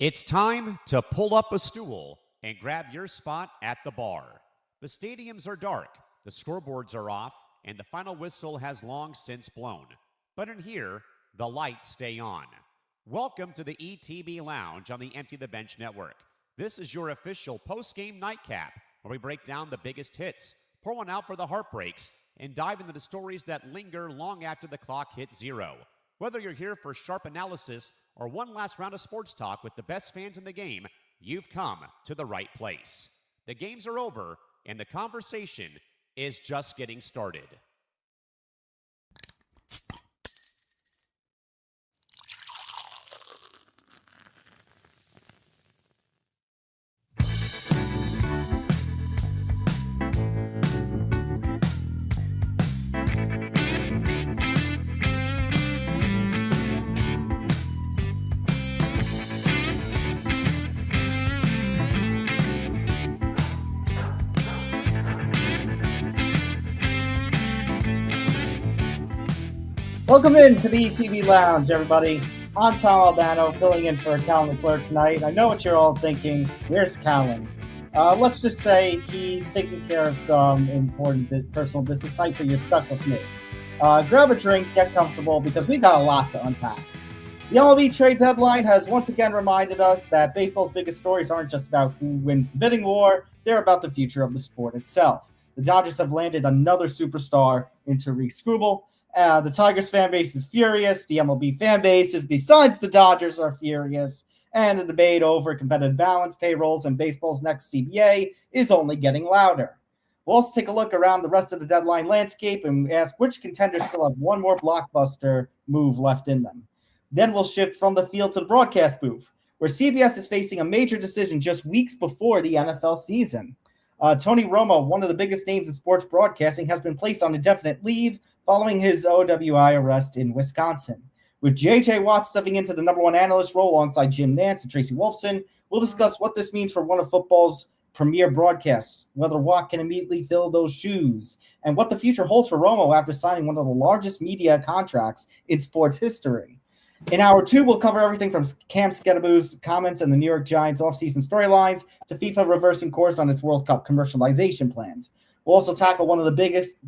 It's time to pull up a stool and grab your spot at the bar. The stadiums are dark, the scoreboards are off, and the final whistle has long since blown. But in here, the lights stay on. Welcome to the ETB Lounge on the Empty the Bench Network. This is your official post-game nightcap, where we break down the biggest hits, pour one out for the heartbreaks, and dive into the stories that linger long after the clock hits zero. Whether you're here for sharp analysis or one last round of sports talk with the best fans in the game, you've come to the right place. The games are over, and the conversation is just getting started. Welcome in to the ETB Lounge, everybody. I'm Tom Albano, filling in for Callan McClurg tonight. I know what you're all thinking. Where's Callan? Let's just say he's taking care of some important personal business tonight, so you're stuck with me. Grab a drink, get comfortable, because we got a lot to unpack. The MLB Trade Deadline has once again reminded us that baseball's biggest stories aren't just about who wins the bidding war, they're about the future of the sport itself. The Dodgers have landed another superstar in Skubal. The Tigers fan base is furious. The MLB fan bases, besides the Dodgers, are furious. And the debate over competitive balance, payrolls, and baseball's next CBA is only getting louder. We'll also take a look around the rest of the deadline landscape and ask which contenders still have one more blockbuster move left in them. Then we'll shift from the field to the broadcast booth, where CBS is facing a major decision just weeks before the NFL season. Tony Romo, one of the biggest names in sports broadcasting, has been placed on indefinite leave following his OWI arrest in Wisconsin. With J.J. Watt stepping into the number one analyst role alongside Jim Nantz and Tracy Wolfson, we'll discuss what this means for one of football's premier broadcasts, whether Watt can immediately fill those shoes, and what the future holds for Romo after signing one of the largest media contracts in sports history. In hour two, we'll cover everything from Cam Skattebo's comments and the New York Giants offseason storylines to FIFA reversing course on its World Cup commercialization plans. We'll also tackle one of the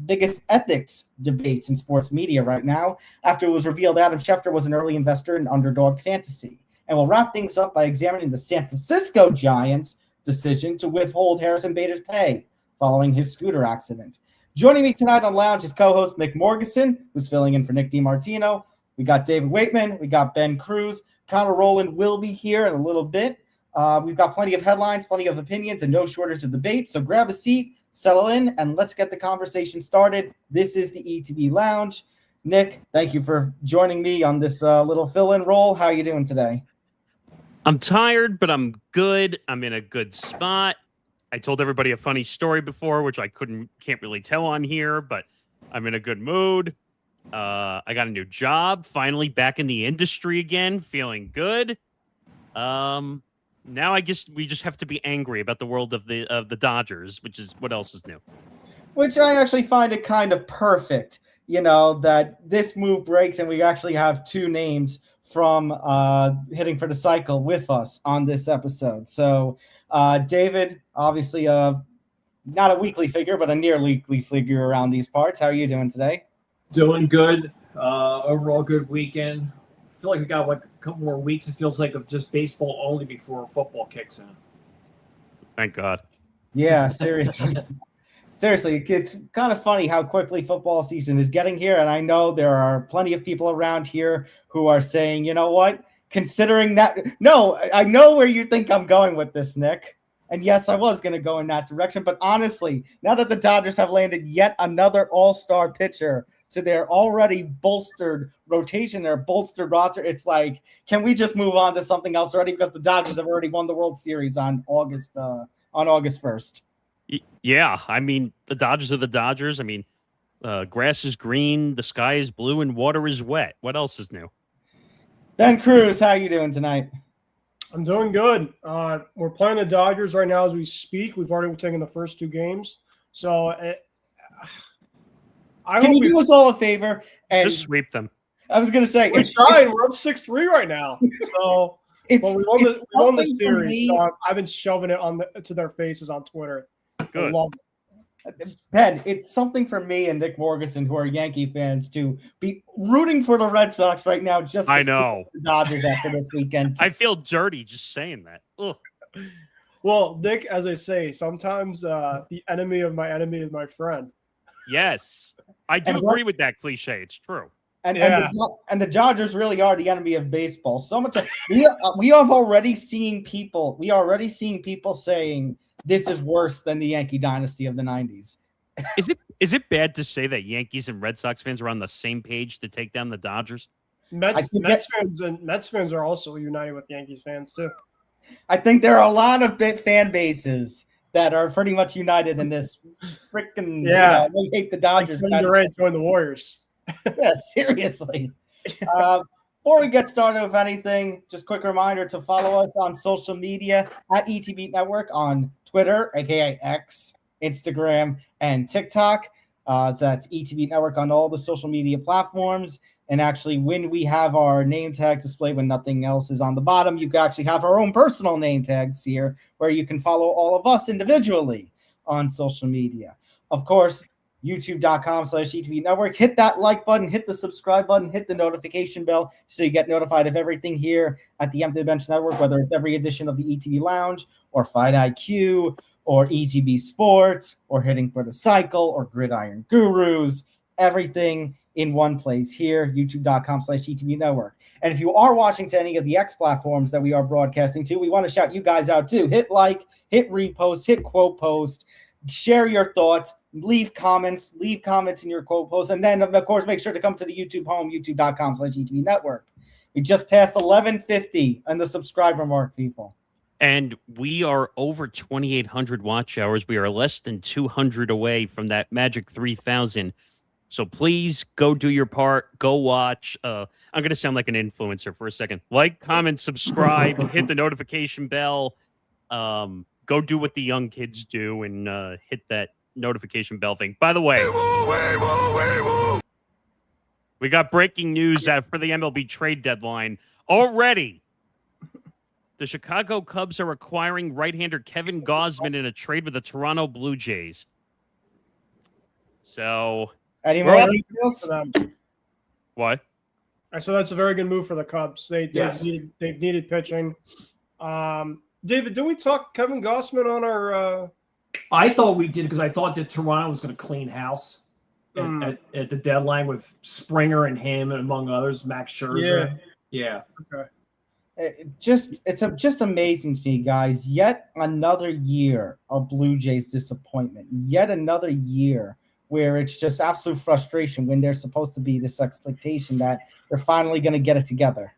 biggest ethics debates in sports media right now after it was revealed Adam Schefter was an early investor in Underdog Fantasy. And we'll wrap things up by examining the San Francisco Giants' decision to withhold Harrison Bader's pay following his scooter accident. Joining me tonight on Lounge is co-host Nick Morgasen, who's filling in for Nick DiMartino. We got David Waitman. We got Ben Cruz. Connor Rowland will be here in a little bit. We've got plenty of headlines, plenty of opinions, and no shortage of debate. So grab a seat, settle in, and let's get the conversation started. This is the ETB Lounge. Nick, thank you for joining me on this little fill-in role. How are you doing today? I'm tired, but I'm good. I'm in a good spot. I told everybody a funny story before, which I can't really tell on here, but I'm in a good mood. I got a new job, finally back in the industry again, feeling good. Now I guess we just have to be angry about the world of the Dodgers, which is what else is new. Which I actually find it kind of perfect, that this move breaks and we actually have two names from hitting for the cycle with us on this episode. So David, obviously not a weekly figure, but a near weekly figure around these parts. How are you doing today? Doing good. Overall good weekend. I feel like we got a couple more weeks. It feels like of just baseball only before football kicks in. Thank God. Yeah, seriously. Seriously, it's kind of funny how quickly football season is getting here. And I know there are plenty of people around here who are saying, you know what, considering that. No, I know where you think I'm going with this, Nick. And yes, I was going to go in that direction. But honestly, now that the Dodgers have landed yet another all-star pitcher to their already bolstered rotation, their bolstered roster, it's like, can we just move on to something else already? Because the Dodgers have already won the World Series on August 1st. Yeah, I mean, the Dodgers are the Dodgers. I mean, grass is green, the sky is blue, and water is wet. What else is new? Ben Cruz, how are you doing tonight? I'm doing good. We're playing the Dodgers right now as we speak. We've already taken the first two games. So Can you do us all a favor and just sweep them? I was going to say, we're trying. We're up 6-3 right now. So Well, we won the something for series, me. so I've been shoving it to their faces on Twitter. Good. I love it. Ben, it's something for me and Nick Morgasen, who are Yankee fans, to be rooting for the Red Sox right now just to I see know. the Dodgers after this weekend. I feel dirty just saying that. Ugh. Well, Nick, as I say, sometimes the enemy of my enemy is my friend. Yes. I do agree with that cliche. It's true. And, Yeah. and the Dodgers really are the enemy of baseball. So much we have already seen people. We are already seeing people saying this is worse than the Yankee dynasty of the 90s. Is it bad to say that Yankees and Red Sox fans are on the same page to take down the Dodgers? Mets fans are also united with Yankees fans too. I think there are a lot of fan bases that are pretty much united in this freaking we hate the Dodgers. Durant joined the Warriors. Yeah, seriously. Before we get started with anything, just quick reminder to follow us on social media at ETB Network on Twitter, aka X, Instagram, and TikTok. So that's ETB Network on all the social media platforms. And actually, when we have our name tags displayed, when nothing else is on the bottom, you can actually have our own personal name tags here, where you can follow all of us individually on social media. Of course, youtube.com/ETB Network. Hit that like button, hit the subscribe button, hit the notification bell so you get notified of everything here at the Empty Bench Network, whether it's every edition of the ETB Lounge or Fight IQ or ETB Sports or Hitting for the Cycle or Gridiron Gurus, everything in one place here, youtube.com/ETB Network. And if you are watching to any of the X platforms that we are broadcasting to, we want to shout you guys out too. Hit like, hit repost, hit quote post, share your thoughts, leave comments in your quote posts, and then of course make sure to come to the YouTube home, youtube.com/ETB Network. We just passed 1150 on the subscriber mark, people. And we are over 2,800 watch hours. We are less than 200 away from that magic 3,000. So please go do your part. Go watch. I'm going to sound like an influencer for a second. Like, comment, subscribe, hit the notification bell. Go do what the young kids do and hit that notification bell thing. By the way, we got breaking news for the MLB trade deadline already. The Chicago Cubs are acquiring right-hander Kevin Gausman in a trade with the Toronto Blue Jays. So, any more details? What? So that's a very good move for the Cubs. They've needed pitching. David, did we talk Kevin Gausman on our? I thought we did because I thought that Toronto was going to clean house at the deadline with Springer and him, and among others, Max Scherzer. Yeah. Okay. It's just amazing to me, guys. Yet another year of Blue Jays disappointment. Yet another year where it's just absolute frustration when there's supposed to be this expectation that they're finally going to get it together.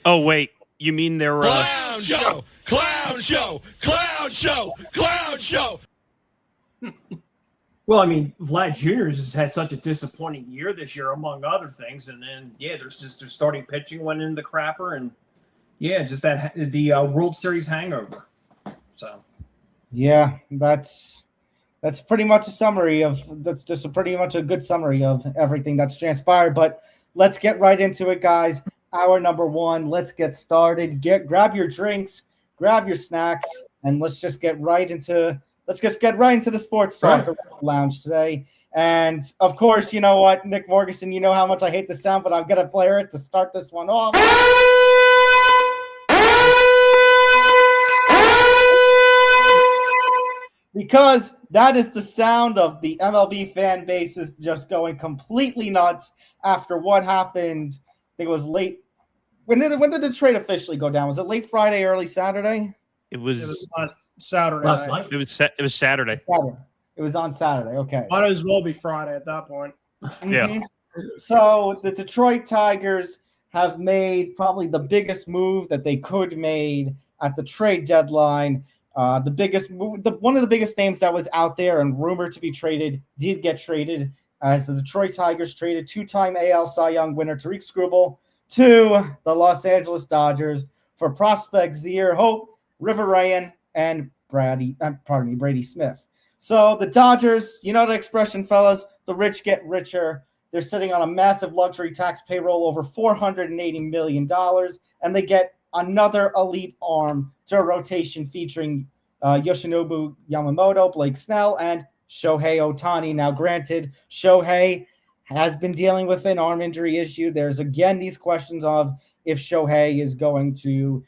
Oh, wait. You mean they're... Clown show! Clown show! Clown show! Clown show! Well, I mean, Vlad Jr. has had such a disappointing year this year, among other things. And then, there's just their starting pitching went into the crapper. And, just the World Series hangover. So, yeah, that's pretty much a summary of – that's just pretty much a good summary of everything that's transpired. But let's get right into it, guys. Hour number one. Let's get started. Grab your drinks, grab your snacks, and let's just get right into the sports talk lounge today. And of course, you know what, Nick Morgasen, you know how much I hate the sound, but I'm gonna play it to start this one off. Because that is the sound of the MLB fan bases just going completely nuts after what happened. I think it was late. When did the trade officially go down? Was it late Friday, early Saturday? It was Saturday. Last night. It was Saturday. Saturday. It was on Saturday. Okay. Might as well be Friday at that point. Yeah. So the Detroit Tigers have made probably the biggest move that they could made at the trade deadline. The biggest move, one of the biggest names that was out there and rumored to be traded did get traded, as the Detroit Tigers traded two-time AL Cy Young winner Tariq Skubal to the Los Angeles Dodgers for prospects Zaire Hope, River Ryan, and Brady Smith. So the Dodgers, you know the expression, fellas, the rich get richer. They're sitting on a massive luxury tax payroll over $480 million, and they get another elite arm to a rotation featuring Yoshinobu Yamamoto, Blake Snell, and Shohei Ohtani. Now, granted, Shohei has been dealing with an arm injury issue. There's, again, these questions of if Shohei is going to,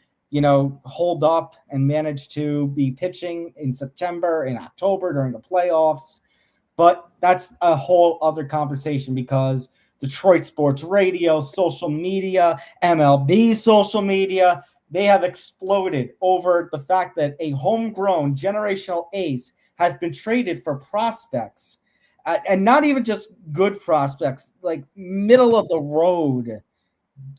hold up and manage to be pitching in September, in October, during the playoffs. But that's a whole other conversation because Detroit sports radio, social media, MLB social media, they have exploded over the fact that a homegrown generational ace has been traded for prospects, and not even just good prospects, like middle of the road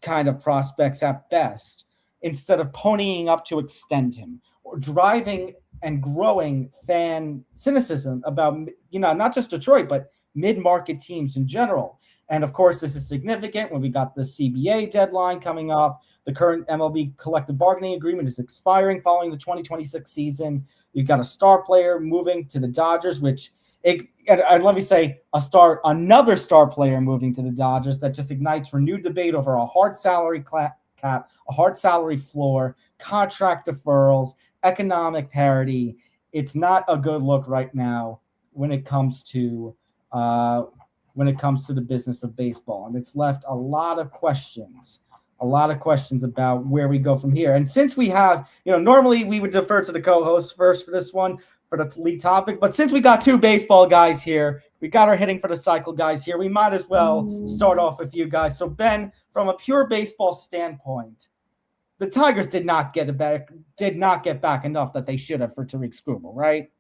kind of prospects at best, instead of ponying up to extend him, or driving and growing fan cynicism about, not just Detroit, but mid-market teams in general. And of course, this is significant when we got the CBA deadline coming up. The current MLB collective bargaining agreement is expiring following the 2026 season. You've got a star player moving to the Dodgers, and let me say, another star player moving to the Dodgers that just ignites renewed debate over a hard salary cap, a hard salary floor, contract deferrals, economic parity. It's not a good look right now when it comes to the business of baseball, and it's left a lot of questions about where we go from here. And since we have, normally we would defer to the co-host first for this one, for the lead topic, but since we got two baseball guys here, we got our hitting for the cycle guys here, we might as well start off with you guys. So Ben, from a pure baseball standpoint, the Tigers did not get back enough that they should have for Tariq Skubal, right?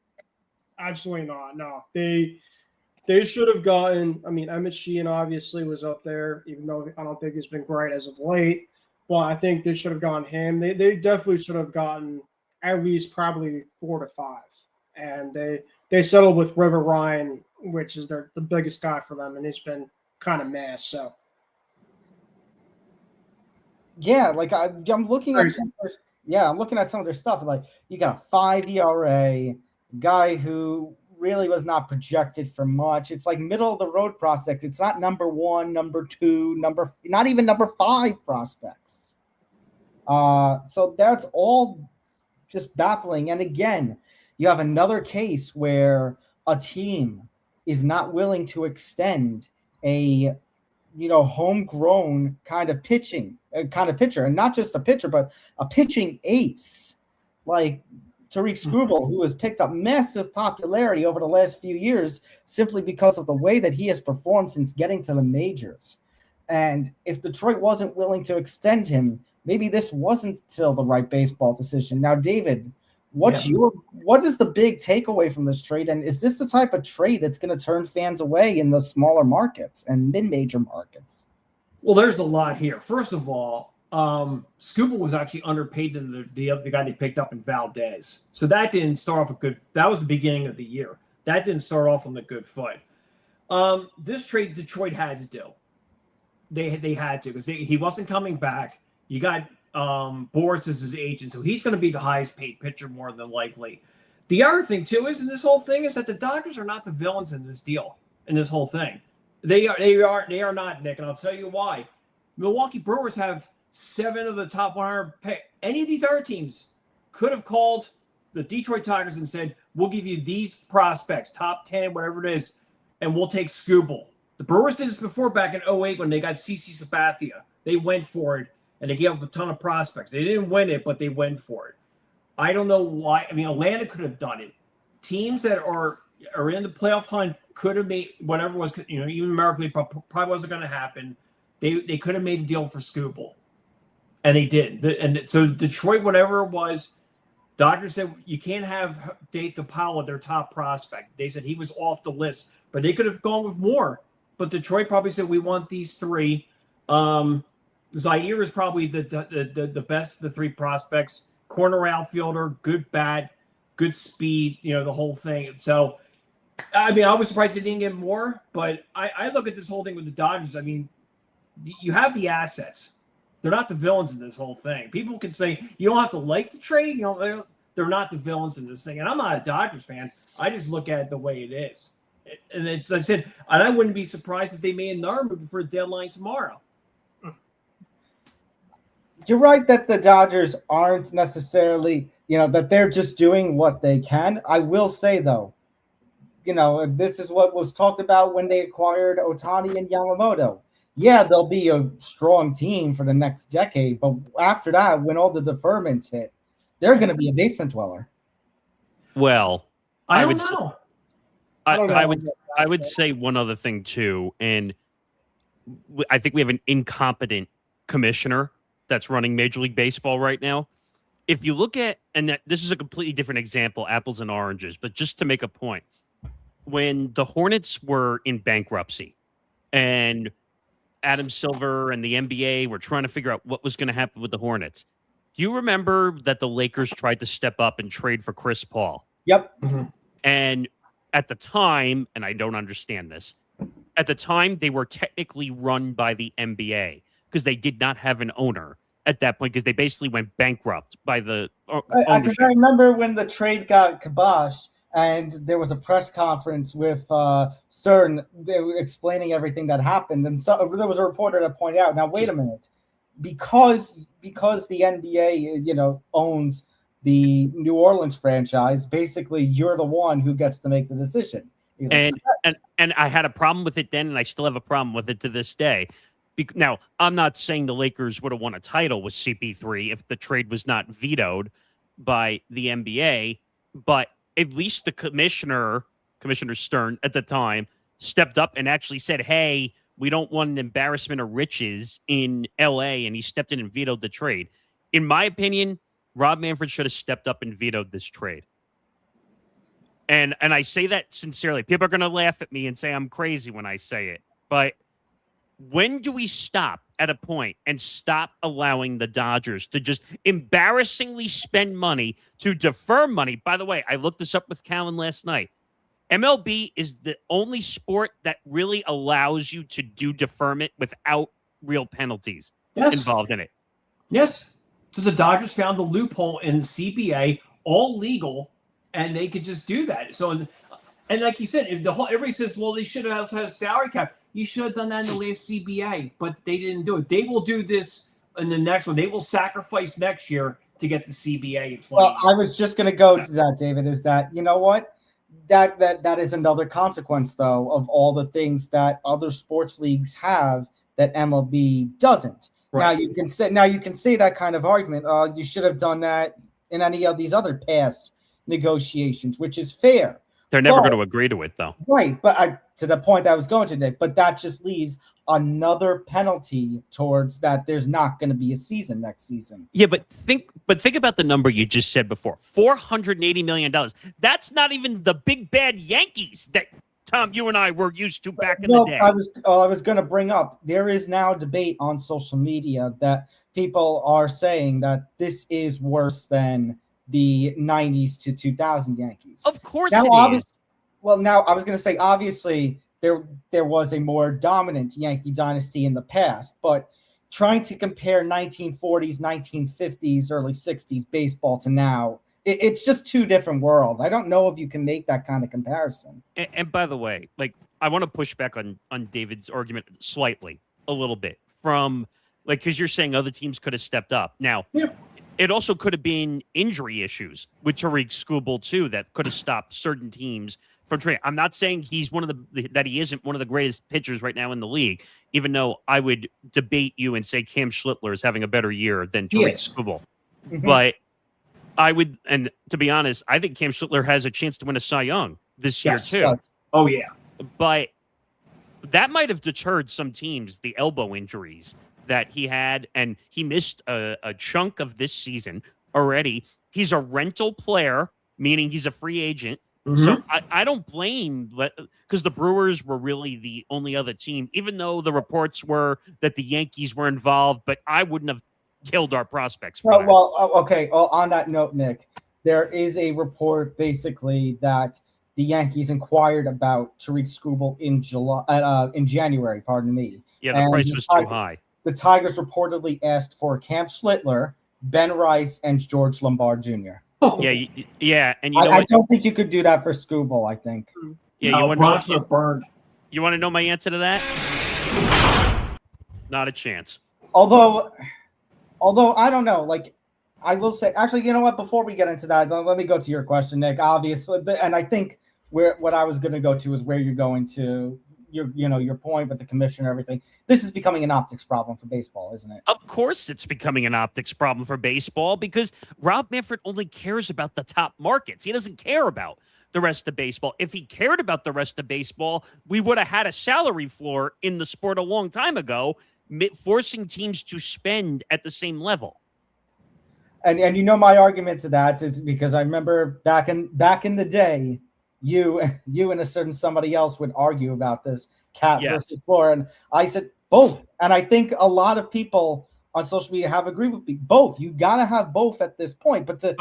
Absolutely not. No, they should have gotten. I mean, Emmett Sheehan obviously was up there, even though I don't think he's been great as of late. But I think they should have gotten him. They definitely should have gotten at least probably 4 to 5, and they settled with River Ryan, which is the biggest guy for them, and he's been kind of meh. So. Yeah, like I'm looking at some of their stuff. Like, you got a 5 ERA, guy who really was not projected for much. It's like middle of the road prospects. It's not number 1, number 2, not even number 5 prospects. So that's all just baffling. And again, you have another case where a team is not willing to extend a homegrown kind of pitcher, and not just a pitcher, but a pitching ace like Tariq Skubal, who has picked up massive popularity over the last few years simply because of the way that he has performed since getting to the majors. And if Detroit wasn't willing to extend him, maybe this wasn't still the right baseball decision. Now, David, what is the big takeaway from this trade? And is this the type of trade that's going to turn fans away in the smaller markets and mid-major markets? Well, there's a lot here. First of all, Skubal was actually underpaid than the other guy they picked up in Valdez. So that didn't start off that was the beginning of the year. That didn't start off on a good foot. This trade Detroit had to do. They had to, because he wasn't coming back. You got Boris as his agent, so he's going to be the highest paid pitcher more than likely. The other thing too is in this whole thing is that the Dodgers are not the villains in this deal, in this whole thing. They are not, Nick, and I'll tell you why. Milwaukee Brewers have 7 of the top 100 pick. Any of these other teams could have called the Detroit Tigers and said, "We'll give you these prospects, top 10, whatever it is, and we'll take Skubal." The Brewers did this before back in 2008 when they got CC Sabathia. They went for it, and they gave up a ton of prospects. They didn't win it, but they went for it. I don't know why. I mean, Atlanta could have done it. Teams that are in the playoff hunt could have made whatever was, even numerically probably wasn't going to happen. They could have made a deal for Skubal, and they did. And so Detroit, whatever it was, Dodgers said you can't have Dave DePaula, their top prospect. They said he was off the list, but they could have gone with more. But Detroit probably said we want these 3. Zaire is probably the best of the 3 prospects. Corner outfielder, good bat, good speed, the whole thing. So, I mean, I was surprised they didn't get more, but I look at this whole thing with the Dodgers. I mean, you have the assets. They're not the villains in this whole thing. People can say you don't have to like the trade. They're not the villains in this thing. And I'm not a Dodgers fan. I just look at it the way it is. And I said, and I wouldn't be surprised if they made another move for a deadline tomorrow. You're right that the Dodgers aren't necessarily, that they're just doing what they can. I will say, though, this is what was talked about when they acquired Otani and Yamamoto. Yeah, they'll be a strong team for the next decade, but after that, when all the deferments hit, they're going to be a basement dweller. Well, I don't know. I would say one other thing too, and I think we have an incompetent commissioner that's running Major League Baseball right now. If you look at, and this is a completely different example, apples and oranges, but just to make a point, when the Hornets were in bankruptcy and Adam Silver and the NBA were trying to figure out what was going to happen with the Hornets, do you remember that the Lakers tried to step up and trade for Chris Paul? Yep. Mm-hmm. And at the time, and I don't understand this, at the time they were technically run by the NBA because they did not have an owner at that point because they basically went bankrupt by the ownership. I remember when the trade got kiboshed and there was a press conference with Stern explaining everything that happened. And so there was a reporter that pointed out, now, wait a minute, because the NBA, owns the New Orleans franchise, basically you're the one who gets to make the decision. And I had a problem with it then, and I still have a problem with it to this day. Now, I'm not saying the Lakers would have won a title with CP3 if the trade was not vetoed by the NBA, but at least the Commissioner Stern at the time, stepped up and actually said, hey, we don't want an embarrassment of riches in LA, and he stepped in and vetoed the trade. In my opinion, Rob Manfred should have stepped up and vetoed this trade. And I say that sincerely. People are going to laugh at me and say I'm crazy when I say it. But when do we stop at a point and stop allowing the Dodgers to just embarrassingly spend money to defer money? By the way, I looked this up with Callan last night. MLB is the only sport that really allows you to do deferment without real penalties involved in it. Yes. Because the Dodgers found the loophole in CBA, all legal, and they could just do that. So, and like you said, if everybody says, well, they should have also had a salary cap. You should have done that in the last CBA, but they didn't do it. They will do this in the next one. They will sacrifice next year to get the CBA in 20. Well, I was just going to go to that, David, is that, you know what? That is another consequence, though, of all the things that other sports leagues have that MLB doesn't. Right. Now you can say that kind of argument. You should have done that in any of these other past negotiations, which is fair. They're never going to agree to it, though. Right, but to the point I was going to, Nick, but that just leaves another penalty towards that. There's not going to be a season next season. Yeah, but think about the number you just said before: $480 million. That's not even the big bad Yankees that Tom, you and I were used to back in the day. I was going to bring up, there is now debate on social media that people are saying that this is worse than the 90s to 2000 Yankees. Of course now, it is. Well, now I was going to say, obviously, there was a more dominant Yankee dynasty in the past, but trying to compare 1940s, 1950s, early 60s baseball to now, it's just two different worlds. I don't know if you can make that kind of comparison. And by the way, I want to push back on David's argument slightly, a little bit, from because you're saying other teams could have stepped up. Now, it also could have been injury issues with Tariq Skubal too that could have stopped certain teams from trading. I'm not saying he's that he isn't one of the greatest pitchers right now in the league, even though I would debate you and say Cam Schlittler is having a better year than Tariq Skubal. Mm-hmm. But I would, and to be honest, I think Cam Schlittler has a chance to win a Cy Young this year too. Yes. Oh yeah, but that might have deterred some teams, the elbow injuries that he had, and he missed a chunk of this season already. He's a rental player, meaning he's a free agent. Mm-hmm. So I don't blame, because the Brewers were really the only other team, even though the reports were that the Yankees were involved, but I wouldn't have killed our prospects for that. Okay. Well, on that note, Nick, there is a report basically that the Yankees inquired about Tariq Skubal in January. Pardon me. Yeah, the price was too high. The Tigers reportedly asked for Cam Schlittler, Ben Rice, and George Lombard Jr. Yeah, and I don't think you could do that for Skubal. I think. Yeah, you want to burned. You want to know my answer to that? Not a chance. Although Although I don't know, like I will say, actually, you know what? Before we get into that, let me go to your question, Nick. Obviously, and I think what I was going to go to is where you're going to your point with the commission and everything. This is becoming an optics problem for baseball, isn't it? Of course it's becoming an optics problem for baseball because Rob Manfred only cares about the top markets. He doesn't care about the rest of baseball. If he cared about the rest of baseball, we would have had a salary floor in the sport a long time ago, forcing teams to spend at the same level. And my argument to that is because I remember back in the day, you and a certain somebody else would argue about this cap versus floor, and I said both. And I think a lot of people on social media have agreed with me. Both. You gotta have both at this point. But to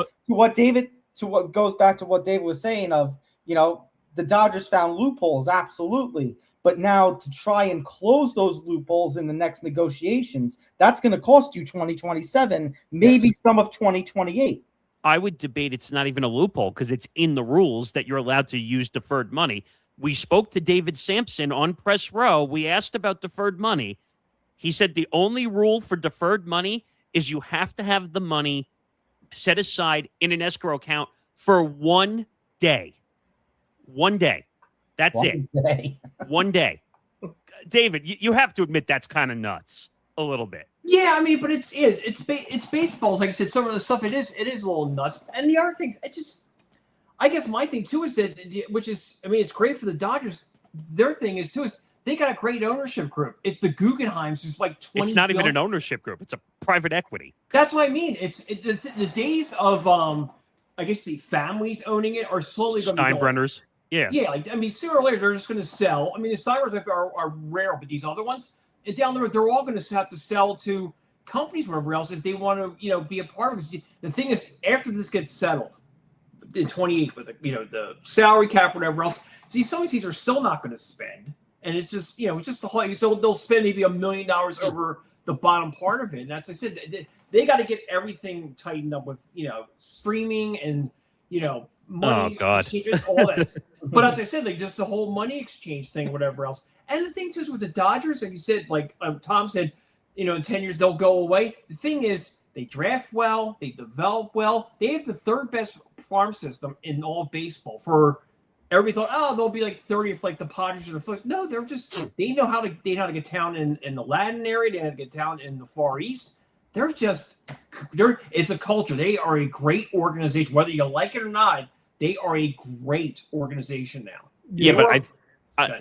what goes back to what David was saying of, the Dodgers found loopholes, absolutely. But now to try and close those loopholes in the next negotiations, that's going to cost you 2027, maybe some of 2028. I would debate it's not even a loophole because it's in the rules that you're allowed to use deferred money. We spoke to David Sampson on Press Row. We asked about deferred money. He said the only rule for deferred money is you have to have the money set aside in an escrow account for 1 day. 1 day. That's it. One day. David, you have to admit that's kind of nuts a little bit. Yeah, I mean, but it's baseball. Like I said, some of the stuff it is a little nuts. And the other thing, I guess my thing too is that, which is, I mean, it's great for the Dodgers. Their thing is too is they got a great ownership group. It's the Guggenheims, who's like 20. It's not even an ownership group. It's a private equity. That's what I mean. The days of I guess the families owning it are slowly going to be going. Steinbrenners. Yeah. Yeah, like, I mean, sooner or later they're just going to sell. I mean, the Steinbrenners are rare, but these other ones, and down the road, they're all going to have to sell to companies, whatever else, if they want to, be a part of it. The thing is, after this gets settled in 28 with the salary cap, whatever else, see, some of these are still not going to spend, and it's just it's just the whole. So they'll spend maybe $1 million over the bottom part of it, and that's, I said, they got to get everything tightened up with streaming and money exchanges, all that. But as I said, like just the whole money exchange thing, whatever else. And the thing too is with the Dodgers, like you said, like Tom said, in 10 years they'll go away. The thing is, they draft well, they develop well. They have the third best farm system in all of baseball. For everybody thought, they'll be like 30th, like the Padres or the Phillies. No, they know how to get talent in the Latin area. They know how to get talent in the Far East. It's a culture. They are a great organization, whether you like it or not. They are a great organization now. Yeah, but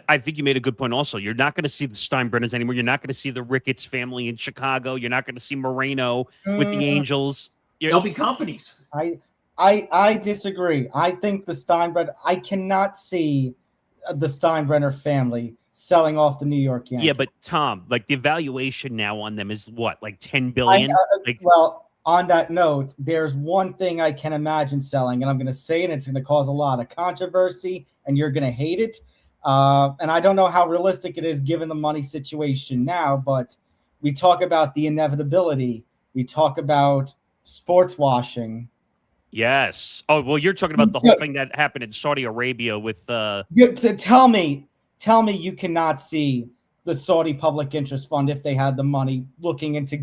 I think you made a good point also. You're not going to see the Steinbrenners anymore. You're not going to see the Ricketts family in Chicago. You're not going to see Moreno with the Angels. They'll be companies. I disagree. I think I cannot see the Steinbrenner family selling off the New York Yankees. Yeah, but Tom, like the valuation now on them is what, like $10 billion? Well, on that note, there's one thing I can imagine selling, and I'm going to say it, and it's going to cause a lot of controversy, and you're going to hate it. And I don't know how realistic it is given the money situation now, but we talk about the inevitability. We talk about sports washing. Yes. Oh, well, you're talking about the whole thing that happened in Saudi Arabia with tell me you cannot see the Saudi Public Interest Fund, if they had the money, looking into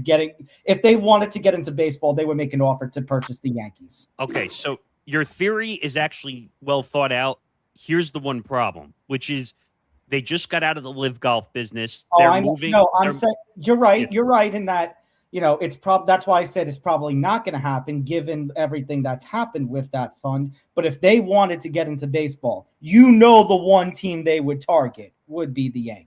if they wanted to get into baseball, they would make an offer to purchase the Yankees. Okay, so your theory is actually well thought out. Here's the one problem, which is they just got out of the live golf business. They're moving. No, I'm saying you're right. Yeah. You're right in that, it's that's why I said it's probably not going to happen given everything that's happened with that fund. But if they wanted to get into baseball, the one team they would target would be the Yankees.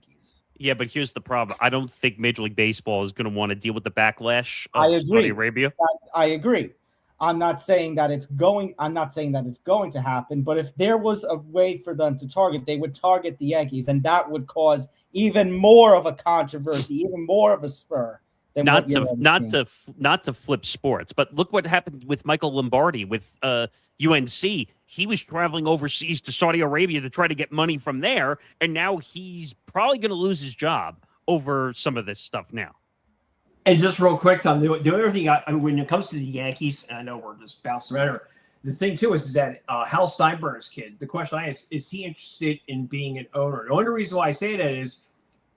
Yeah, but here's the problem. I don't think Major League Baseball is going to want to deal with the backlash of Saudi Arabia. I agree. I'm not saying that it's going to happen, but if there was a way for them to target, they would target the Yankees, and that would cause even more of a controversy, even more of a spur. Not to flip sports, but look what happened with Michael Lombardi with UNC. He was traveling overseas to Saudi Arabia to try to get money from there, and now he's probably going to lose his job over some of this stuff now. And just real quick, Tom, the other thing, when it comes to the Yankees, and I know we're just bouncing around here, the thing too is that Hal Steinbrenner's kid, the question I ask, is he interested in being an owner? The only reason why I say that is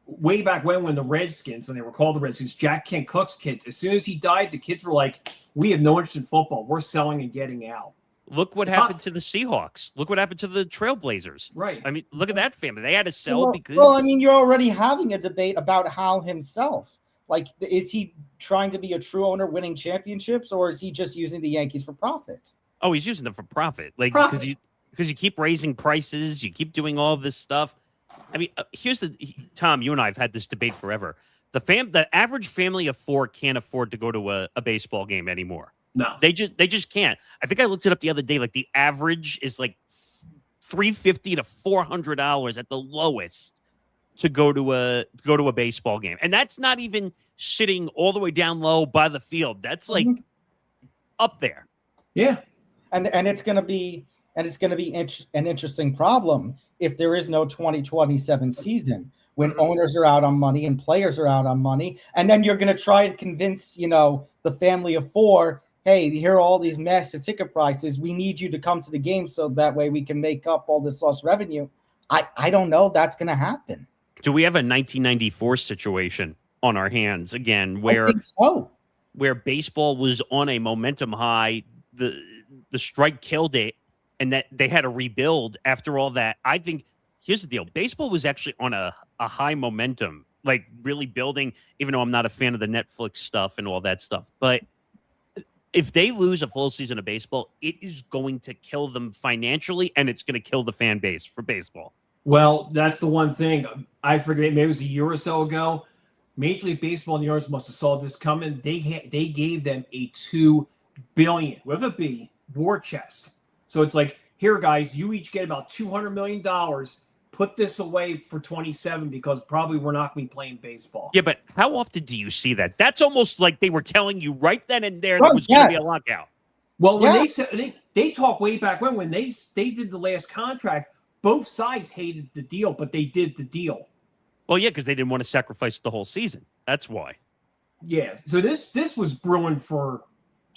way back when the Redskins, when they were called the Redskins, Jack Kent Cooke's kids, as soon as he died, the kids were like, we have no interest in football. We're selling and getting out. Look what happened to the Seahawks. Look what happened to the Trailblazers. Right. I mean, look at that family. They had to sell because. Well, I mean, you're already having a debate about Hal himself. Like, is he trying to be a true owner, winning championships, or is he just using the Yankees for profit? Oh, he's using them for profit. Like, because you keep raising prices, you keep doing all this stuff. I mean, Tom, you and I have had this debate forever. The average family of 4 can't afford to go to a baseball game anymore. No, they just can't. I think I looked it up the other day. Like the average is like $350 to $400 at the lowest to go to a baseball game, and that's not even sitting all the way down low by the field. That's like up there. Yeah, and it's going to be an interesting problem if there is no 2027 season when owners are out on money and players are out on money, and then you're going to try to convince the family of 4. Hey, here are all these massive ticket prices. We need you to come to the game so that way we can make up all this lost revenue. I don't know that's going to happen. Do we have a 1994 situation on our hands again where I think so. Where baseball was on a momentum high, the strike killed it, and that they had to rebuild after all that? I think here's the deal. Baseball was actually on a high momentum, like really building, even though I'm not a fan of the Netflix stuff and all that stuff. But if they lose a full season of baseball, it is going to kill them financially, and it's going to kill the fan base for baseball. Well, that's the one thing. I forget, maybe it was a year or so ago. Major League Baseball and the owners must have saw this coming. They gave them a $2 billion, with a B, war chest. So it's like, here, guys, you each get about $200 million. Put this away for 27 because probably we're not going to be playing baseball. Yeah, but how often do you see that? That's almost like they were telling you right then and there there was going to be a lockout. Well, when they said they talked way back when they did the last contract, both sides hated the deal, but they did the deal. Well, yeah, because they didn't want to sacrifice the whole season. That's why. Yeah. So this was brewing for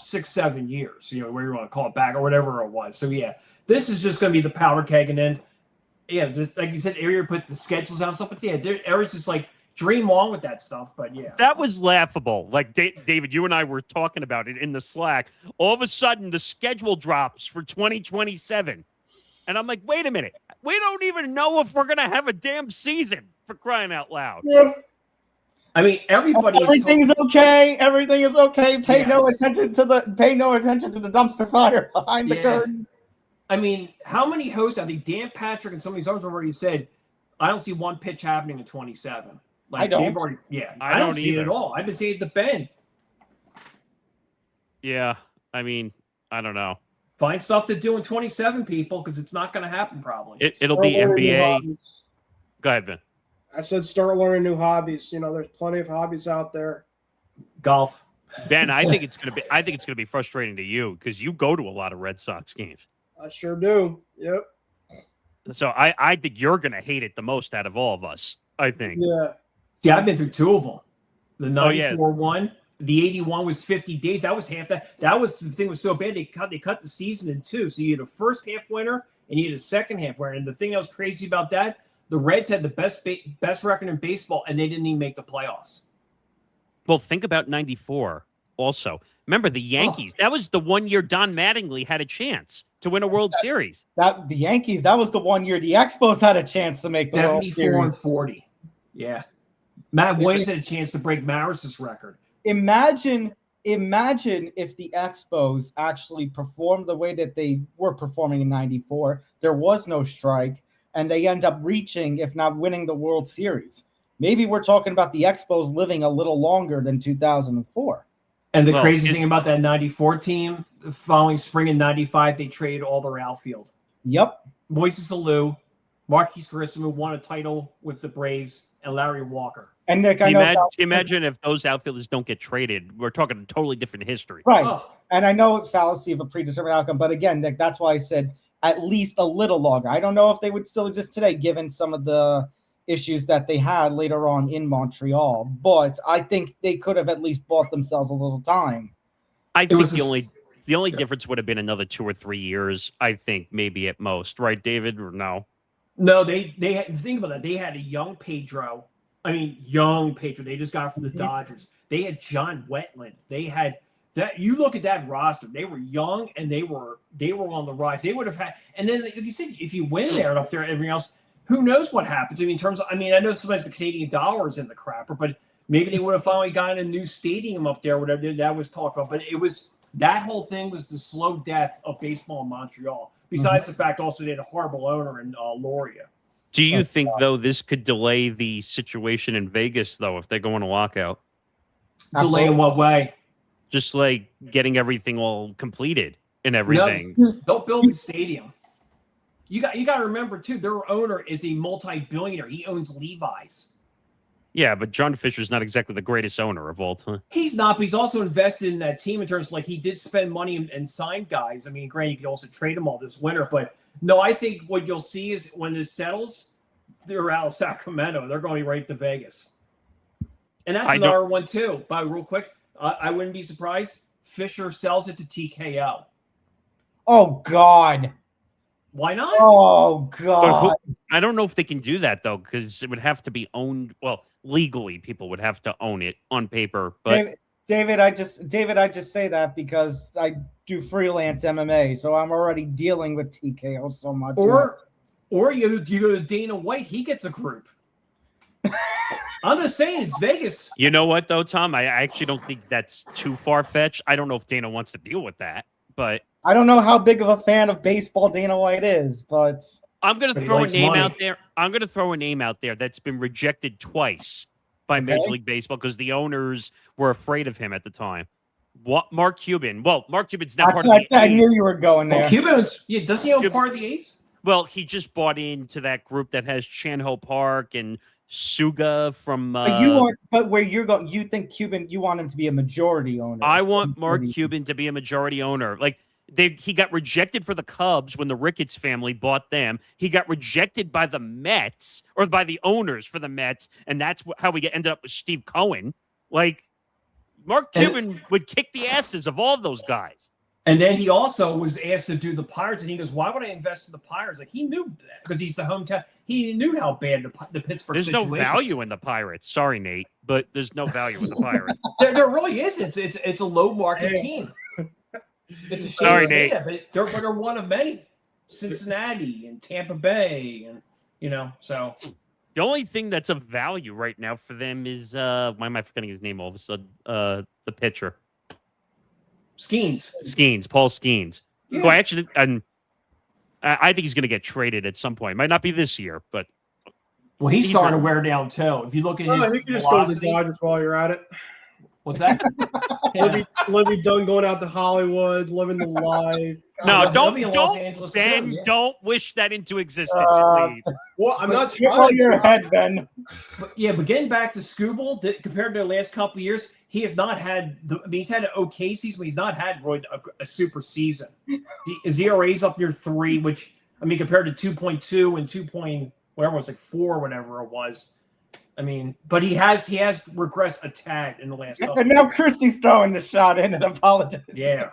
6-7 years, where you want to call it back or whatever it was. So yeah, this is just going to be the powder keg, and then just like you said, Ariel put the schedules out and stuff. But yeah, Ariel's just like dream on with that stuff. But yeah, that was laughable. Like David, you and I were talking about it in the Slack. All of a sudden, the schedule drops for 2027, and I'm like, wait a minute, we don't even know if we're going to have a damn season, for crying out loud. Yeah. I mean, everything's okay. Everything is okay. Pay no attention to the dumpster fire behind the curtain. I mean, how many hosts? I think Dan Patrick and some of these others already said, I don't see one pitch happening in 27. Like, I don't. I don't see it at all. I've been seeing it at the Bend. Yeah, I mean, I don't know. Find stuff to do in 27, people, because it's not going to happen probably. It'll be NBA. Go ahead, Ben. I said start learning new hobbies. There's plenty of hobbies out there. Golf. Ben, I think it's gonna be frustrating to you because you go to a lot of Red Sox games. I sure do. Yep. So I think you're gonna hate it the most out of all of us. I think. Yeah. See, I've been through 2 of them. The 94 one, the 81 was 50 days. That was half that. That was the thing was so bad they cut the season in 2. So you had a first half winner and you had a second half winner. And the thing that was crazy about that, the Reds had the best record in baseball, and they didn't even make the playoffs. Well, think about 94 also. Remember the Yankees? That was the 1 year Don Mattingly had a chance to win a World Series. The Yankees, that was the 1 year the Expos had a chance to make the World Series. 74 and 40. Yeah. Matt Williams had a chance to break Maris's record. Imagine if the Expos actually performed the way that they were performing in 94. There was no strike, and they end up reaching, if not winning, the World Series. Maybe we're talking about the Expos living a little longer than 2004. And the crazy thing about that 94 team, the following spring in 95, they traded all their outfield. Yep. Moises Alou, Marquis Carissimo won a title with the Braves, and Larry Walker. And Nick, imagine if those outfielders don't get traded. We're talking a totally different history. Right. Oh. And I know it's fallacy of a predetermined outcome, but again, Nick, that's why I said at least a little longer. I don't know if they would still exist today, given some of the issues that they had later on in Montreal, but I think they could have at least bought themselves a little time. I think the only difference would have been another 2 or 3 years, I think, maybe at most. Right, David, or no? No, they had, think about that. They had a young Pedro, I mean, young Patriot. They just got from the Dodgers. They had John Wetland. They had that. You look at that roster. They were young and they were on the rise. They would have had. And then, like you said, if you win there and up there, and everything else, who knows what happens? I mean, in terms of, I know sometimes the Canadian dollar is in the crapper, but maybe they would have finally gotten a new stadium up there. Whatever that was talked about, but it was that whole thing was the slow death of baseball in Montreal. Besides the fact, also they had a horrible owner in Loria. Do you think, though, this could delay the situation in Vegas, though, if they go on a lockout? Delay in what way? Just like getting everything all completed and everything. No, they'll build the stadium. You got to remember, too, their owner is a multi-billionaire. He owns Levi's. Yeah, but John Fisher's not exactly the greatest owner of all time. He's not, but he's also invested in that team in terms of, like, he did spend money and sign guys. I mean, granted, you could also trade them all this winter, but no, I think what you'll see is when this settles, they're out of Sacramento. They're going right to Vegas. And that's another one, too. But real quick, I wouldn't be surprised. Fisher sells it to TKO. Oh, God. Why not? Oh, God. I don't know if they can do that, though, because it would have to be owned. Well, legally, people would have to own it on paper. But David, I just say that because I do freelance MMA, so I'm already dealing with TKO so much. Or you go to Dana White, he gets a group. I'm just saying, it's Vegas. You know what, though, Tom? I actually don't think that's too far-fetched. I don't know if Dana wants to deal with that, but I don't know how big of a fan of baseball Dana White is, but I'm going to throw a name out there. I'm going to throw a name out there that's been rejected twice by Major League Baseball because the owners were afraid of him at the time. What? Mark Cuban. Well, Mark Cuban's not part of the A's. I knew you were going there. Well, Cuban's, doesn't he own part of the A's? Well, he just bought into that group that has Chan-Ho Park and Suga from. But where you're going, you think Cuban? You want him to be a majority owner? I want Mark Cuban to be a majority owner. Like he got rejected for the Cubs when the Ricketts family bought them. He got rejected by the Mets or by the owners for the Mets, and that's how we ended up with Steve Cohen. Like Mark Cuban would kick the asses of all those guys. And then he also was asked to do the Pirates, and he goes, "Why would I invest in the Pirates?" Like he knew that because he's the hometown. He knew how bad the Pittsburgh. There's no value in the Pirates. Sorry, Nate, but there's no value in the Pirates. There really isn't. It's a low market team. It's a shame Sorry, Nate. That, but they're one of many. Cincinnati and Tampa Bay, and so. The only thing that's of value right now for them is why am I forgetting his name all of a sudden? The pitcher. Paul Skeens. Yeah. Who I think he's going to get traded at some point. Might not be this year, but he's starting to wear down too. If you look at his you can just go to the Dodgers while you're at it. What's that? Libby Dunn going out to Hollywood, living the life. No, don't wish that into existence, please. Well, I'm not trying your head, Ben. But getting back to Skubal, compared to the last couple of years, he has not had he's had an okay season, but he's not had really a super season. His ERA is up near 3, which compared to 2.2 and 2. Whatever it was, like 4, whatever it was. But he has regressed a tad in the last couple. And now Christie's throwing the shot in and apologizes. Yeah.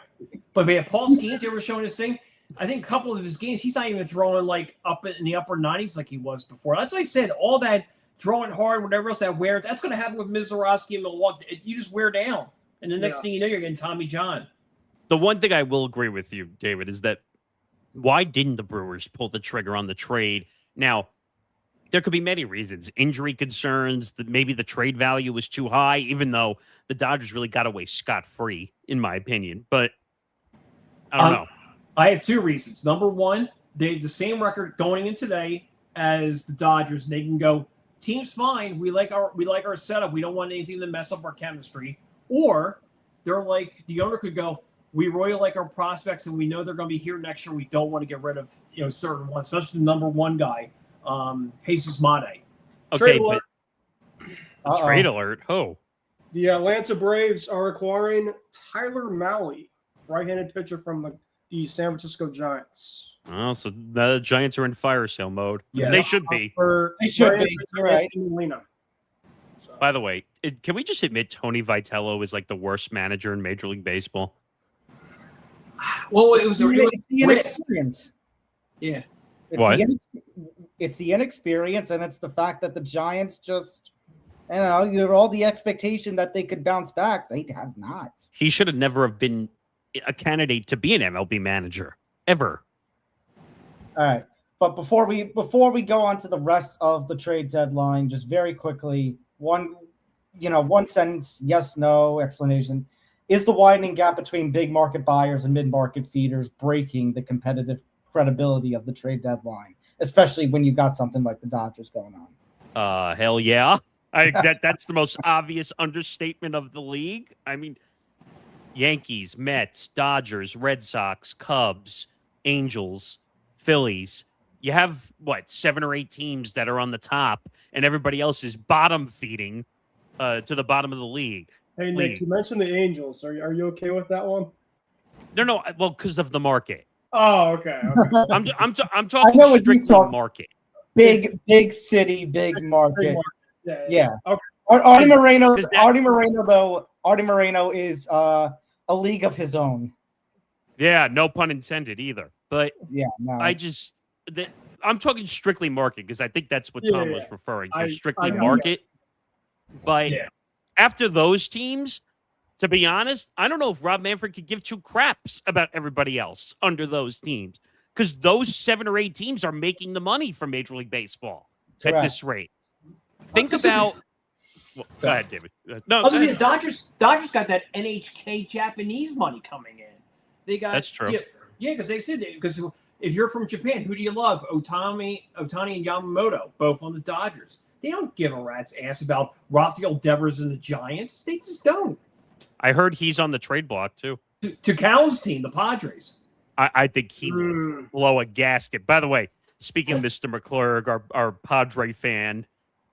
But Paul Skeens ever showing his thing? I think a couple of his games, he's not even throwing like up in the upper 90s like he was before. That's what I said. All that throwing hard, whatever else that wears, that's going to happen with Mizorowski and Milwaukee. You just wear down. And the next thing you know, you're getting Tommy John. The one thing I will agree with you, David, is that why didn't the Brewers pull the trigger on the trade? Now, there could be many reasons. Injury concerns, that maybe the trade value was too high, even though the Dodgers really got away scot-free, in my opinion. But I don't know. I have 2 reasons. Number one, they have the same record going in today as the Dodgers. And they can go, team's fine. We like our setup. We don't want anything to mess up our chemistry. Or they're like, the owner could go, we really like our prospects and we know they're going to be here next year. We don't want to get rid of certain ones, especially the number 1 guy. Jesus Mate. Okay, trade alert. Oh. The Atlanta Braves are acquiring Tyler Mahle, right-handed pitcher from the San Francisco Giants. Oh, so the Giants are in fire sale mode. Yes. They should be. They should be. Right. By the way, can we just admit Tony Vitello is like the worst manager in Major League Baseball? Well, it's the inexperience. Yeah. It's the inexperience, and it's the fact that the Giants just you know, all the expectation that they could bounce back. They have not. He should have never have been a candidate to be an MLB manager ever. All right. But before we go on to the rest of the trade deadline, just very quickly, one sentence, yes, no explanation. Is the widening gap between big market buyers and mid-market feeders breaking the competitive credibility of the trade deadline, especially when you got something like the Dodgers going on? Hell yeah. That's the most obvious understatement of the league. I mean, Yankees, Mets, Dodgers, Red Sox, Cubs, Angels, Phillies. You have, 7 or 8 teams that are on the top, and everybody else is bottom feeding to the bottom of the league. Hey, Nick, you mentioned the Angels. Are you okay with that one? No. Well, because of the market. Oh, okay. I'm talking strictly market. Big city, big market. Yeah. Okay. Artie Moreno is a league of his own. Yeah, no pun intended either. But yeah, no. I'm talking strictly market because I think that's what Tom was referring to. Strictly market. But after those teams, to be honest, I don't know if Rob Manfred could give 2 craps about everybody else under those teams because those 7 or 8 teams are making the money for Major League Baseball at this rate. Think about. Well, go ahead, David. No, the Dodgers got that NHK Japanese money coming in. They got that's true. Yeah, because they said because if you're from Japan, who do you love? Otani and Yamamoto, both on the Dodgers. They don't give a rat's ass about Rafael Devers and the Giants. They just don't. I heard he's on the trade block too. To Callan's team, the Padres. I think he will blow a gasket. By the way, speaking of Mr. McClurg, our Padre fan,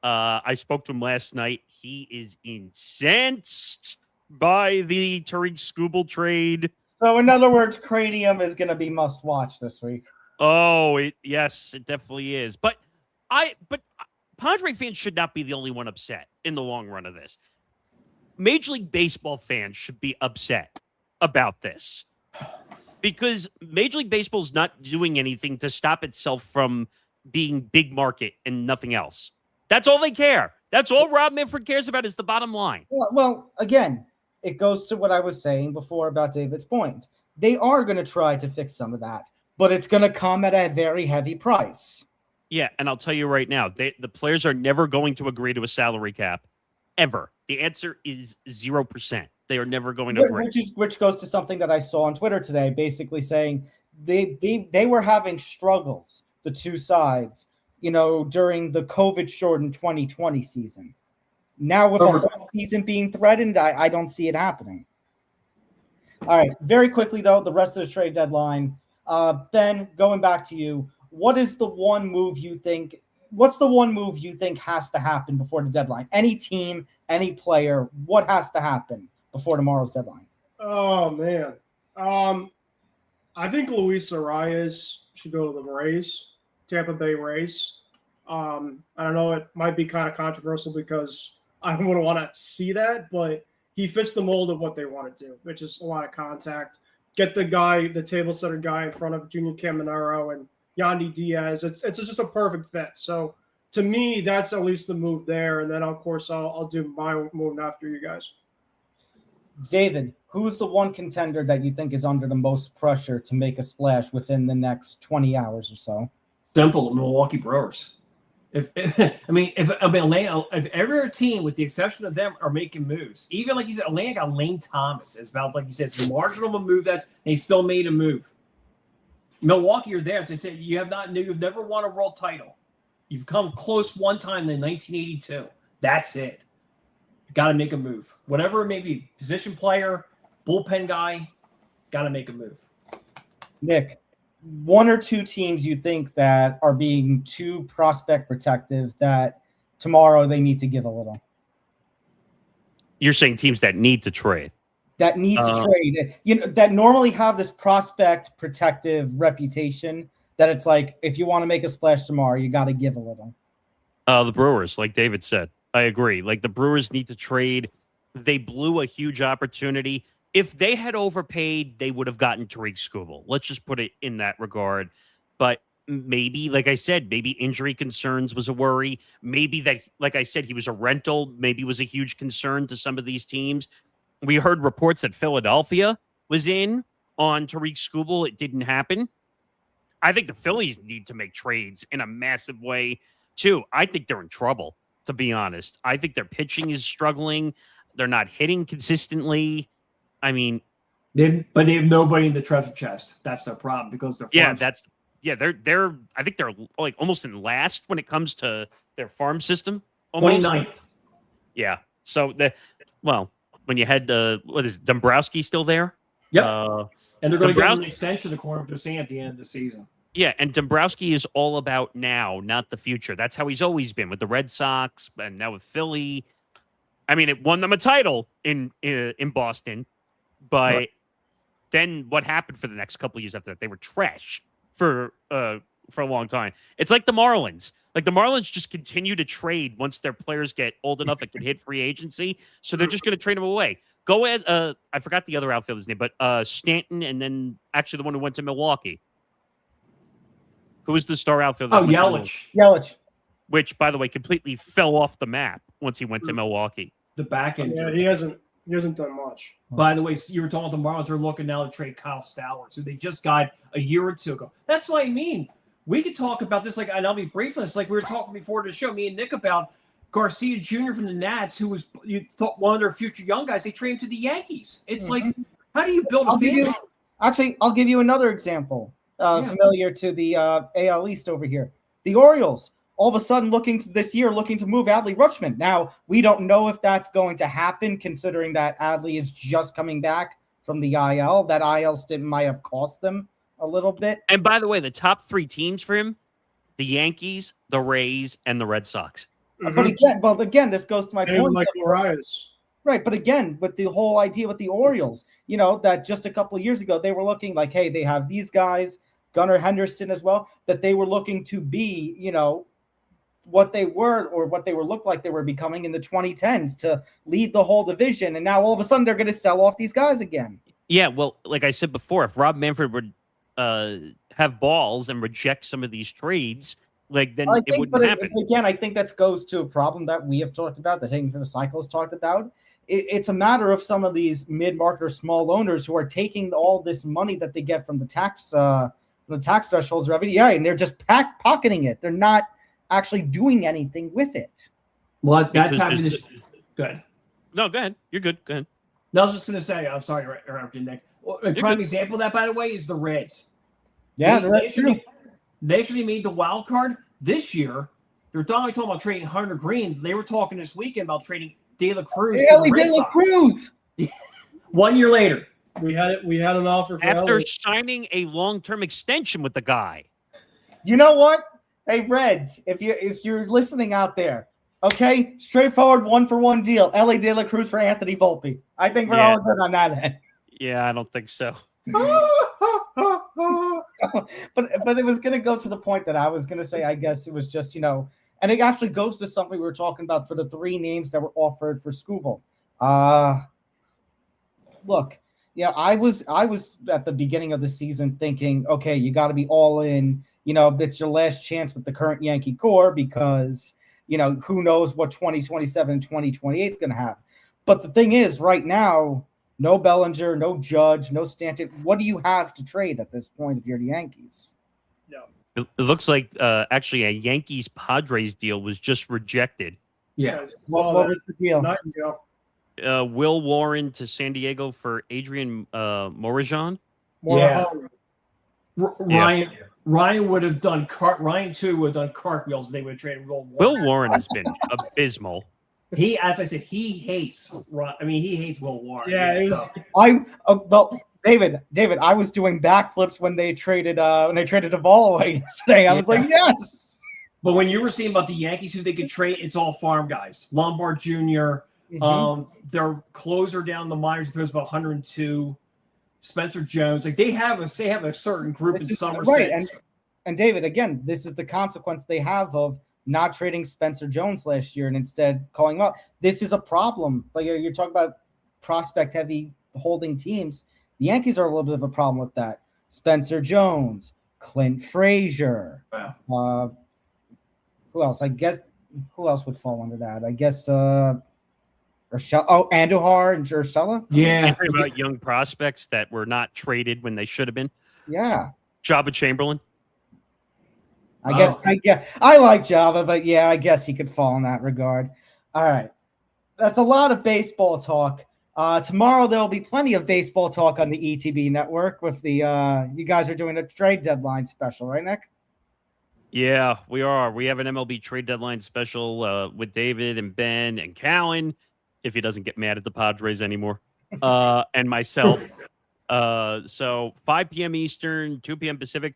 I spoke to him last night. He is incensed by the Tariq Skubal trade. So, in other words, Cranium is going to be must watch this week. Oh, yes, it definitely is. But Padre fans should not be the only one upset in the long run of this. Major League Baseball fans should be upset about this because Major League Baseball is not doing anything to stop itself from being big market and nothing else. That's all they care. That's all Rob Manfred cares about is the bottom line. Well, again, it goes to what I was saying before about David's point. They are going to try to fix some of that, but it's going to come at a very heavy price. Yeah, and I'll tell you right now, the players are never going to agree to a salary cap, ever. The answer is 0%. They are never going to agree. Which goes to something that I saw on Twitter today, basically saying they were having struggles, the two sides, during the COVID-shortened 2020 season. Now with the whole season being threatened, I don't see it happening. All right, very quickly, though, the rest of the trade deadline. Ben, going back to you, what's the one move you think has to happen before the deadline? Any team, any player, what has to happen before tomorrow's deadline? Oh, man. I think Luis Arias should go to the Rays, Tampa Bay Rays. I don't know, it might be kind of controversial because I wouldn't want to see that, but he fits the mold of what they want to do, which is a lot of contact. Get the table setter guy in front of Junior Caminero and Yandy Diaz. It's just a perfect fit. So to me, that's at least the move there. And then, of course, I'll do my move after you guys. David, who's the one contender that you think is under the most pressure to make a splash within the next 20 hours or so? Simple, the Milwaukee Brewers. If every team, with the exception of them, are making moves, even like you said, Atlanta got Lane Thomas. It's about, like you said, it's marginal of a move and he still made a move. Milwaukee are there. As I said, you've never won a world title. You've come close one time in 1982. That's it. You got to make a move. Whatever it may be, position player, bullpen guy, got to make a move. Nick, one or two teams you think that are being too prospect protective that tomorrow they need to give a little? You're saying teams that need to trade? That need to trade, that normally have this prospect protective reputation that it's like, if you want to make a splash tomorrow, you got to give a little. The Brewers, like David said, I agree. Like the Brewers need to trade. They blew a huge opportunity. If they had overpaid, they would have gotten Tariq Skubal. Let's just put it in that regard. But maybe, like I said, maybe injury concerns was a worry. Maybe that, like I said, he was a rental, maybe was a huge concern to some of these teams. We heard reports that Philadelphia was in on Tariq Skubal. It didn't happen. I think the Phillies need to make trades in a massive way, too. I think they're in trouble, to be honest. I think their pitching is struggling. They're not hitting consistently. I mean, But they have nobody in the treasure chest. That's their problem because they're they're I think they're like almost in last when it comes to their farm system. Almost. 29th. Yeah. So when you had what is Dombrowski still there? Yep. And they're going to get an Dombrowski- extension according to Sam at the end of the season. Yeah, and Dombrowski is all about now, not the future. That's how he's always been with the Red Sox and now with Philly. I mean, it won them a title in Boston, but then what happened for the next couple of years after that? They were trash for a long time. It's like the Marlins. Like the Marlins just continue to trade once their players get old enough that can hit free agency. So they're just going to trade them away. Go ahead. I forgot the other outfielder's name, but Stanton, and then actually the one who went to Milwaukee. Who was the star outfielder? Oh, Yelich. Yelich. Which, by the way, completely fell off the map once he went to Milwaukee. The back end. Yeah, he hasn't done much. By the way, you were talking about the Marlins are looking now to trade Kyle Stowers, who they just got a year or two ago. That's what I mean. We could talk about this, and I'll be brief on this, like we were talking before the show, me and Nick, about Garcia Jr. from the Nats, who was you thought one of their future young guys. They traded him to the Yankees. It's like, how do you build a fan? I'll give you another example, familiar to the AL East over here. The Orioles, all of a sudden looking to move Adley Rutschman. Now, we don't know if that's going to happen, considering that Adley is just coming back from the IL. That IL stint might have cost them a little bit. And by the way, the top three teams for him, the Yankees, the Rays, and the Red Sox. But again, this goes to my point. Like Marias. Right, but again, with the whole idea with the Orioles, that just a couple of years ago, they were looking like, hey, they have these guys, Gunnar Henderson as well, that they were looking to be, what they were or what they were looked like they were becoming in the 2010s to lead the whole division. And now all of a sudden they're going to sell off these guys again. Yeah, well, like I said before, if Rob Manfred would have balls and reject some of these trades, then it wouldn't happen. Again, I think that goes to a problem that we have talked about, that Hating for the Cycle has talked about. It's a matter of some of these mid-market or small owners who are taking all this money that they get from the tax thresholds revenue, and they're just pocketing it. They're not actually doing anything with it. Well, that's happening. Go ahead. No, go ahead. You're good. Go ahead. No, I was just going to say, I'm sorry to interrupt you, Nick. Well, a prime example of that, by the way, is the Reds. Yeah, the Reds too. They actually made the wild card this year. They're talking about trading Hunter Green. They were talking this weekend about trading De La Cruz. De La Cruz. 1 year later. We had an offer for after Elliott. signing a long-term extension with the guy. You know what? Hey, Reds, if you're listening out there, okay, straightforward 1-for-1 deal. LA De La Cruz for Anthony Volpe. I think we're all good on that end. Yeah, I don't think so. But it was going to go to the point that I was going to say, I guess it was just, and it actually goes to something we were talking about for the three names that were offered for Skubal. Look, I was at the beginning of the season thinking, okay, you got to be all in. It's your last chance with the current Yankee core because, who knows what 2027 and 2028 is going to have. But the thing is, right now, no Bellinger, no Judge, no Stanton. What do you have to trade at this point if you're the Yankees? It looks like actually a Yankees-Padres deal was just rejected. Yeah. What was the deal? Nightingale. Will Warren to San Diego for Adrian Morajan. Yeah. Ryan would have done Ryan too would have done cartwheels if they would have traded Will Warren. Will Warren has been abysmal. As I said, he hates Will Warren. Yeah, David, I was doing backflips when they traded Duvall away yesterday. I was like, yes. But when you were saying about the Yankees who they could trade, it's all farm guys. Lombard Jr. Their closer down the minors throws about 102. Spencer Jones, they have a certain group in Somerset. Right, and David, again, this is the consequence they have of not trading Spencer Jones last year and instead calling him up. This is a problem. Like you're talking about prospect-heavy holding teams. The Yankees are a little bit of a problem with that. Spencer Jones, Clint Frazier. Wow. Who else? I guess who else would fall under that? I guess Andujar and Urshela. Yeah. Angry about young prospects that were not traded when they should have been. Yeah. Jabba Chamberlain. I guess I like Java, but yeah, I guess he could fall in that regard. All right. That's a lot of baseball talk. Tomorrow there will be plenty of baseball talk on the ETB network with the you guys are doing a trade deadline special, right, Nick? Yeah, we are. We have an MLB Trade Deadline special with David and Ben and Callan, if he doesn't get mad at the Padres anymore, and myself. So 5 p.m. Eastern, 2 p.m. Pacific,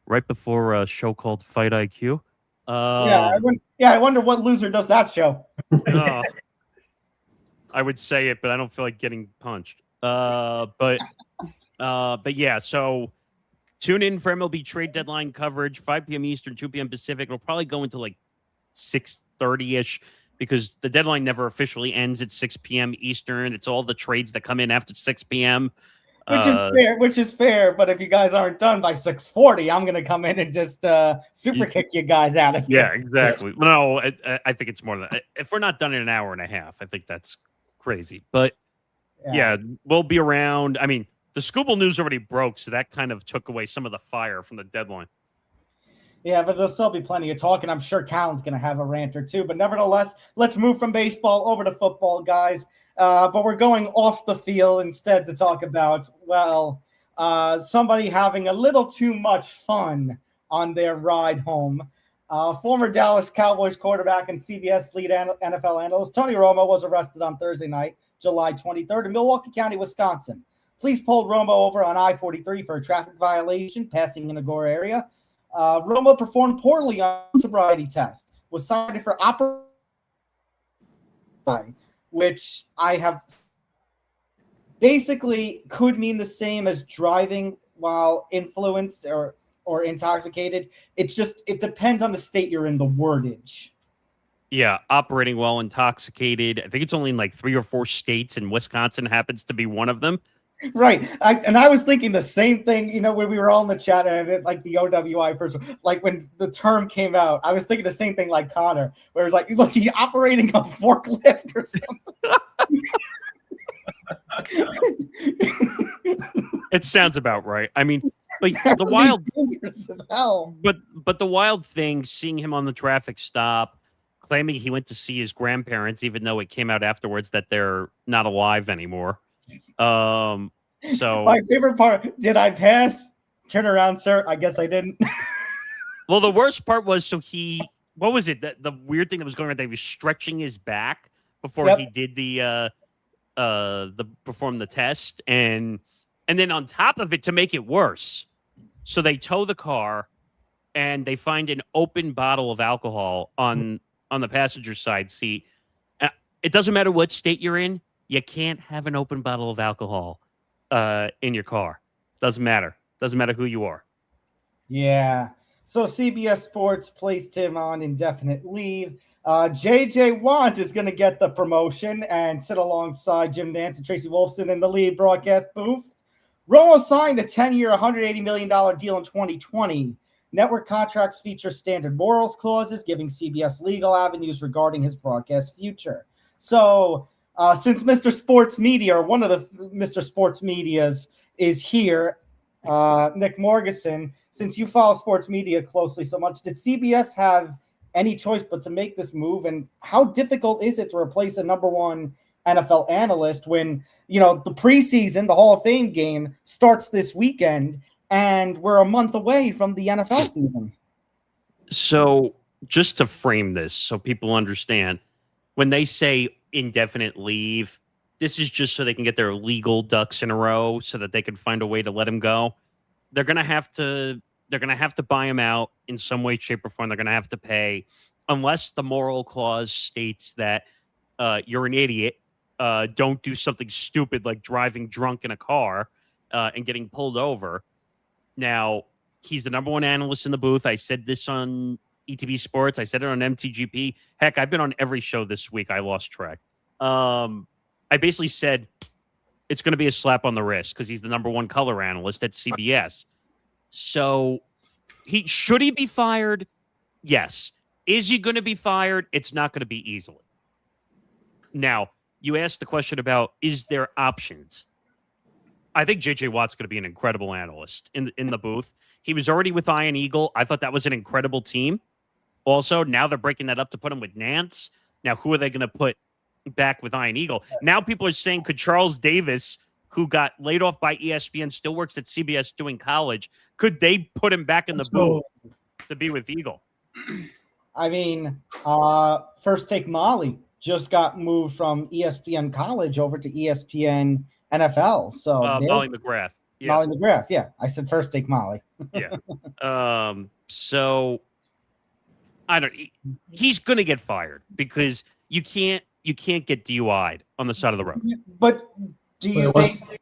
right before a show called Fight IQ. I wonder what loser does that show. I would say it, but I don't feel like getting punched. But yeah, so tune in for MLB Trade Deadline coverage, 5 p.m. Eastern, 2 p.m. Pacific. It'll probably go into like 6:30-ish because the deadline never officially ends at 6 p.m. Eastern. It's all the trades that come in after 6 p.m. Which is fair, but if you guys aren't done by 6:40, I'm gonna come in and just super kick you guys out of here. Yeah, exactly. No, I think it's more than that. If we're not done in an hour and a half, I think that's crazy. But yeah, we'll be around. I mean, the Skubal news already broke, so that kind of took away some of the fire from the deadline. Yeah, but there'll still be plenty of talk, and I'm sure Callan's going to have a rant or two. But nevertheless, let's move from baseball over to football, guys. But we're going off the field instead to talk about, somebody having a little too much fun on their ride home. Former Dallas Cowboys quarterback and CBS lead NFL analyst Tony Romo was arrested on Thursday night, July 23rd in Milwaukee County, Wisconsin. Police pulled Romo over on I-43 for a traffic violation, passing in a Gore area. Romo performed poorly on a sobriety test, was cited for which I have basically could mean the same as driving while influenced or intoxicated. It depends on the state you're in, the wordage. Yeah, operating while intoxicated. I think it's only in like 3 or 4 states, and Wisconsin happens to be one of them. Right. I was thinking the same thing, when we were all in the chat and the OWI first, like when the term came out, I was thinking the same thing like Connor, where it was like, was he operating a forklift or something? It sounds about right. I mean, but the wild thing, seeing him on the traffic stop, claiming he went to see his grandparents, even though it came out afterwards that they're not alive anymore. So my favorite part, did I pass? Turn around, sir. I guess I didn't. Well, the worst part was, what was it? The weird thing that was going on, they was stretching his back before he did the perform the test. And then on top of it, to make it worse, so they tow the car and they find an open bottle of alcohol on the passenger side seat. It doesn't matter what state you're in. You can't have an open bottle of alcohol in your car. Doesn't matter. Doesn't matter who you are. Yeah. So CBS Sports placed him on indefinite leave. JJ Watt is going to get the promotion and sit alongside Jim Nance and Tracy Wolfson in the lead broadcast booth. Romo signed a 10-year, $180 million deal in 2020. Network contracts feature standard morals clauses, giving CBS legal avenues regarding his broadcast future. So since Mr. Sports Media, or one of the Mr. Sports Medias, is here, Nick Morgasen, since you follow sports media closely so much, did CBS have any choice but to make this move? And how difficult is it to replace a number one NFL analyst when, the preseason, the Hall of Fame game starts this weekend and we're a month away from the NFL season? So just to frame this so people understand, when they say indefinite leave, this is just so they can get their legal ducks in a row so that they can find a way to let him go. They're going to have to buy him out in some way, shape, or form. They're going to have to pay, unless the moral clause states that you're an idiot, don't do something stupid like driving drunk in a car and getting pulled over. Now, he's the number one analyst in the booth. I said this on ETB Sports. I said it on MTGP. Heck, I've been on every show this week. I lost track. I basically said it's going to be a slap on the wrist because he's the number one color analyst at CBS. So Should he be fired? Yes. Is he going to be fired? It's not going to be easily. Now, you asked the question about, is there options? I think J.J. Watt's going to be an incredible analyst in the booth. He was already with Iron Eagle. I thought that was an incredible team. Also, now they're breaking that up to put him with Nance. Now, who are they going to put back with Iron Eagle? Now people are saying, could Charles Davis, who got laid off by ESPN, still works at CBS doing college, could they put him back in the booth to be with Eagle? I mean, First Take Molly just got moved from ESPN College over to ESPN NFL. So Molly McGrath. Yeah. Molly McGrath. Yeah, I said First Take Molly. Yeah. So I don't. He's going to get fired because you can't get DUI'd on the side of the road. But do you think?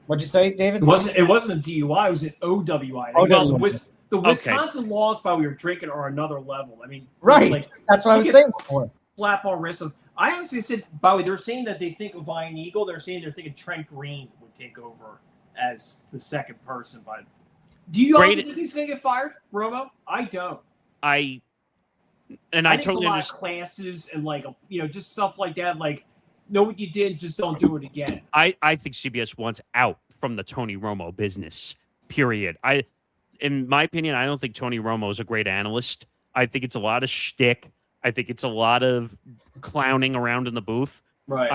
What'd you say, David? It wasn't a DUI. It was an OWI. OWI. The Wisconsin laws while we were drinking are another level. I mean, right. Like, that's what I was saying before. Slap on wrist. I honestly said, by the way, they're saying that they think of Iron Eagle. They're thinking Trent Green would take over as the second person. But do you also think he's going to get fired, Romo? I don't. I think totally a lot understand. of classes and just stuff like that. Like, know what you did, just don't do it again. I think CBS wants out from the Tony Romo business. Period. In my opinion, I don't think Tony Romo is a great analyst. I think it's a lot of shtick. I think it's a lot of clowning around in the booth. Right.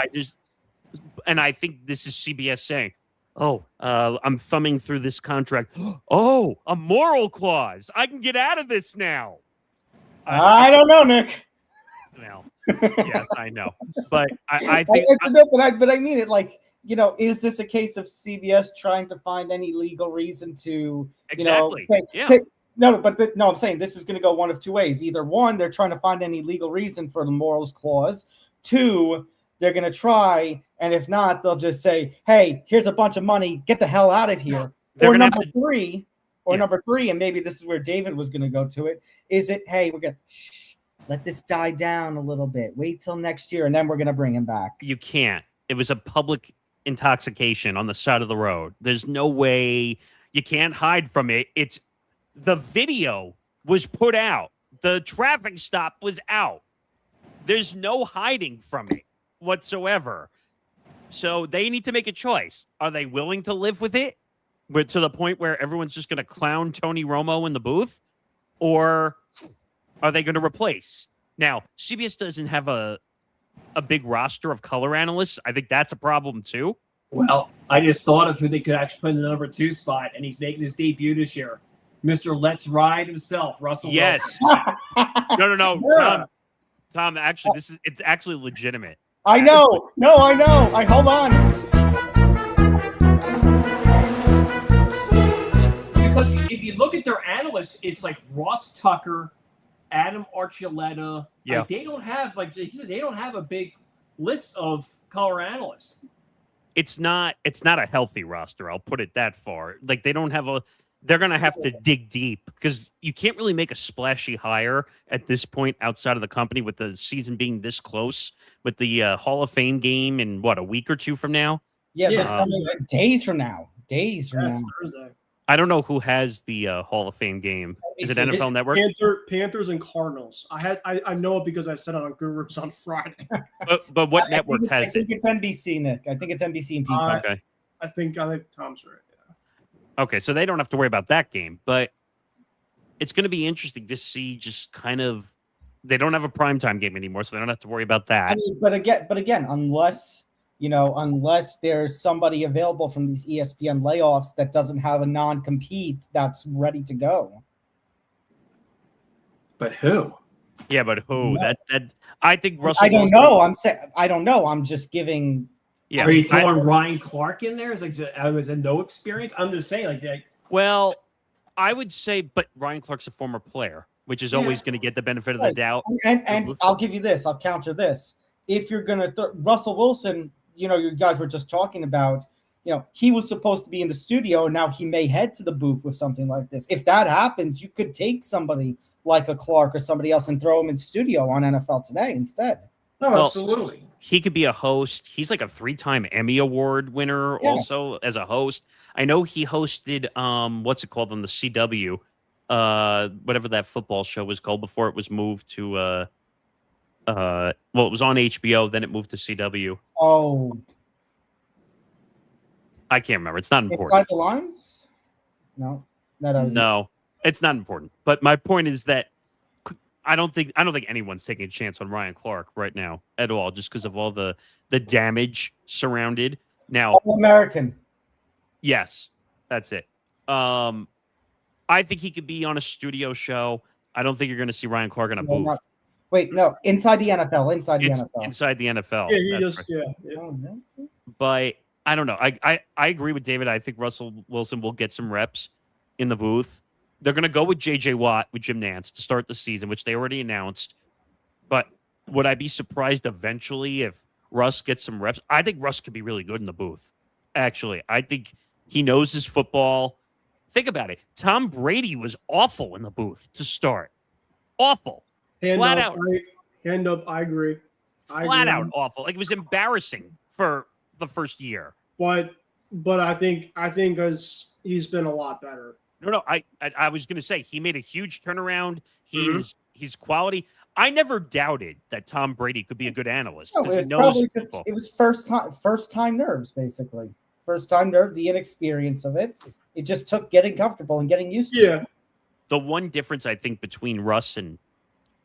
I think this is CBS saying, "Oh, I'm thumbing through this contract. Oh, a moral clause. I can get out of this now." I don't know, Nick. Well, yes, I know, but I think. But I mean it like. Is this a case of CBS trying to find any legal reason to, exactly? I'm saying this is going to go one of two ways. Either one, they're trying to find any legal reason for the morals clause. Two, they're going to try, and if not, they'll just say, "Hey, here's a bunch of money. Get the hell out of here." Or number three, and maybe this is where David was going to go to it. Is it? Hey, we're going to let this die down a little bit. Wait till next year, and then we're going to bring him back. You can't. It was a public intoxication on the side of the road. There's no way you can't hide from it. It's the video was put out. The traffic stop was out. There's no hiding from it whatsoever. So they need to make a choice. Are they willing to live with it? To the point where everyone's just going to clown Tony Romo in the booth? Or are they going to replace? Now, CBS doesn't have a big roster of color analysts. I think that's a problem too. Well, I just thought of who they could actually put in the number 2 spot, and he's making his debut this year. Mr. Let's Ride himself, Russell Yes. Wilson. No. Yeah. Tom, actually, it's actually legitimate. I know. No, I know. Hold on. Because if you look at their analysts, it's like Ross Tucker, Adam Archuleta. Yeah. Like, they don't have, like they don't have a big list of color analysts. It's not a healthy roster. I'll put it that far. Like they're going to have to dig deep because you can't really make a splashy hire at this point outside of the company with the season being this close with the Hall of Fame game in a week or two from now. Yeah, this coming days from now. Thursday. I don't know who has the Hall of Fame game. Is it NFL Network? Panthers and Cardinals. I know it because I said it on Gurus on Friday. But what network has it? I think it's NBC, Nick. I think it's NBC and Peacock. Okay. I think Tom's right. Yeah. Okay, so they don't have to worry about that game, but it's going to be interesting to see just kind of they don't have a primetime game anymore, so they don't have to worry about that. I mean, but again, unless there's somebody available from these ESPN layoffs that doesn't have a non-compete that's ready to go. But who? Yeah, but who? No. That I think Russell. I don't know. I don't know. I'm just giving. Yeah, Are you throwing Ryan Clark in there? Is it no experience? I'm just saying, well, I would say, but Ryan Clark's a former player, which is always going to get the benefit of the doubt. And I'll give you this. I'll counter this. If you're going to Russell Wilson, you guys were just talking about, he was supposed to be in the studio, and now he may head to the booth with something like this. If that happens, you could take somebody like a Clark or somebody else and throw him in studio on NFL Today instead. No, Well, absolutely. He could be a host. He's like a 3-time Emmy Award winner also as a host. I know he hosted, what's it called on the CW? whatever that football show was called before it was moved to well, it was on HBO, then it moved to CW. Oh, I can't remember. It's not important. Inside the Lines? No. No, it's not important. But my point is that I don't think anyone's taking a chance on Ryan Clark right now at all, just because of all the damage surrounded. Now, All-American. yes, that's it. I think he could be on a studio show. I don't think you're going to see Ryan Clark in a booth. No, inside the NFL. Inside the NFL. Inside the NFL. Yeah, he just right. yeah. But I don't know. I agree with David. I think Russell Wilson will get some reps in the booth. They're going to go with J.J. Watt with Jim Nantz to start the season, which they already announced. But would I be surprised eventually if Russ gets some reps? I think Russ could be really good in the booth, actually. I think he knows his football. Think about it. Tom Brady was awful in the booth to start. Awful. Flat out. I agree. Flat out awful. Like, it was embarrassing for the first year. But I think as he's been a lot better. No. I was going to say he made a huge turnaround. He's quality. I never doubted that Tom Brady could be a good analyst. No, it was first time nerves, basically. First time nerves, the inexperience of it. It just took getting comfortable and getting used to it. The one difference I think between Russ and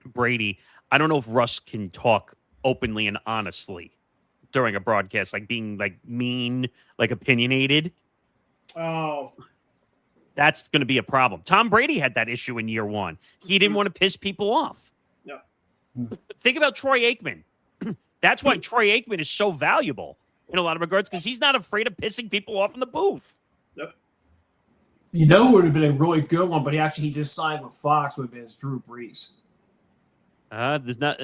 Brady, I don't know if Russ can talk openly and honestly during a broadcast, like being like mean, like opinionated. Oh. That's going to be a problem. Tom Brady had that issue in year one. He didn't want to piss people off. Yeah. Think about Troy Aikman. That's why Troy Aikman is so valuable in a lot of regards, because he's not afraid of pissing people off in the booth. Yep. You know who would have been a really good one, but he just signed with Fox, would have been Drew Brees. There's not.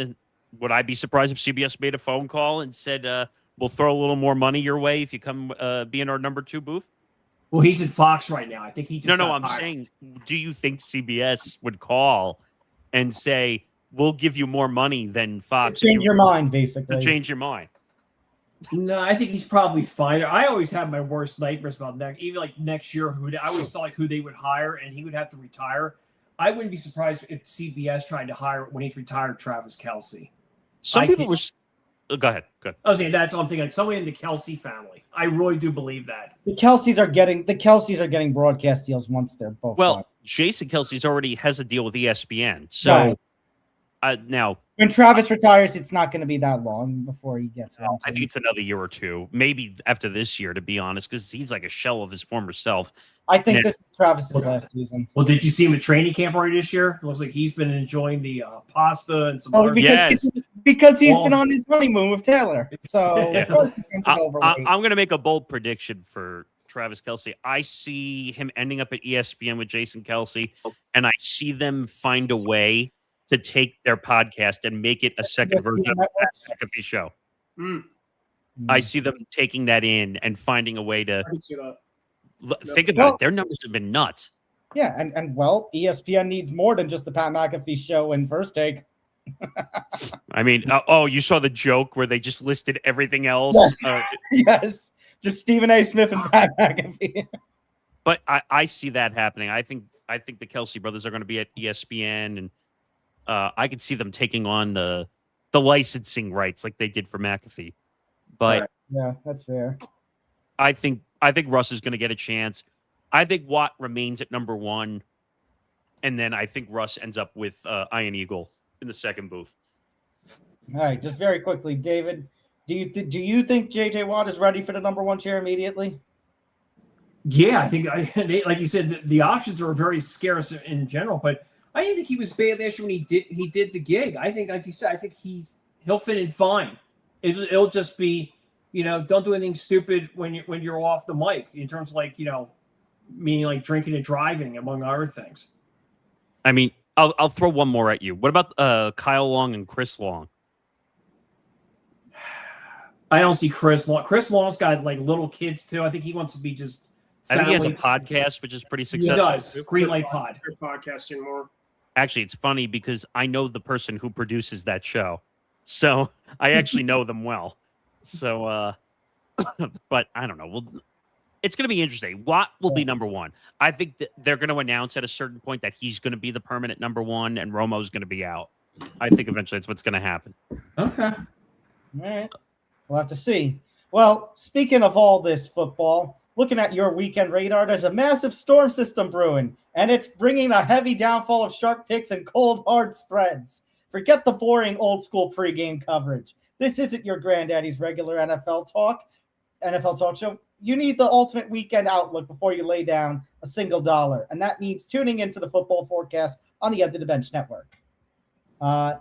Would I be surprised if CBS made a phone call and said, "We'll throw a little more money your way if you come be in our number 2 booth"? Well, he's at Fox right now. I think he just No. I'm saying, do you think CBS would call and say, "We'll give you more money than Fox"? To change your mind, basically. To change your mind. No, I think he's probably fine. I always have my worst nightmares about that. Even like next year, I always thought like who they would hire, and he would have to retire. I wouldn't be surprised if CBS tried to hire when he's retired Travis Kelce. Some people were. Go ahead. I was saying that's what I'm thinking. Somebody in the Kelce family. I really do believe that. The Kelces are getting broadcast deals once they're both. Well, done. Jason Kelce's already has a deal with ESPN. So now, when Travis retires, it's not going to be that long before he gets one. I think it's another year or two, maybe after this year, to be honest, because he's like a shell of his former self. I think this is Travis's last season. Well, did you see him at training camp already this year? It looks like he's been enjoying the pasta and some other. Because he's been on his honeymoon with Taylor. So of course he's overweight. I'm going to make a bold prediction for Travis Kelce. I see him ending up at ESPN with Jason Kelce, and I see them find a way to take their podcast and make it a second version of the McAfee show. I see them taking that in and finding a way to think about it. Their numbers have been nuts. Yeah, and ESPN needs more than just the Pat McAfee show and First Take. I mean, you saw the joke where they just listed everything else? Yes, yes. Just Stephen A. Smith and Pat McAfee. But I see that happening. I think the Kelce brothers are going to be at ESPN, and I could see them taking on the licensing rights like they did for McAfee. But yeah, that's fair. I think Russ is going to get a chance. I think Watt remains at number 1, and then I think Russ ends up with Iron Eagle in the second booth. All right, just very quickly, David, do you think J.J. Watt is ready for the number 1 chair immediately? Yeah, I think like you said, the options are very scarce in general, but I didn't think he was bad last year when he did the gig. I think, like you said, I think he'll fit in fine. It'll just be, don't do anything stupid when you're off the mic in terms of like, meaning like drinking and driving, among other things. I mean, I'll throw one more at you. What about Kyle Long and Chris Long? I don't see Chris Long. Chris Long's got like little kids too. I think he wants to be just. I think he has a podcast, which is pretty successful. He does. Green Light Pod. Podcasting more. Actually, it's funny because I know the person who produces that show. So I actually know them well. So, but I don't know. Well, it's going to be interesting. Watt will be number one. I think that they're going to announce at a certain point that he's going to be the permanent number one and Romo's going to be out. I think eventually that's what's going to happen. Okay. All right. We'll have to see. Well, speaking of all this football, looking at your weekend radar, there's a massive storm system brewing, and it's bringing a heavy downfall of sharp picks and cold, hard spreads. Forget the boring old-school pregame coverage. This isn't your granddaddy's regular NFL talk show. You need the ultimate weekend outlook before you lay down a single dollar, and that means tuning into the football forecast on the Empty the Bench Network.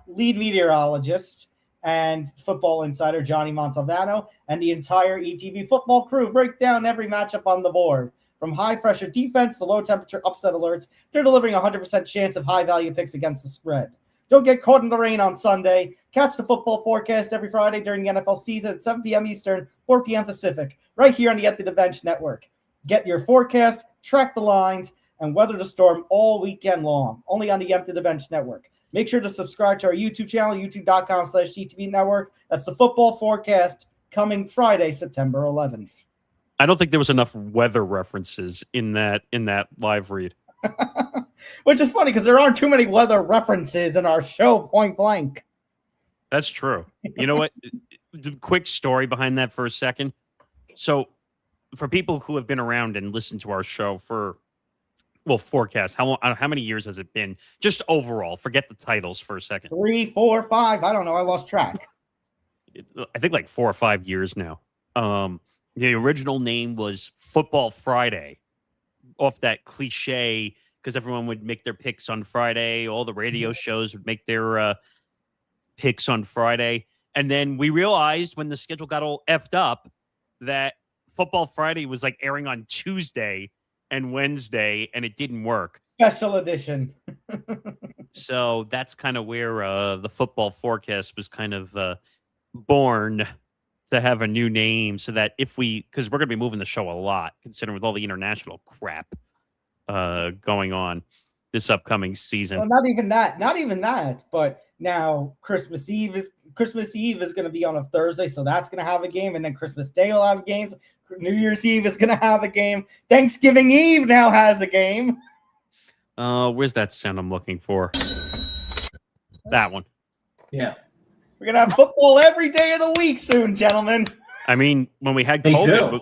Lead meteorologist and football insider Johnny Montalbano and the entire ETB football crew break down every matchup on the board. From high-pressure defense to low-temperature upset alerts, they're delivering a 100% chance of high-value picks against the spread. Don't get caught in the rain on Sunday. Catch the football forecast every Friday during the NFL season at 7 p.m. Eastern, 4 p.m. Pacific, right here on the Empty the Bench Network. Get your forecast, track the lines, and weather the storm all weekend long, only on the Empty the Bench Network. Make sure to subscribe to our YouTube channel, youtube.com/ETB Network. That's the football forecast coming Friday, September 11th. I don't think there was enough weather references in that live read. Which is funny because there aren't too many weather references in our show, point blank. That's true. You know what? Quick story behind that for a second. So for people who have been around and listened to our show for, forecast, how many years has it been? Just overall, forget the titles for a second. 3, 4, 5. I don't know. I lost track. I think like 4 or 5 years now. The original name was Football Friday, off that cliche, because everyone would make their picks on Friday. All the radio shows would make their picks on Friday. And then we realized when the schedule got all effed up that Football Friday was like airing on Tuesday and Wednesday, and it didn't work. Special edition. So that's kind of where the football forecast was kind of born, to have a new name, so that because we're going to be moving the show a lot, considering with all the international crap going on this upcoming season. Well, not even that. But now Christmas Eve is going to be on a Thursday, so that's going to have a game, and then Christmas Day will have games. New Year's Eve is going to have a game. Thanksgiving Eve now has a game. Where's that sound I'm looking for? That one. Yeah. We're going to have football every day of the week soon, gentlemen. I mean, when we had COVID,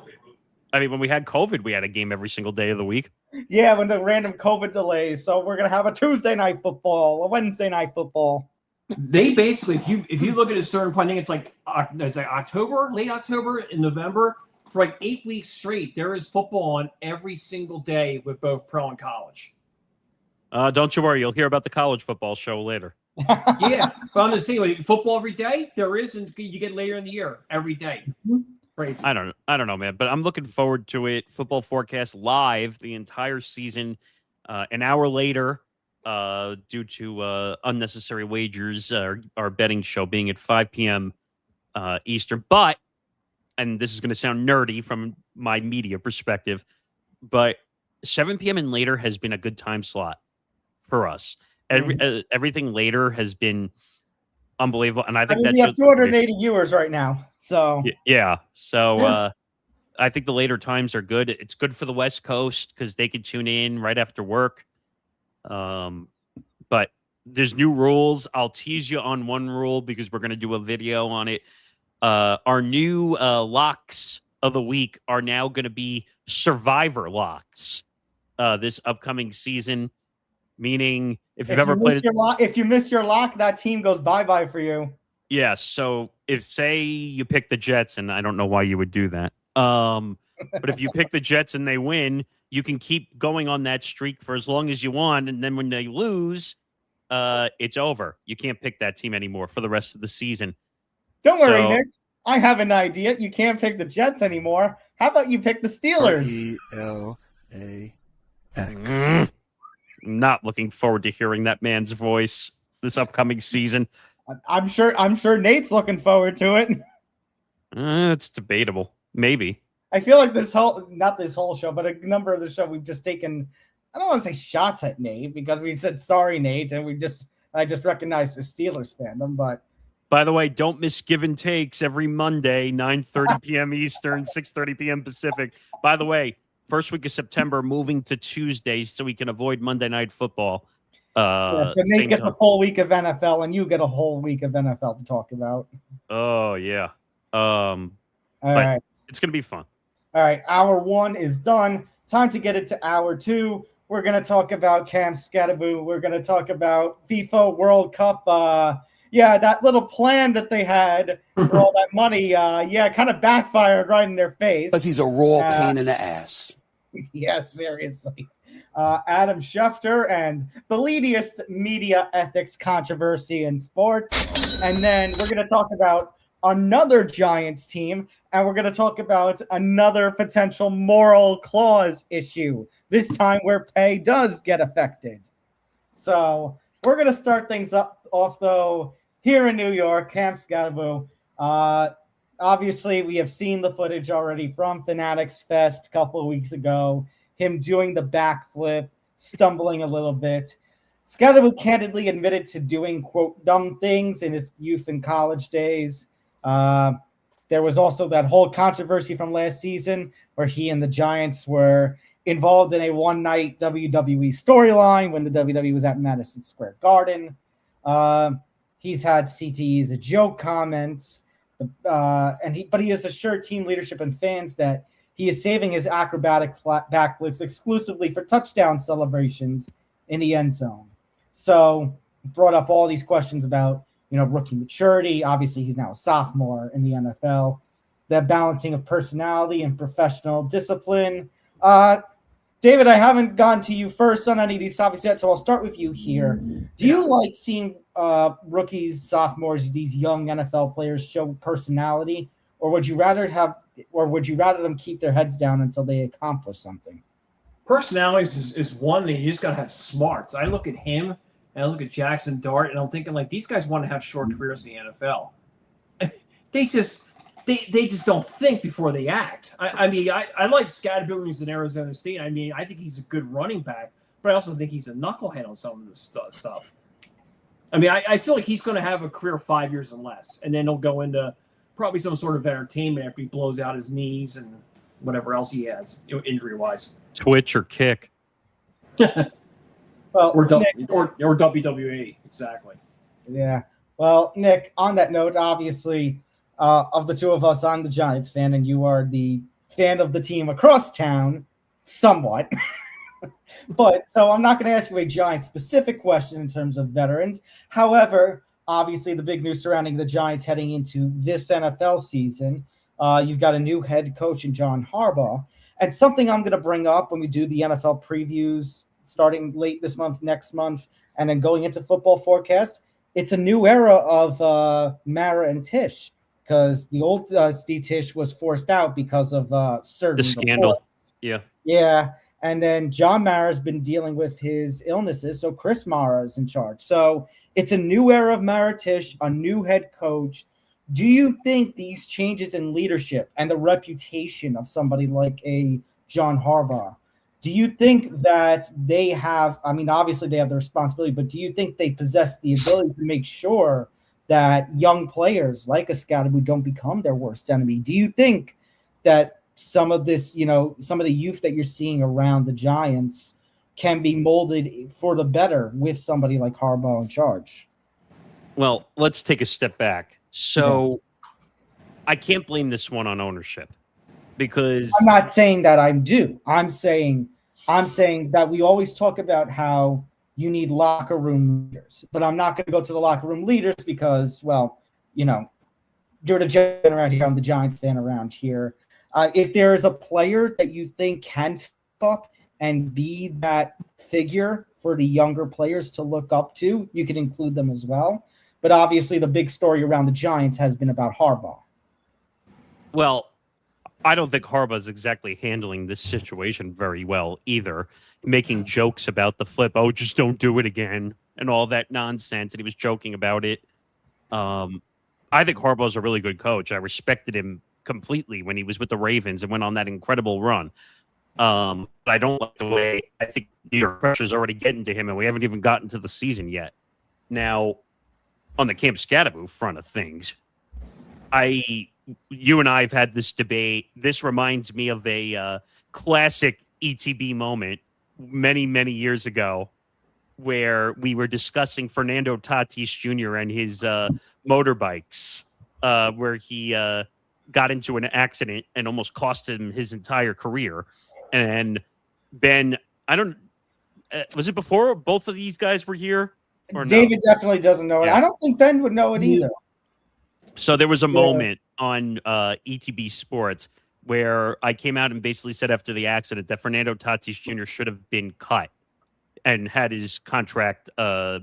we had a game every single day of the week. Yeah, when the random COVID delays. So we're going to have a Tuesday night football, a Wednesday night football. They basically, if you look at a certain point, I think it's like October, late October, in November, for like 8 weeks straight, there is football on every single day with both pro and college. Don't you worry, you'll hear about the college football show later. Yeah, but I'm just saying, like, football every day, there is, and you get later in the year every day. Crazy. I don't know, man, but I'm looking forward to it. Football forecast live the entire season, an hour later, due to unnecessary wagers. Our betting show being at 5 p.m. Eastern, but, and this is going to sound nerdy from my media perspective, but 7 p.m. and later has been a good time slot for us. Everything later has been unbelievable, and I think we have 280 viewers right now. So yeah, so I think the later times are good. It's good for the West Coast because they can tune in right after work. But there's new rules. I'll tease you on one rule because we're going to do a video on it. Our new locks of the week are now going to be survivor locks this upcoming season. Meaning, if you miss your lock, that team goes bye-bye for you. Yeah, so if, say, you pick the Jets, and I don't know why you would do that, but if you pick the Jets and they win, you can keep going on that streak for as long as you want, and then when they lose, it's over. You can't pick that team anymore for the rest of the season. Don't worry, Nick. I have an idea. You can't pick the Jets anymore. How about you pick the Steelers? ELAX. Not looking forward to hearing that man's voice this upcoming season. I'm sure Nate's looking forward to it. It's debatable. Maybe. I feel like not this whole show, but a number of the show we've just taken, I don't want to say shots at Nate because we said sorry, Nate, and I just recognized the Steelers fandom, but By the way, don't miss Give and Takes every Monday, 9:30 p.m. Eastern, 6:30 p.m. Pacific. By the way, first week of September, moving to Tuesdays so we can avoid Monday Night Football. So Nate gets a full week of NFL, and you get a whole week of NFL to talk about. Oh, yeah. All right. It's going to be fun. All right. Hour 1 is done. Time to get into hour 2. We're going to talk about Cam Skattebo. We're going to talk about FIFA World Cup. That little plan that they had for all that money, kind of backfired right in their face. Because he's a raw pain in the ass. Yeah, seriously. Adam Schefter and the leadiest media ethics controversy in sports. And then we're going to talk about another Giants team, and we're going to talk about another potential moral clause issue, this time where pay does get affected. So we're going to start things off, though, here in New York, Cam Skattebo. Obviously, we have seen the footage already from Fanatics Fest a couple of weeks ago, him doing the backflip, stumbling a little bit. Skattebo candidly admitted to doing, quote, dumb things in his youth and college days. There was also that whole controversy from last season where he and the Giants were involved in a one-night WWE storyline when the WWE was at Madison Square Garden. He's had CTE as a joke comments, but he has assured team leadership and fans that he is saving his acrobatic backflips exclusively for touchdown celebrations in the end zone. So brought up all these questions about, rookie maturity. Obviously, he's now a sophomore in the NFL. The balancing of personality and professional discipline. David, I haven't gone to you first on any of these topics yet, so I'll start with you here. Do you like seeing rookies, sophomores, these young NFL players show personality, or would you rather them keep their heads down until they accomplish something? Personalities is one thing. You just gotta have smarts. I look at him and I look at Jackson Dart, and I'm thinking like these guys want to have short careers in the NFL. They just don't think before they act. I like Skattebo when he's in Arizona State. I think he's a good running back, but I also think he's a knucklehead on some of this stuff. I feel like he's going to have a career 5 years and less, and then he'll go into probably some sort of entertainment after he blows out his knees and whatever else he has, injury-wise. Twitch or kick. Well, or Nick, WWE, exactly. Yeah. Well, Nick, on that note, obviously, of the two of us, I'm the Giants fan, and you are the fan of the team across town, somewhat. But so I'm not going to ask you a Giants-specific question in terms of veterans. However, obviously, the big news surrounding the Giants heading into this NFL season, you've got a new head coach in John Harbaugh. And something I'm going to bring up when we do the NFL previews starting late this month, next month, and then going into football forecasts, it's a new era of Mara and Tisch, because the old Steve Tisch was forced out because of certain the scandal. Reports. Yeah. Yeah. And then John Mara's been dealing with his illnesses, so Chris Mara is in charge. So it's a new era of Mara Tisch, a new head coach. Do you think these changes in leadership and the reputation of somebody like a John Harbaugh, do you think that they have, obviously they have the responsibility, but do you think they possess the ability to make sure that young players like a Skattebo don't become their worst enemy? Do you think that some of this, some of the youth that you're seeing around the Giants can be molded for the better with somebody like Harbaugh in charge? Well, let's take a step back. So I can't blame this one on ownership, because I'm not saying that I do. I'm saying that we always talk about how you need locker room leaders, but I'm not going to go to the locker room leaders because, well, you're the Giants fan around here. I'm the Giants fan around here. If there is a player that you think can step up and be that figure for the younger players to look up to, you can include them as well. But obviously the big story around the Giants has been about Harbaugh. Well, I don't think Harbaugh is exactly handling this situation very well either, making jokes about the flip. Oh, just don't do it again and all that nonsense. And he was joking about it. I think Harbaugh's a really good coach. I respected him completely when he was with the Ravens and went on that incredible run. But I don't like the way, I think the pressure's already getting to him, and we haven't even gotten to the season yet. Now, on the Camp Skattebo front of things, you and I have had this debate. This reminds me of a classic ETB moment many, many years ago where we were discussing Fernando Tatis Jr. and his motorbikes, where he got into an accident and almost cost him his entire career. And Ben, I don't, was it before both of these guys were here? Or David no? definitely doesn't know it. Yeah. I don't think Ben would know it either. So there was a moment on ETB Sports where I came out and basically said after the accident that Fernando Tatis Jr. should have been cut and had his contract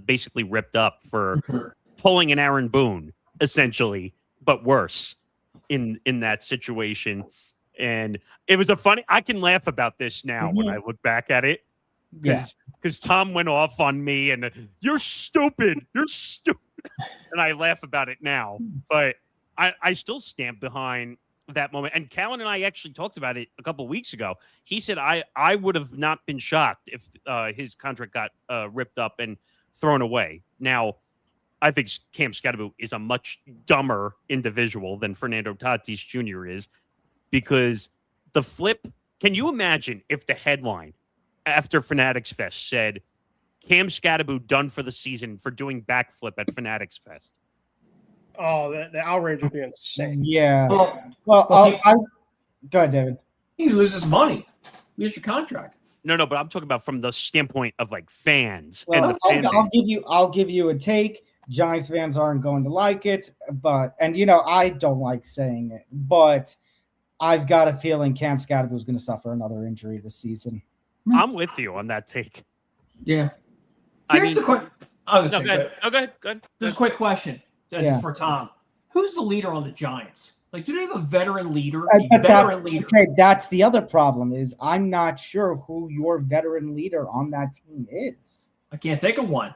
basically ripped up for pulling an Aaron Boone, essentially, but worse in that situation. And it was I can laugh about this now when I look back at it. Because Tom went off on me and you're stupid. You're stupid. And I laugh about it now. But I still stand behind that moment. And Callan and I actually talked about it a couple of weeks ago. He said I would have not been shocked if his contract got ripped up and thrown away. Now, I think Cam Skattebo is a much dumber individual than Fernando Tatis Jr. is, because the flip, can you imagine if the headline after Fanatics Fest said Cam Skattebo done for the season for doing backflip at Fanatics Fest? Oh, the outrage would be insane. Yeah. Well, Go ahead, David. he loses money. Lose your contract. No, but I'm talking about from the standpoint of like fans. Well, and the fan base. I'll give you a take. Giants fans aren't going to like it, and I don't like saying it, but I've got a feeling Cam Skattebo is going to suffer another injury this season. I'm with you on that take. Yeah. I Here's mean, the question. Go ahead. Just a quick question. This Yeah. is for Tom. Who's the leader on the Giants? Like, do they have a veteran leader? That's the other problem is I'm not sure who your veteran leader on that team is. I can't think of one.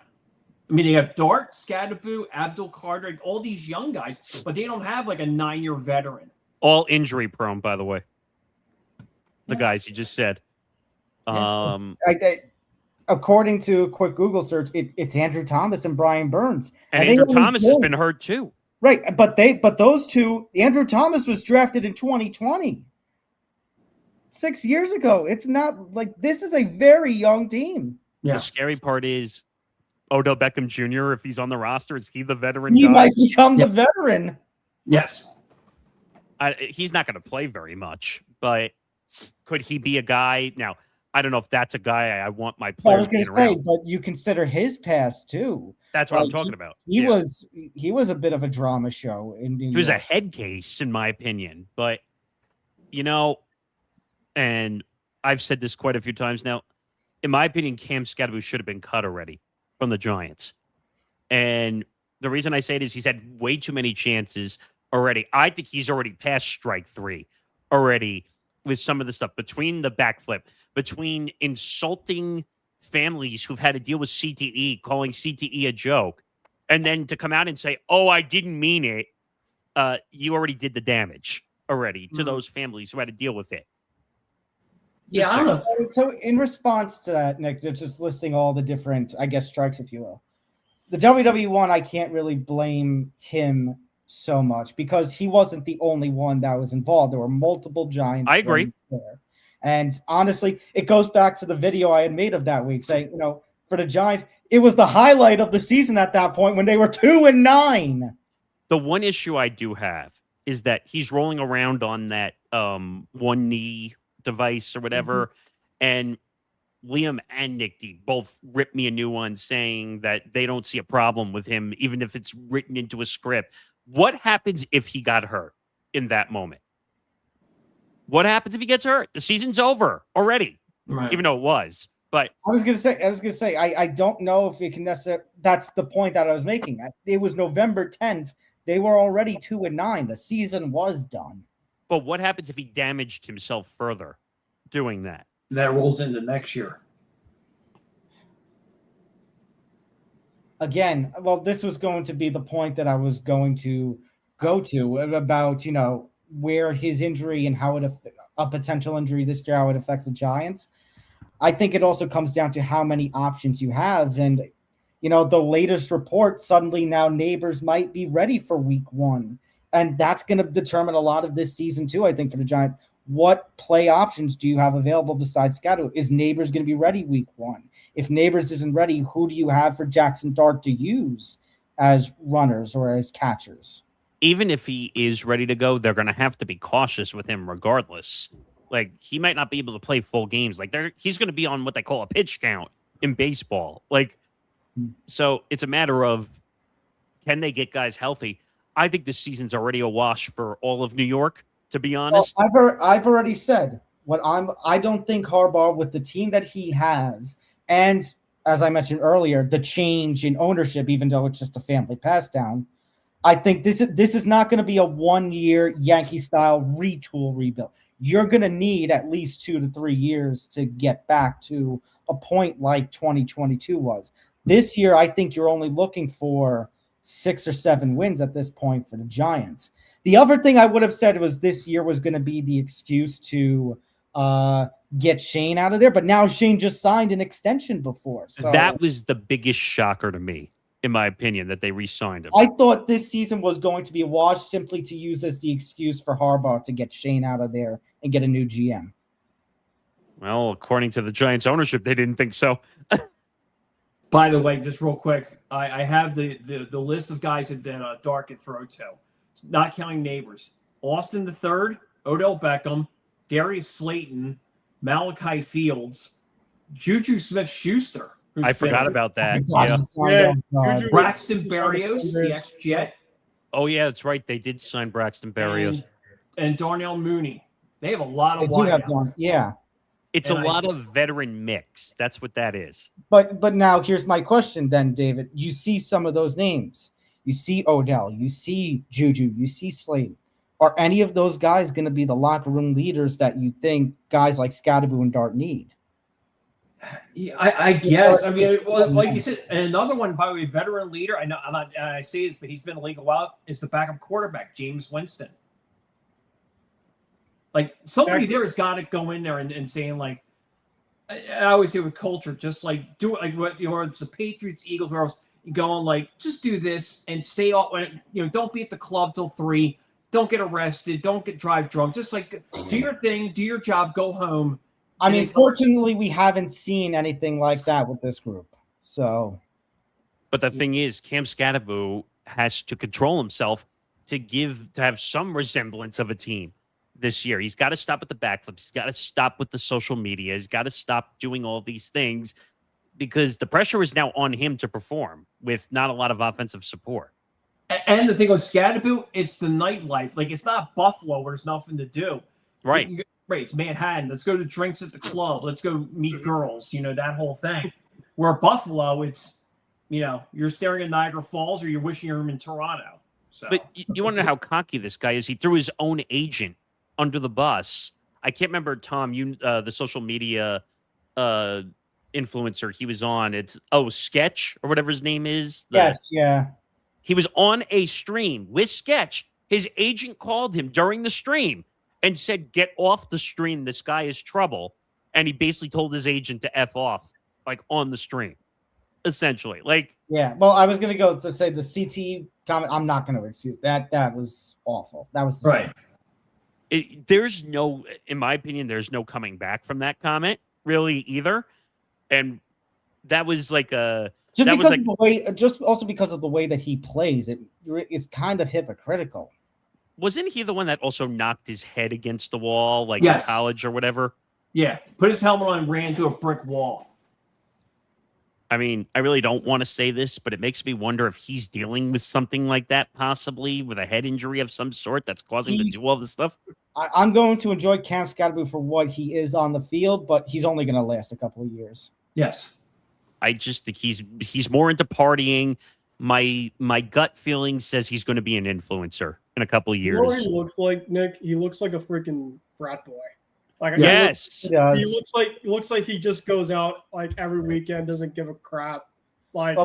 I mean, they have Dart, Skattebo, Abdul Carter, all these young guys, but they don't have like a 9-year veteran. All injury prone, by the way. The guys you just said. According to a quick Google search, it's Andrew Thomas and Brian Burns. And Andrew Thomas has been hurt too. Right, but those two, Andrew Thomas was drafted in 2020. 6 years ago. It's not like this is a very young team. Yeah. The scary part is Odell Beckham Jr., if he's on the roster, is he the veteran He guy? might become the veteran. Yes. He's not going to play very much, but could he be a guy? Now, I don't know if that's a guy I want my I players was going being to say, around. but you consider his past too. That's what I'm talking about. He was a bit of a drama show. He was a head case, in my opinion. But, and I've said this quite a few times now, in my opinion, Cam Skattebo should have been cut already from the Giants. And the reason I say it is he's had way too many chances already. I think he's already past strike 3 already with some of the stuff between the backflip, between insulting families who've had to deal with CTE, calling CTE a joke, and then to come out and say, "Oh, I didn't mean it." You already did the damage already to those families who had to deal with it. Yeah, I don't know. So in response to that, Nick, they're just listing all the different, I guess, strikes, if you will. The WWE one, I can't really blame him so much because he wasn't the only one that was involved. There were multiple Giants. I agree. There. And honestly, it goes back to the video I had made of that week saying, for the Giants, it was the highlight of the season at that point when they were 2-9. The one issue I do have is that he's rolling around on that one knee device or whatever. And Liam and Nick D both ripped me a new one saying that they don't see a problem with him, even if it's written into a script. What happens if he got hurt in that moment? What happens if he gets hurt? The season's over already, even though it was. But I was gonna say, I don't know if it can necessarily. That's the point that I was making. It was November 10th. They were already 2-9. The season was done. But what happens if he damaged himself further doing that? That rolls into next year. Again, well, this was going to be the point that I was going to go to about, where his injury and how a potential injury this year, how it affects the Giants. I think it also comes down to how many options you have. And, the latest report, suddenly now Neighbors might be ready for week 1. And that's going to determine a lot of this season too, I think, for the Giants. What play options do you have available besides Skattebo? Is Neighbors going to be ready week 1? If Neighbors isn't ready, who do you have for Jackson Dart to use as runners or as catchers? Even if he is ready to go, they're going to have to be cautious with him regardless. Like, he might not be able to play full games. Like, he's going to be on what they call a pitch count in baseball. Like, so it's a matter of, can they get guys healthy? I think this season's already a wash for all of New York, to be honest. Well, I've already said I don't think Harbaugh, with the team that he has, and as I mentioned earlier, the change in ownership, even though it's just a family pass down, I think this is not going to be a 1-year Yankee-style retool rebuild. You're going to need at least 2 to 3 years to get back to a point like 2022 was. This year, I think you're only looking for 6 or 7 wins at this point for the Giants. The other thing I would have said was this year was going to be the excuse to get Shane out of there, but now Shane just signed an extension before. So that was the biggest shocker to me, in my opinion, that they re-signed him. I thought this season was going to be a wash simply to use as the excuse for Harbaugh to get Shane out of there and get a new GM. Well, according to the Giants ownership, they didn't think so. By the way, just real quick, I have the list of guys that Dart could throw to, not counting Neighbors. Austin III, Odell Beckham, Darius Slayton, Malachi Fields, Juju Smith-Schuster. I forgot about that. Braxton Berrios, the ex-Jet. Oh, yeah, that's right. They did sign Braxton Berrios. And Darnell Mooney. They have a lot of wideouts. Yeah. It's a lot of veteran mix. That's what that is. But now here's my question then, David. You see some of those names. You see Odell. You see Juju. You see Slade. Are any of those guys going to be the locker room leaders that you think guys like Skattebo and Dart need? Yeah, I guess. I mean, like you said, and another one, by the way, veteran leader. I know I say this, but he's been in the league a while. Is the backup quarterback, James Winston. Like, somebody there has got to go in there and saying, like, I always say with culture, just like do it like what it's the Patriots, Eagles, where else you go on, like, just do this and stay off. Don't be at the club till 3. Don't get arrested. Don't drive drunk. Just like do your thing, do your job, go home. I mean, fortunately, we haven't seen anything like that with this group. So, but the thing is, Cam Skattebo has to control himself to have some resemblance of a team this year. He's got to stop with the backflips. He's got to stop with the social media. He's got to stop doing all these things because the pressure is now on him to perform with not a lot of offensive support. And the thing with Skattebo, it's the nightlife. Like, it's not Buffalo where there's nothing to do. Right. Right, it's Manhattan. Let's go to drinks at the club. Let's go meet girls. That whole thing. Where Buffalo, it's you're staring at Niagara Falls or you're wishing you're in Toronto. So, but you want to know how cocky this guy is? He threw his own agent under the bus. I can't remember, Tom. The social media influencer he was on. It's Sketch or whatever his name is. Yes, yeah. He was on a stream with Sketch. His agent called him during the stream and said, "Get off the stream. This guy is trouble." And he basically told his agent to F off, like, on the stream, essentially. Like, yeah. Well, I was going to go to say the CT comment. I'm not going to excuse that. That was awful. That was right. There's no, in my opinion, there's no coming back from that comment, really, either. And that was like a just because of the way, just also because of the way that he plays. It's kind of hypocritical. Wasn't he the one that also knocked his head against the wall, like in college or whatever? Yeah, put his helmet on and ran into a brick wall. I mean, I really don't want to say this, but it makes me wonder if he's dealing with something like that, possibly with a head injury of some sort that's causing him to do all this stuff. I'm going to enjoy Cam Skattebo for what he is on the field, but he's only going to last a couple of years. Yes. I just think he's more into partying. My gut feeling says he's going to be an influencer in a couple of years. You know what he looks like, Nick? He looks like a freaking frat boy. Like, yes, he looks like he just goes out like every weekend, doesn't give a crap. Like,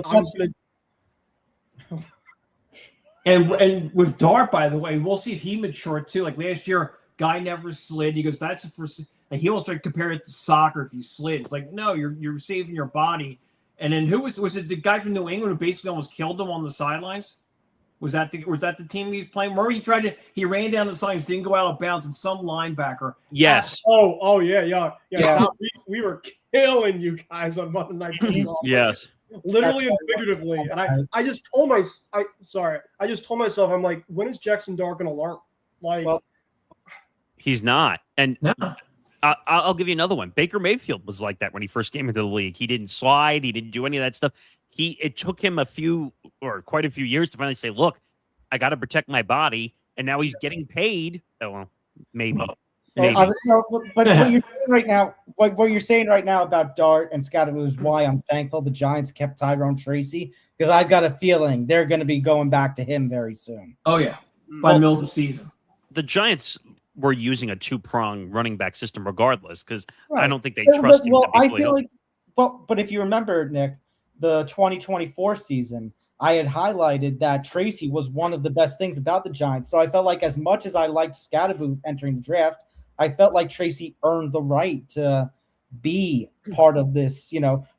and with Dart, by the way, we'll see if he matured too. Like last year, guy never slid. He goes, "That's the first." And he almost tried to compare it to soccer. If you slid, it's like, no, you're saving your body. And then who was it? The guy from New England who basically almost killed him on the sidelines? Was that the team he was playing? Remember he ran down the sidelines, didn't go out of bounds, and some linebacker. Yes. Yeah. Tom, we were killing you guys on Monday Night Football. Yes. Literally and figuratively. And I just told myself, I'm like, when is Jackson Dart going to learn? Like, Well, he's not. And No. I'll give you another one. Baker Mayfield was like that when he first came into the league. He didn't slide. He didn't do any of that stuff. It took him quite a few years to finally say, look, I got to protect my body. And now he's getting paid. Oh, well, maybe. But what you're saying right now, what you're saying right now about Dart and Skattebo is why I'm thankful the Giants kept Tyrone Tracy, because I've got a feeling they're going to be going back to him very soon. Oh yeah, by the middle of the season. The Giants were using a two-prong running back system regardless, because Right. I don't think they trust him. Well, I feel like, but if you remember, Nick, the 2024 season, I had highlighted that Tracy was one of the best things about the Giants. So I felt like as much as I liked Skattebo entering the draft, I felt like Tracy earned the right to be part of this,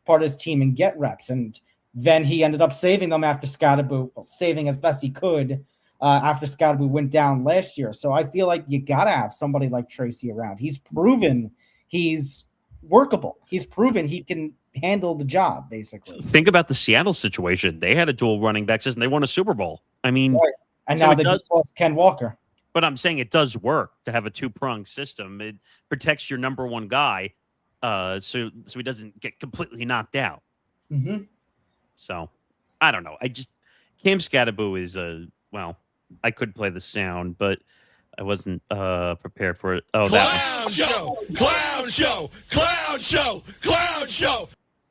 part of his team and get reps. And then he ended up saving them after Skattebo, saving as best he could after Skattebo went down last year. So I feel like you got to have somebody like Tracy around. He's proven he's workable. He's proven he can handle the job, basically. Think about the Seattle situation. They had a dual running back system. They won a Super Bowl. I mean, Right. And so now it they does- just lost Ken Walker. but I'm saying it does work to have a two-pronged system. It protects your number one guy, so he doesn't get completely knocked out. Mm-hmm. So I don't know. Cam Skattebo is I could play the sound, but I wasn't prepared for it. Oh, that one. Clown show.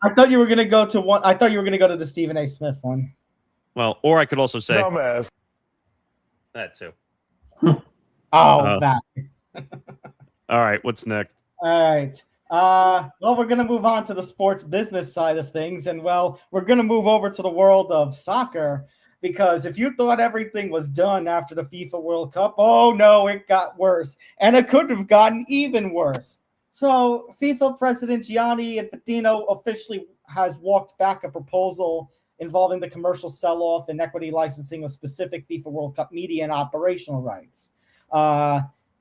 I thought you were gonna go to one. I thought you were gonna go to the Stephen A. Smith one. Well, or I could also say Dumbass. that too. That. All right, what's next? All right. Well, we're gonna move on to the sports business side of things, and we're gonna move over to the world of soccer, because if you thought everything was done after the FIFA World Cup, oh no, it got worse, and it could have gotten even worse. So FIFA President Gianni Infantino officially has walked back a proposal involving the commercial sell-off and equity licensing of specific FIFA World Cup media and operational rights.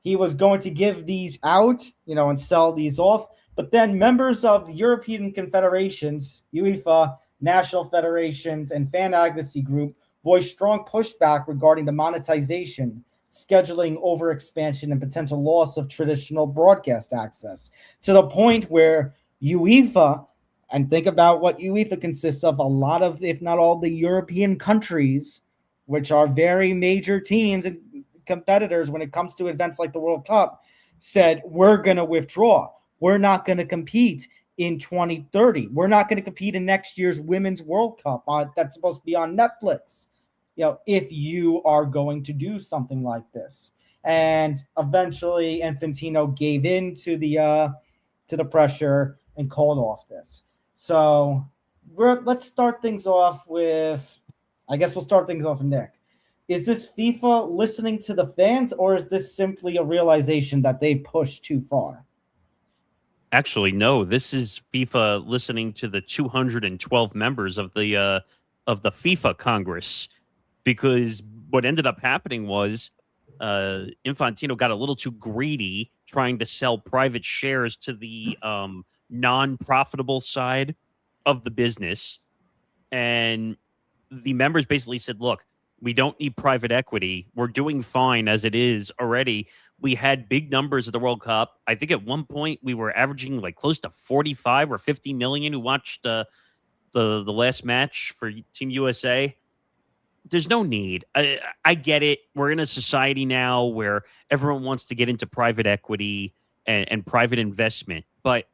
He was going to give these out, and sell these off, but then members of European confederations, UEFA, national federations, and fan advocacy group voiced strong pushback regarding the monetization, scheduling overexpansion, and potential loss of traditional broadcast access, to the point where UEFA, and think about what UEFA consists of, a lot of, if not all, the European countries, which are very major teams and competitors when it comes to events like the World Cup, said, we're going to withdraw. We're not going to compete in 2030. We're not going to compete in next year's Women's World Cup that's supposed to be on Netflix, if you are going to do something like this. And eventually Infantino gave in to the pressure and called off this. So let's start things off with, I guess we'll start things off with Nick. Is this FIFA listening to the fans, or is this simply a realization that they pushed too far? Actually, no. This is FIFA listening to the 212 members of the FIFA Congress, because what ended up happening was Infantino got a little too greedy trying to sell private shares to the non-profitable side of the business, and the members basically said, "Look, we don't need private equity. We're doing fine as it is already." We had big numbers at the World Cup. I think at one point we were averaging like close to 45 or 50 million who watched the last match for Team USA. There's no need. I get it. We're in a society now where everyone wants to get into private equity and private investment, but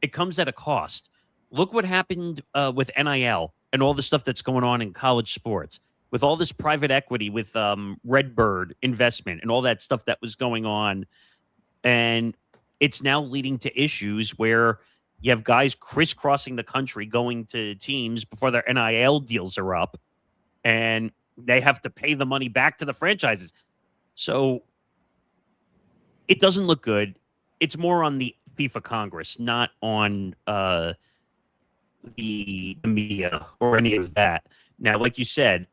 it comes at a cost. Look what happened with NIL and all the stuff that's going on in college sports. With all this private equity, with Redbird investment and all that stuff that was going on. And it's now leading to issues where you have guys crisscrossing the country going to teams before their NIL deals are up, and they have to pay the money back to the franchises. So it doesn't look good. It's more on the FIFA Congress, not on the media or any of that. Now, like you said,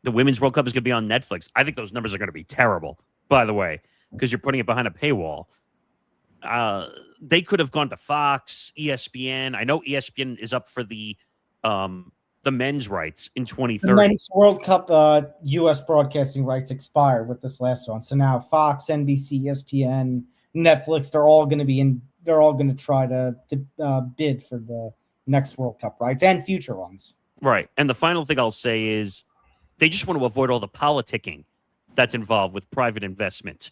the Women's World Cup is going to be on Netflix. I think those numbers are going to be terrible, by the way, because you're putting it behind a paywall. They could have gone to Fox, ESPN. I know ESPN is up for the men's rights in 2030. The men's World Cup U.S. broadcasting rights expired with this last one, so now Fox, NBC, ESPN, Netflix, they're all going to try to bid for the next World Cup rights and future ones. Right. And the final thing I'll say is they just want to avoid all the politicking that's involved with private investment.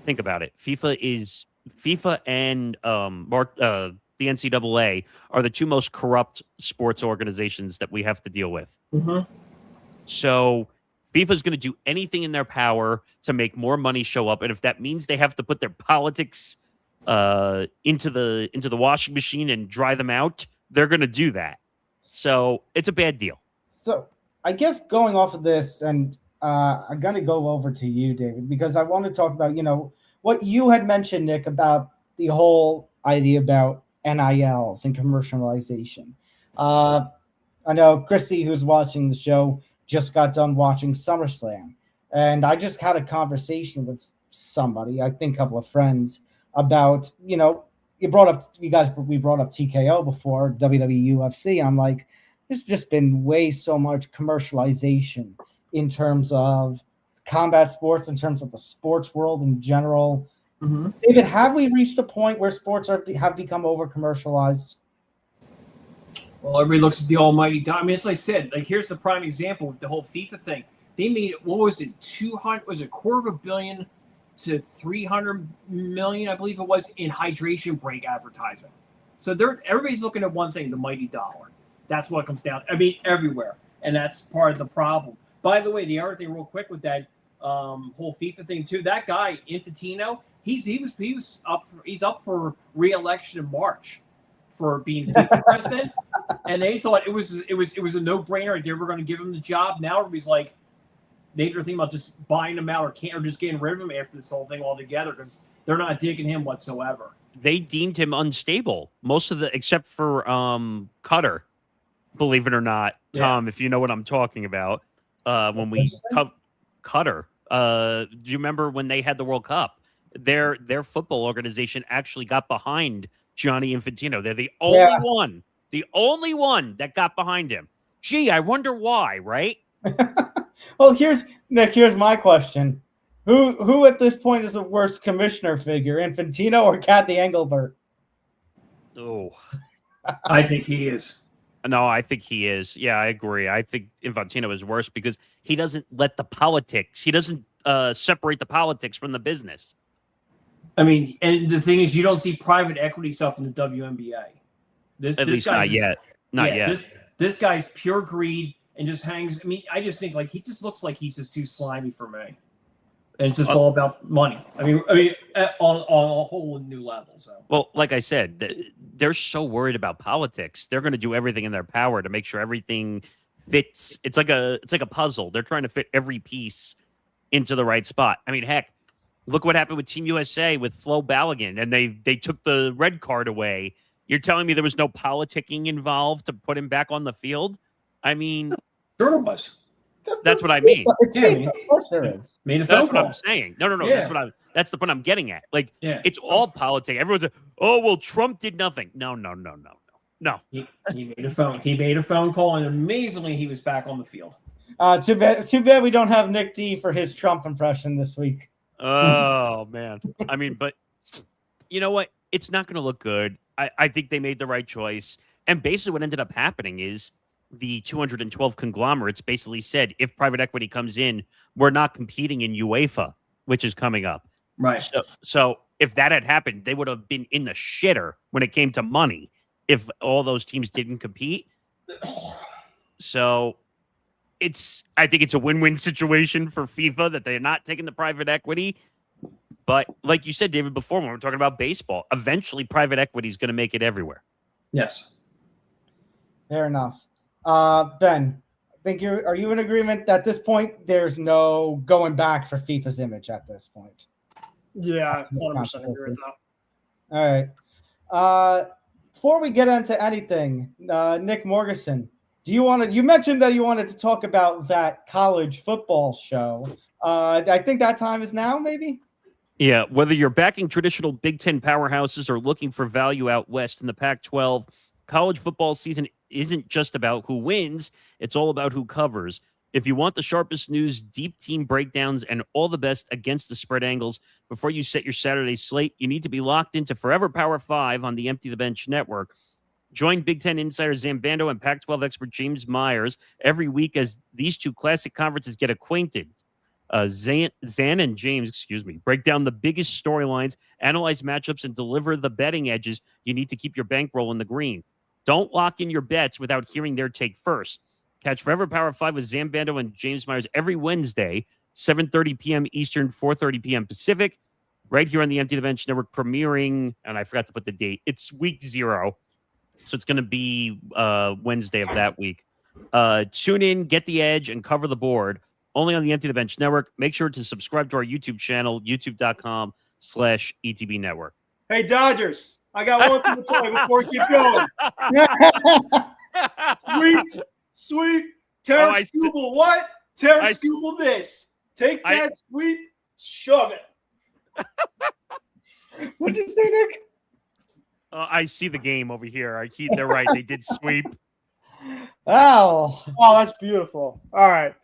Think about it. FIFA and the NCAA are the two most corrupt sports organizations that we have to deal with. Mm-hmm. So FIFA is going to do anything in their power to make more money show up, and if that means they have to put their politics into the washing machine and dry them out, they're going to do that. So it's a bad deal. So I guess going off of this, and I'm going to go over to you, David, because I want to talk about, what you had mentioned, Nick, about the whole idea about NILs and commercialization. I know Christy, who's watching the show, just got done watching SummerSlam, and I just had a conversation with somebody, I think a couple of friends, about, we brought up TKO before, WWE, UFC, and I'm like, there's just been so much commercialization in terms of combat sports, in terms of the sports world in general. Mm-hmm. David, have we reached a point where sports have become over commercialized? Well, everybody looks at the almighty dollar. I mean, as I said, here's the prime example with the whole FIFA thing. They made, what was it, $250 million to $300 million, I believe it was, in hydration break advertising. So everybody's looking at one thing, the mighty dollar. That's what it comes down. I mean, everywhere, and that's part of the problem. By the way, the other thing, real quick, with that whole FIFA thing too, that guy Infantino, he's up for re-election in March for being FIFA president, and they thought it was a no-brainer. They were going to give him the job. Now everybody's like, they're thinking about just buying him out or just getting rid of him after this whole thing altogether because they're not digging him whatsoever. They deemed him unstable, except for Qatar, believe it or not, Tom, if you know what I'm talking about. When we Qatar, do you remember when they had the World Cup? Their football organization actually got behind Gianni Infantino. They're the only one that got behind him. Gee, I wonder why, right? Well, here's my question. Who at this point is the worst commissioner figure, Infantino or Kathy Engelbert? Oh, I think he is. No, I think he is. Yeah, I agree. I think Infantino is worse because he doesn't let the politics. He doesn't separate the politics from the business. I mean, and the thing is, you don't see private equity stuff in the WNBA. At least not yet. Not yet. This guy's pure greed and just hangs. I mean, I just think he just looks like he's just too slimy for me. And it's just all about money. I mean, on a whole new level. So, well, like I said, they're so worried about politics. They're going to do everything in their power to make sure everything fits. It's like a puzzle. They're trying to fit every piece into the right spot. I mean, heck, look what happened with Team USA with Flo Balogun, and they took the red card away. You're telling me there was no politicking involved to put him back on the field? I mean, sure it was. That's what I mean. Of course there is. That's what I'm saying. No. Yeah. That's the point I'm getting at. It's all politics. Everyone's like, oh, well, Trump did nothing. No. He made a phone call, and amazingly, he was back on the field. Too bad we don't have Nick D for his Trump impression this week. Oh, man. I mean, but you know what? It's not going to look good. I think they made the right choice. And basically what ended up happening is the 212 conglomerates basically said, if private equity comes in, we're not competing in UEFA, which is coming up. Right. So if that had happened, they would have been in the shitter when it came to money if all those teams didn't compete. So I think it's a win-win situation for FIFA that they're not taking the private equity. But like you said, David, before when we were talking about baseball, eventually private equity is going to make it everywhere. Yes. Fair enough. Ben, are you in agreement that at this point there's no going back for FIFA's image at this point? Yeah, 100% agree with that. All right. before we get into anything, Nick Morgasen, you mentioned that you wanted to talk about that college football show. I think that time is now, maybe? Yeah, whether you're backing traditional Big Ten powerhouses or looking for value out west in the Pac-12, college football season isn't just about who wins, it's all about who covers. If you want the sharpest news, deep team breakdowns, and all the best against the spread angles before you set your Saturday slate, you need to be locked into Forever Power 5 on the Empty the Bench network. Join Big Ten insider Zambando and Pac-12 expert James Myers every week as these two classic conferences get acquainted. Zan and James, break down the biggest storylines, analyze matchups, and deliver the betting edges you need to keep your bankroll in the green. Don't lock in your bets without hearing their take first. Catch Forever Power 5 with Zambando and James Myers every Wednesday, 7:30 p.m. Eastern, 4:30 p.m. Pacific, right here on the Empty the Bench Network, premiering, and I forgot to put the date. It's week 0, so it's going to be Wednesday of that week. Tune in, get the edge, and cover the board. Only on the Empty the Bench Network. Make sure to subscribe to our YouTube channel, youtube.com/ETB Network. Hey, Dodgers, I got one thing to tell you before we keep going. Sweet. Terrence Skubal, what? Terrence Skubal this. Take that sweet, shove it. What'd you say, Nick? I see the game over here. They're right. They did sweep. Oh, that's beautiful. All right.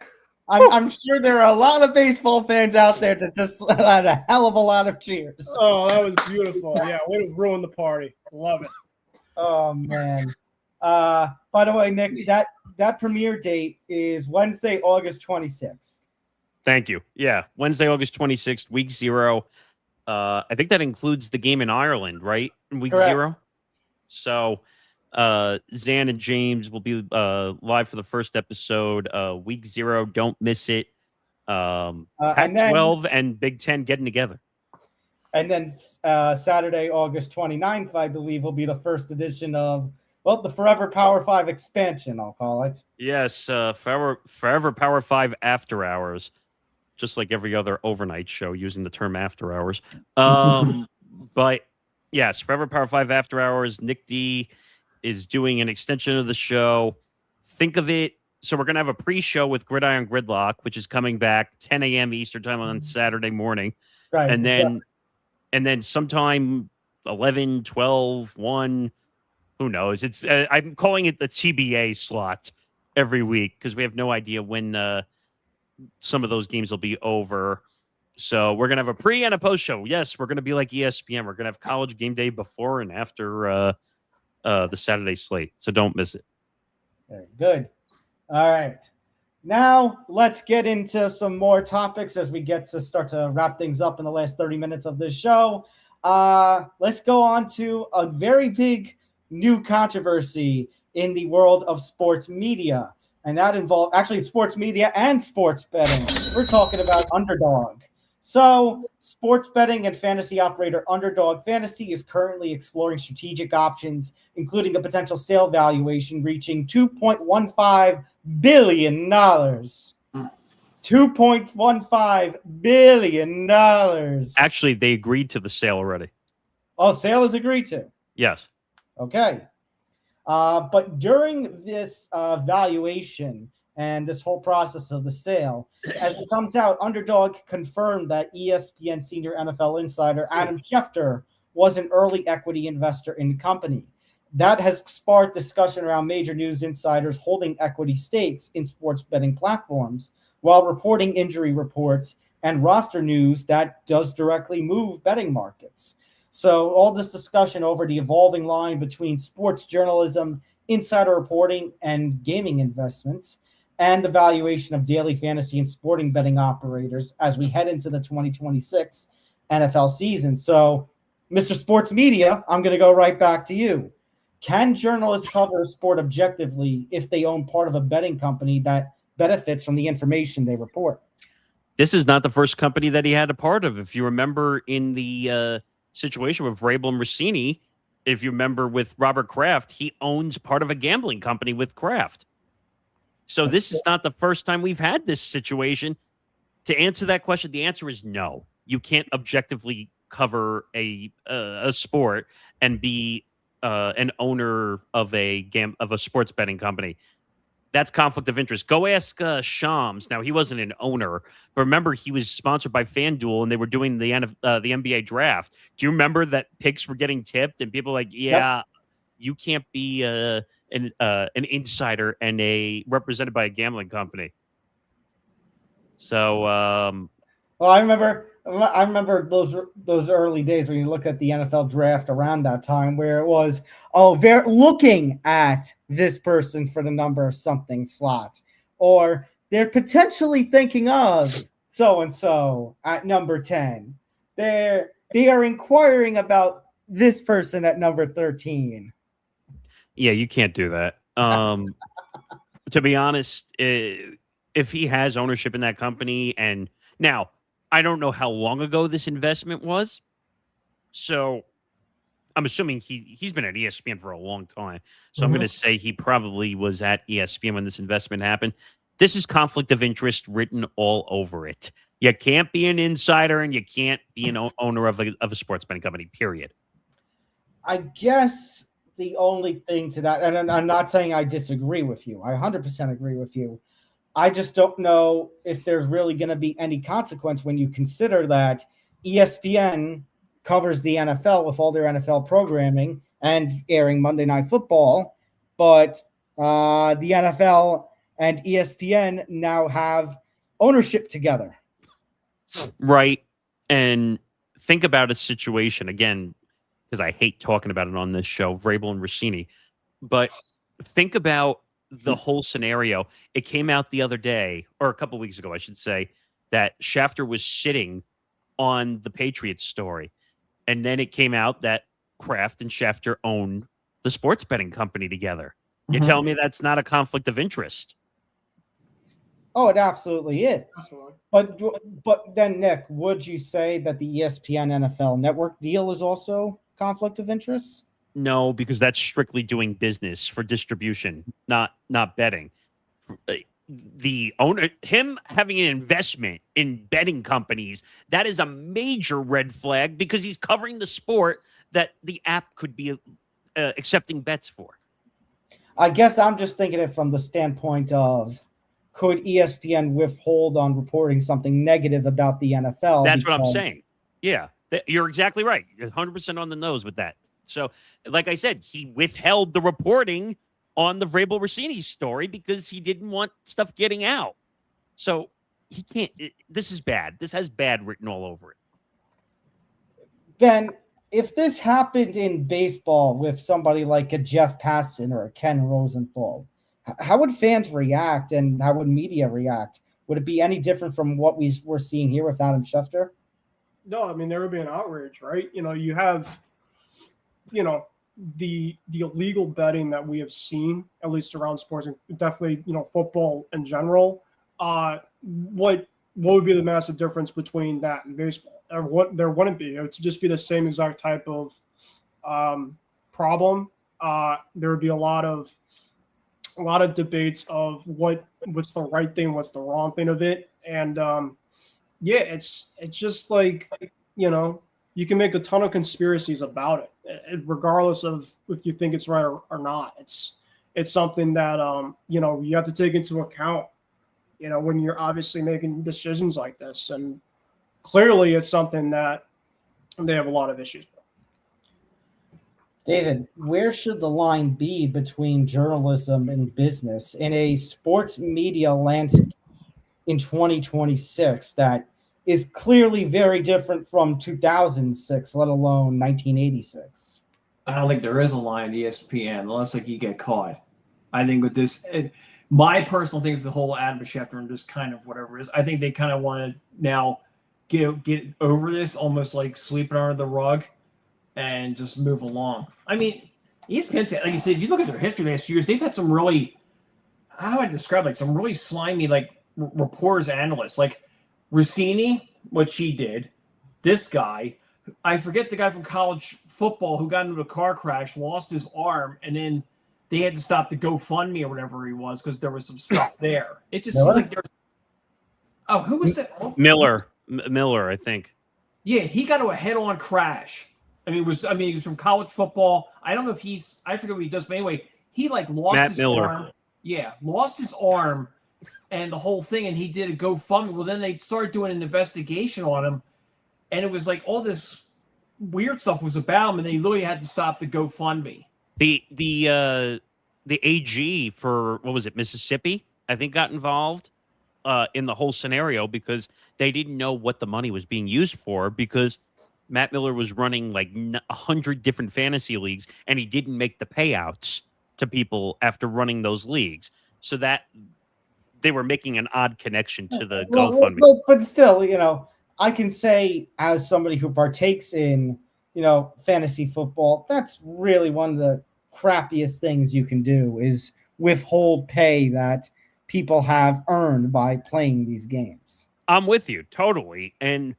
I'm sure there are a lot of baseball fans out there that just had a hell of a lot of cheers. Oh, that was beautiful. Yeah, way to ruin the party. Love it. Oh, man. By the way, Nick, that premiere date is Wednesday, August 26th. Thank you. Yeah, Wednesday, August 26th, week 0. I think that includes the game in Ireland, right? In week Correct. 0. So Zan and James will be live for the first episode, week 0. Don't miss it. Pac-12 and Big Ten getting together. And then Saturday, August 29th, I believe, will be the first edition of, the Forever Power 5 expansion, I'll call it. Yes, Forever Power 5 After Hours, just like every other overnight show using the term after hours. But yes, Forever Power 5 After Hours. Nick D is doing an extension of the show. Think of it. So we're going to have a pre-show with Gridiron Gridlock, which is coming back 10 a.m. Eastern time on Saturday morning. Right. And then sometime 11, 12, 1, who knows? It's I'm calling it the TBA slot every week because we have no idea when some of those games will be over. So we're going to have a pre and a post show. Yes, we're going to be like ESPN. We're going to have college game day before and after the Saturday slate. So don't miss it. Very good. All right. Now let's get into some more topics as we get to start to wrap things up in the last 30 minutes of this show. Let's go on to a very big new controversy in the world of sports media. And that involved actually sports media and sports betting. We're talking about Underdog. So sports betting and fantasy operator Underdog Fantasy is currently exploring strategic options, including a potential sale valuation reaching $2.15 billion. $2.15 billion. Actually, they agreed to the sale already. Oh, sale is agreed to. Yes. Okay. But during this valuation and this whole process of the sale, as it comes out, Underdog confirmed that ESPN senior NFL insider Adam Schefter was an early equity investor in the company. That has sparked discussion around major news insiders holding equity stakes in sports betting platforms while reporting injury reports and roster news that does directly move betting markets. So all this discussion over the evolving line between sports journalism, insider reporting, and gaming investments, and the valuation of daily fantasy and sporting betting operators as we head into the 2026 NFL season. So, Mr. Sports Media, I'm going to go right back to you. Can journalists cover sport objectively if they own part of a betting company that benefits from the information they report? This is not the first company that he had a part of. If you remember in the situation with Vrabel and Rossini, if you remember with Robert Kraft, he owns part of a gambling company with Kraft. So this is not the first time we've had this situation. To answer that question, the answer is no. You can't objectively cover a sport and be an owner of a sports betting company. That's conflict of interest. Go ask Shams. Now, he wasn't an owner, but remember, he was sponsored by FanDuel, and they were doing the NBA draft. Do you remember that picks were getting tipped, and people were like, yeah, you can't be an insider and represented by a gambling company. So, well, I remember those early days when you look at the NFL draft around that time, where it was, they're looking at this person for the number of something slots, or they're potentially thinking of so and so at number 10. They are inquiring about this person at number 13. Yeah, you can't do that. To be honest, if he has ownership in that company, and now I don't know how long ago this investment was, so I'm assuming he's been at ESPN for a long time. So I'm going to say he probably was at ESPN when this investment happened. This is conflict of interest written all over it. You can't be an insider and you can't be an owner of a sports betting company, period. I guess the only thing to that, and I'm not saying I disagree with you. I 100% agree with you. I just don't know if there's really going to be any consequence when you consider that ESPN covers the NFL with all their NFL programming and airing Monday Night Football, but the NFL and ESPN now have ownership together. Right. And think about a situation, again, because I hate talking about it on this show, Vrabel and Rossini, but think about the whole scenario. It came out the other day, or a couple weeks ago, I should say, that Schefter was sitting on the Patriots story. And then it came out that Kraft and Schefter own the sports betting company together. You tell me that's not a conflict of interest? Oh, it absolutely is. But then, Nick, would you say that the ESPN NFL Network deal is also conflict of interest? No, because that's strictly doing business for distribution, not betting. The owner, him having an investment in betting companies, that is a major red flag because he's covering the sport that the app could be accepting bets for. I guess I'm just thinking it from the standpoint of, could ESPN withhold on reporting something negative about the NFL? That's what I'm saying. Yeah, you're exactly right. You're 100% on the nose with that. So, like I said, he withheld the reporting on the Vrabel Rossini story because he didn't want stuff getting out. So he can't. This is bad. This has bad written all over it. Ben, if this happened in baseball with somebody like a Jeff Passan or a Ken Rosenthal, how would fans react and how would media react? Would it be any different from what we're seeing here with Adam Schefter? No, I mean, there would be an outrage, right? You have, the illegal betting that we have seen, at least around sports, and definitely, football in general. What would be the massive difference between that and baseball? There wouldn't be. It would just be the same exact type of problem. There would be a lot of debates of what's the right thing, what's the wrong thing of it, and it's just like, you can make a ton of conspiracies about it, regardless of if you think it's right or not. It's something that you have to take into account, when you're obviously making decisions like this, and clearly it's something that they have a lot of issues with. David, where should the line be between journalism and business in a sports media landscape in 2026 that is clearly very different from 2006, let alone 1986? I don't think there is a line at ESPN unless you get caught. I think with this, my personal thing is the whole Adam Schefter and just kind of whatever it is. I think they kind of want to now get over this, almost like sweeping under the rug and just move along. I mean, ESPN, like you said, if you look at their history the last few years, they've had some really, how would I describe, some really slimy, reporters, analysts, like Rossini, what she did, this guy, I forget the guy from college football who got into a car crash, lost his arm, and then they had to stop the GoFundMe or whatever he was because there was some stuff there. It just seems like there's. Oh, who was that? Miller, I think. Yeah, he got to a head-on crash, He was from college football. I don't know if I forget what he does, but anyway, he like lost Matt his Miller. arm. Yeah, lost his arm and the whole thing, and he did a GoFundMe. Well, then they started doing an investigation on him, and it was like all this weird stuff was about him, and they literally had to stop the GoFundMe. The AG for, what was it, Mississippi, I think, got involved in the whole scenario because they didn't know what the money was being used for, because Matt Miller was running like 100 different fantasy leagues, and he didn't make the payouts to people after running those leagues. So that they were making an odd connection to the GoFundMe. But still, I can say as somebody who partakes in, fantasy football, that's really one of the crappiest things you can do is withhold pay that people have earned by playing these games. I'm with you totally. And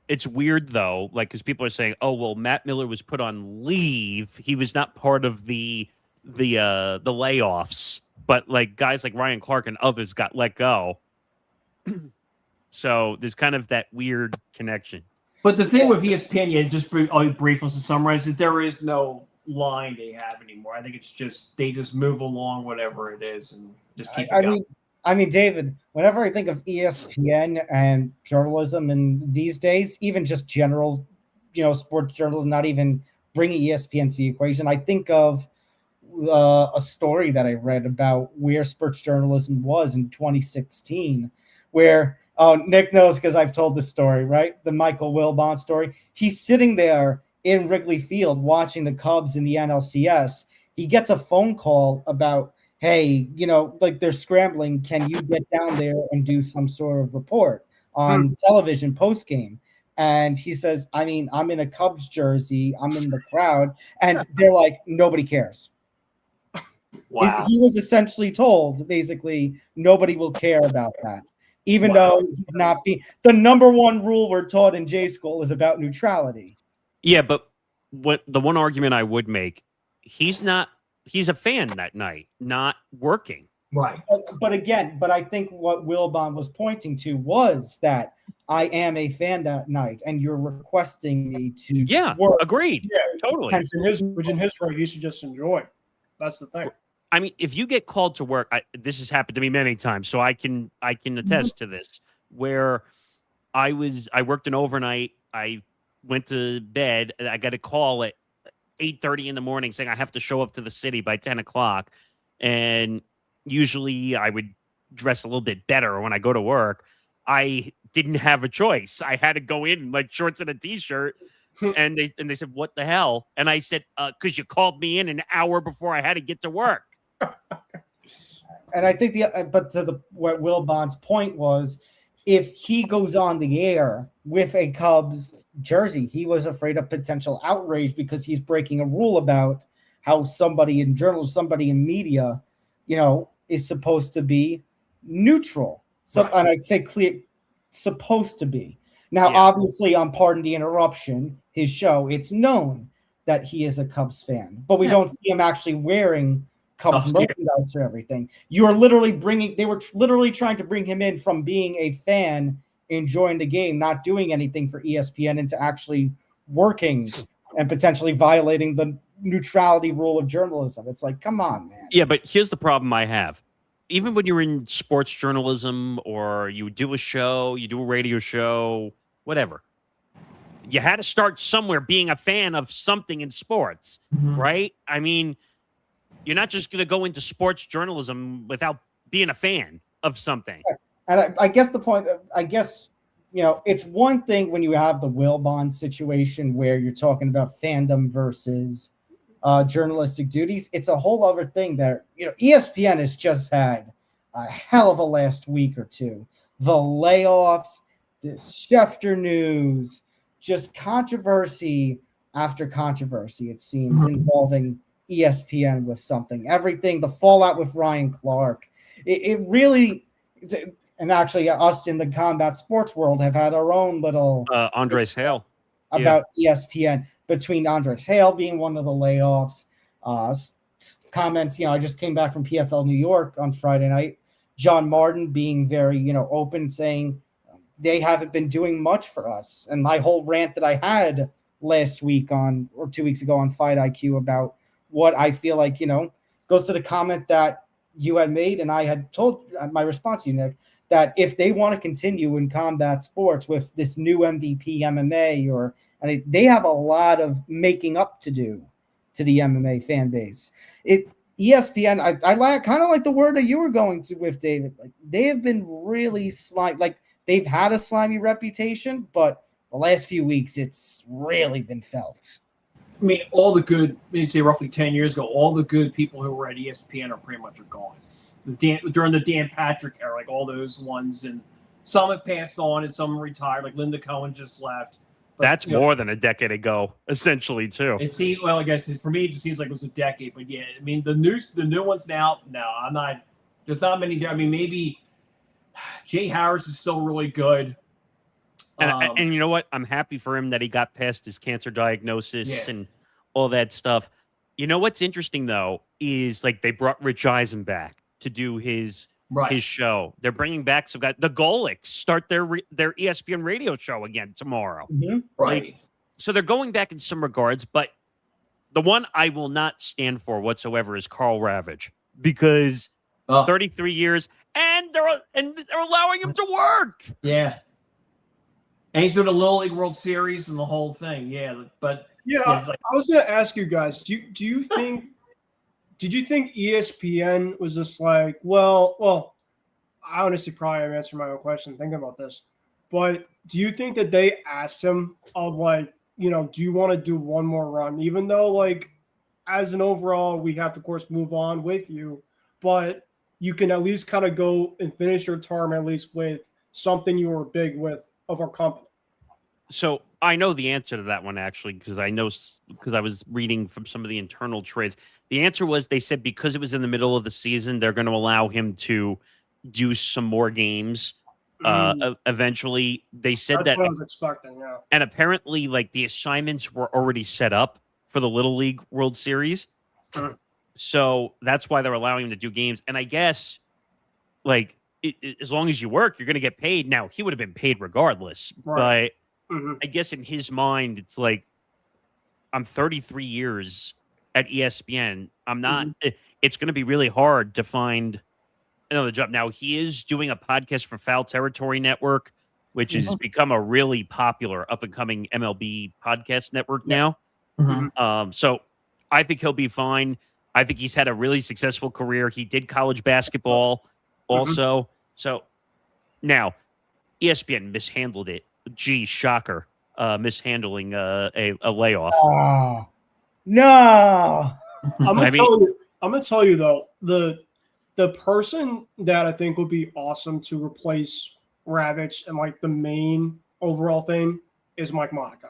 it's weird though, like, because people are saying, oh, well, Matt Miller was put on leave. He was not part of the layoffs, but like guys like Ryan Clark and others got let go. So there's kind of that weird connection. But the thing with ESPN, just briefly to summarize it, there is no line they have anymore. I think it's just they just move along whatever it is and just keep it going. I mean, David, whenever I think of ESPN and journalism in these days, even just general, sports journalism, not even bringing ESPN to the equation, I think of a story that I read about where sports journalism was in 2016, where Nick knows because I've told this story, right? The Michael Wilbon story. He's sitting there in Wrigley Field watching the Cubs in the NLCS. He gets a phone call about, hey, like they're scrambling. Can you get down there and do some sort of report on television post-game? And he says, I'm in a Cubs jersey. I'm in the crowd. And they're like, nobody cares. Wow. He was essentially told, basically, nobody will care about that. Even though he's not the number one rule we're taught in J school is about neutrality. Yeah, but what the one argument I would make, he's a fan that night, not working. Right. But I think what Wilbon was pointing to was that I am a fan that night, and you're requesting me to work. Agreed. Yeah, totally. Which in his right, he should just enjoy. That's the thing. I mean, if you get called to work, this has happened to me many times, so I can attest to this. Where I worked an overnight. I went to bed. And I got a call at 8:30 in the morning saying I have to show up to the city by 10 o'clock. And usually I would dress a little bit better when I go to work. I didn't have a choice. I had to go in like shorts and a t-shirt. And they said, what the hell? And I said, because you called me in an hour before I had to get to work. And I think what Wilbon's point was, if he goes on the air with a Cubs jersey, he was afraid of potential outrage because he's breaking a rule about how somebody in journalism, somebody in media, is supposed to be neutral. So, right. And I'd say clear, supposed to be. Now, obviously, on Pardon the Interruption, his show, it's known that he is a Cubs fan, but we don't see him actually wearing Cubs merchandise or everything. They were literally trying to bring him in from being a fan, enjoying the game, not doing anything for ESPN, into actually working and potentially violating the neutrality rule of journalism. It's like, come on, man. Yeah, but here's the problem I have. Even when you're in sports journalism or you do a show, you do a radio show, whatever, you had to start somewhere being a fan of something in sports, right? I mean, you're not just going to go into sports journalism without being a fan of something. And I guess the point, it's one thing when you have the Wilbon situation where you're talking about fandom versus journalistic duties. It's a whole other thing that, ESPN has just had a hell of a last week or two. The layoffs, this Schefter news, just controversy after controversy, it seems, involving ESPN with something. Everything, the fallout with Ryan Clark. It really, and actually us in the combat sports world have had our own little Andres Hale about ESPN, between Andres Hale being one of the layoffs, comments, I just came back from PFL New York on Friday night, John Martin being very, open, saying they haven't been doing much for us. And my whole rant that I had last week or 2 weeks ago on Fight IQ about what I feel like, goes to the comment that you had made, and I had told my response to you, Nick, that if they want to continue in combat sports with this new MVP MMA, they have a lot of making up to do to the MMA fan base. ESPN, I kind of like the word that you were going to with, David. Like, they have been really slimy. Like, they've had a slimy reputation, but the last few weeks it's really been felt. I mean, all the good, say roughly 10 years ago, all the good people who were at ESPN are pretty much gone. During the Dan Patrick era, like all those ones, and some have passed on and some retired, like Linda Cohen just left. But, that's more than a decade ago, essentially, too. It seems, well, I guess for me, it just seems like it was a decade. But yeah, I mean, the new ones now, no, I'm not. There's not many there. I mean, maybe Jay Harris is still really good. And you know what? I'm happy for him that he got past his cancer diagnosis and all that stuff. You know what's interesting, though, is like they brought Rich Eisen back to do his show. They're bringing back some guys. The Golics start their ESPN radio show again tomorrow. Mm-hmm. Right. So they're going back in some regards, but the one I will not stand for whatsoever is Carl Ravage, because 33 years and they're allowing him to work. Yeah. And he's doing the Little League World Series and the whole thing. Yeah, but I was going to ask you guys, do you think did you think ESPN was just like, well, I honestly probably am answering my own question thinking about this, but do you think that they asked him of like, do you want to do one more run, even though like as an overall we have to of course move on with you, but you can at least kind of go and finish your term at least with something you were big with of our company? So I know the answer to that one, actually, because I was reading from some of the internal trades. The answer was they said because it was in the middle of the season, they're going to allow him to do some more games. Eventually, they said That's what I was expecting, yeah. And apparently, like the assignments were already set up for the Little League World Series. So that's why they're allowing him to do games. And I guess, like, as long as you work, you're going to get paid. Now, he would have been paid regardless, but I guess in his mind, it's like, I'm 33 years at ESPN. I'm not, it's going to be really hard to find another job. Now, he is doing a podcast for Foul Territory Network, which has become a really popular up and coming MLB podcast network now. So I think he'll be fine. I think he's had a really successful career. He did college basketball also. So now ESPN mishandled it. Gee, shocker. Mishandling a layoff. Oh, no. I'm gonna tell you though, the person that I think would be awesome to replace Ravitch and like the main overall thing is Mike Monaco.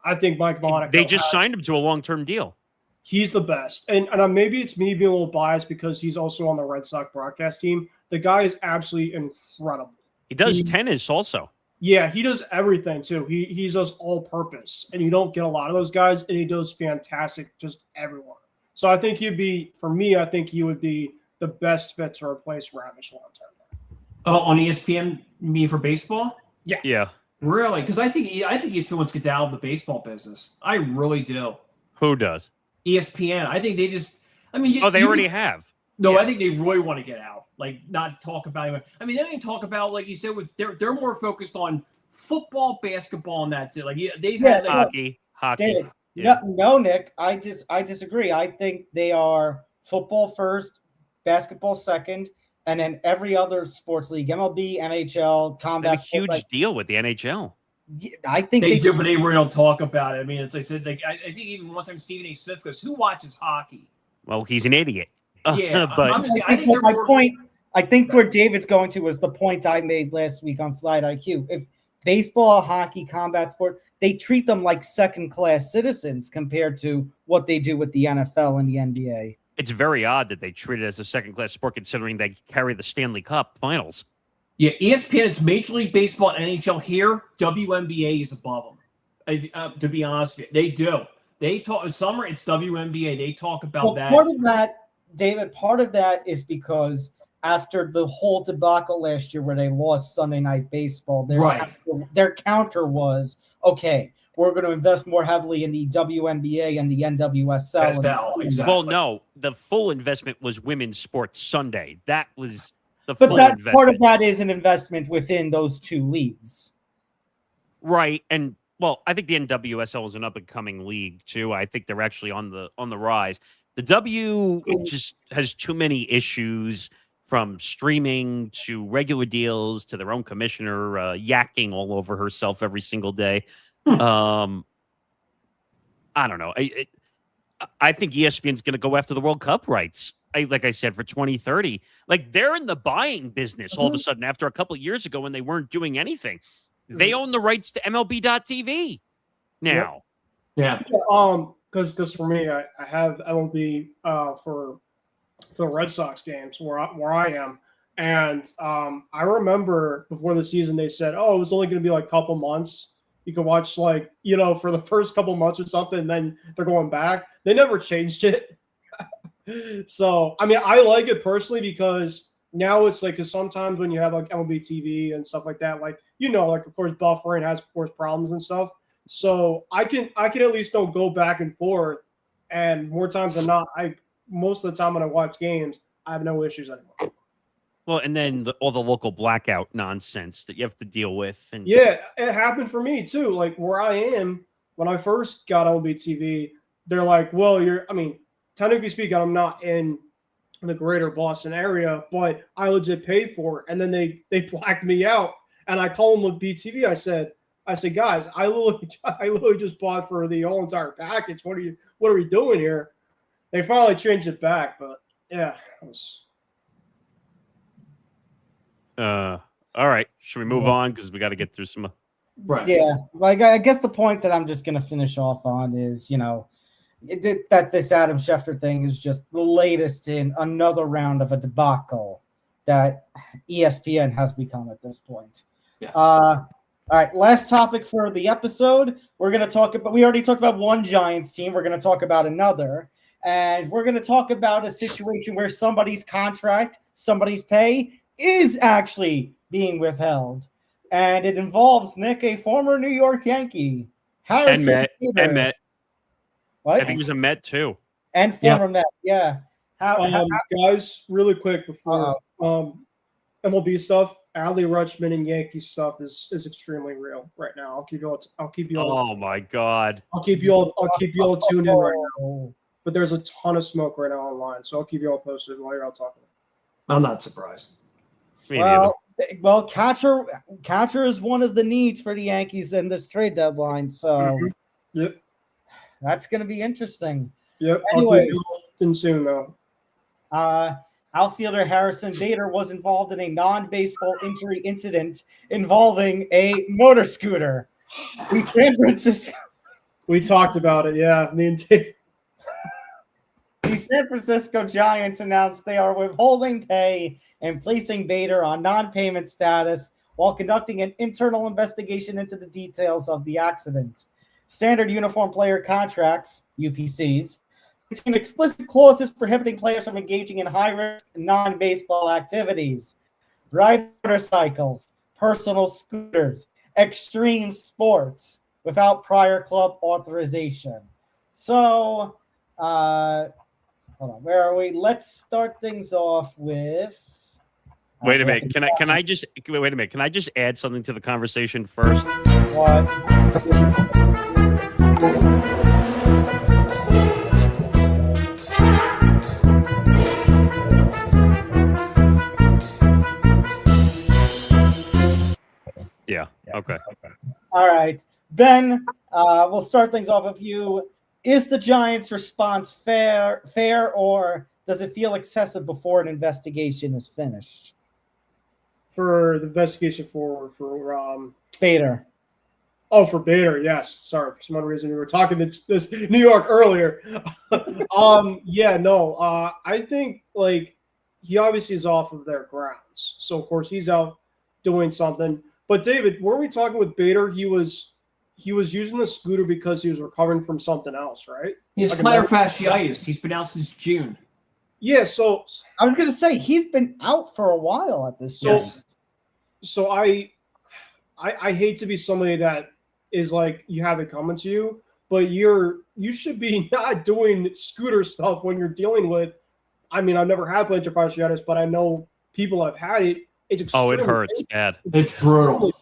I think Mike Monaco. They just signed him to a long-term deal. He's the best. And maybe it's me being a little biased because he's also on the Red Sox broadcast team. The guy is absolutely incredible. He does tennis also. Yeah, he does everything too. He does all purpose, and you don't get a lot of those guys, and he does fantastic just everywhere. So I think I think he would be the best fit to replace Ravitch long term. Oh, on ESPN, you mean for baseball? Yeah. Really? Because I think ESPN wants to get out of the baseball business. I really do. Who does? ESPN. I think they just. I mean, they already have. No, I think they really want to get out. Like, not talk about it. I mean, they don't talk about, like you said, they're more focused on football, basketball, and that's it. Like, they've had hockey. David, no, Nick, I disagree. I think they are football first, basketball second, and then every other sports league, MLB, NHL, combat. They have a huge deal with the NHL. Yeah, I think they do, but they really don't talk about it. I mean, it's like I said, I think even one time Stephen A. Smith goes, "Who watches hockey?" Well, he's an idiot. Yeah, but I think where David's going to was the point I made last week on Flight IQ. If baseball, hockey, combat sport, they treat them like second-class citizens compared to what they do with the NFL and the NBA. It's very odd that they treat it as a second-class sport, considering they carry the Stanley Cup Finals. Yeah, ESPN, it's Major League Baseball and NHL here. WNBA is above them. To be honest with you, they do. They talk in summer. It's WNBA. They talk about that. Part of that, David. Part of that is because after the whole debacle last year, where they lost Sunday Night Baseball, their counter was, okay, we're going to invest more heavily in the WNBA and the NWSL. Exactly. Well, no, the full investment was Women's Sports Sunday. That was the But full that investment. part of that is an investment within those two leagues. Right. And well, I think the NWSL is an up and coming league too. I think they're actually on the rise. The W just has too many issues, from streaming to regular deals to their own commissioner yakking all over herself every single day. I don't know. I think ESPN's going to go after the World Cup rights. Like I said, for 2030, like they're in the buying business all of a sudden after a couple of years ago when they weren't doing anything. They own the rights to MLB.TV now. Yeah. Because just for me, I have MLB for the Red Sox games where I am, and I remember before the season they said, "Oh, it was only going to be like a couple months. You could watch like for the first couple months or something." And then they're going back. They never changed it. So I mean, I like it personally because now it's like, because sometimes when you have like MLB TV and stuff like that, like like of course buffering has of course problems and stuff. So I can at least don't go back and forth, and more times than not, most of the time when I watch games, I have no issues anymore. Well, and then all the local blackout nonsense that you have to deal with. And yeah, it happened for me too. Like where I am, when I first got MLB TV, they're like, well, technically speaking, I'm not in the greater Boston area, but I legit paid for it. And then they blacked me out. And I called them with BTV. I said, guys, I literally just bought for the whole entire package. What are we doing here? They finally changed it back, but yeah, it was. All right. Should we move on? Because we got to get through some. Right. Yeah. Like, I guess the point that I'm just going to finish off on is, that this Adam Schefter thing is just the latest in another round of a debacle that ESPN has become at this point. Yes. All right. Last topic for the episode. We're going to talk about, we already talked about one Giants team. We're going to talk about another. And we're going to talk about a situation where somebody's contract, somebody's pay is actually being withheld. And it involves Nick, a former New York Yankee. And Met. What? I think he was a Met too. And former Met, yeah. Guys, really quick before MLB stuff, Adley Rutschman and Yankee stuff is extremely real right now. I'll keep you all. Oh my God. I'll keep you all tuned in right now. But there's a ton of smoke right now online, so I'll keep you all posted while you're out talking. I'm not surprised. Well, catcher is one of the needs for the Yankees in this trade deadline, so Yep, that's going to be interesting. Yep. Anyway, I'll keep you all soon though. Outfielder Harrison Bader was involved in a non-baseball injury incident involving a motor scooter. We talked about it, yeah. Me and Dave. The San Francisco Giants announced they are withholding pay and placing Bader on non-payment status while conducting an internal investigation into the details of the accident. Standard Uniform Player Contracts, UPCs, contain explicit clauses prohibiting players from engaging in high-risk non-baseball activities, ride motorcycles, personal scooters, extreme sports, without prior club authorization. So, hold on, where are we? Let's start things off with. Wait a minute. Can I just wait a minute? Can I just add something to the conversation first? What? Yeah. Okay. All right. Ben, we'll start things off with you. Is the Giants' response fair, or does it feel excessive before an investigation is finished? For the investigation for Bader. Oh, for Bader, yes. Sorry, for some other reason we were talking to this New York earlier. I think like he obviously is off of their grounds, so of course he's out doing something. But David, weren't we talking with Bader? He was using the scooter because he was recovering from something else, right? He has plantar fasciitis. He's been out since June. Yeah, so I was going to say he's been out for a while at this point. So I hate to be somebody that is like you have it coming to you, but you should be not doing scooter stuff when you're dealing with. I mean, I've never had plantar fasciitis, but I know people have had it. It's extremely it hurts bad. It's brutal.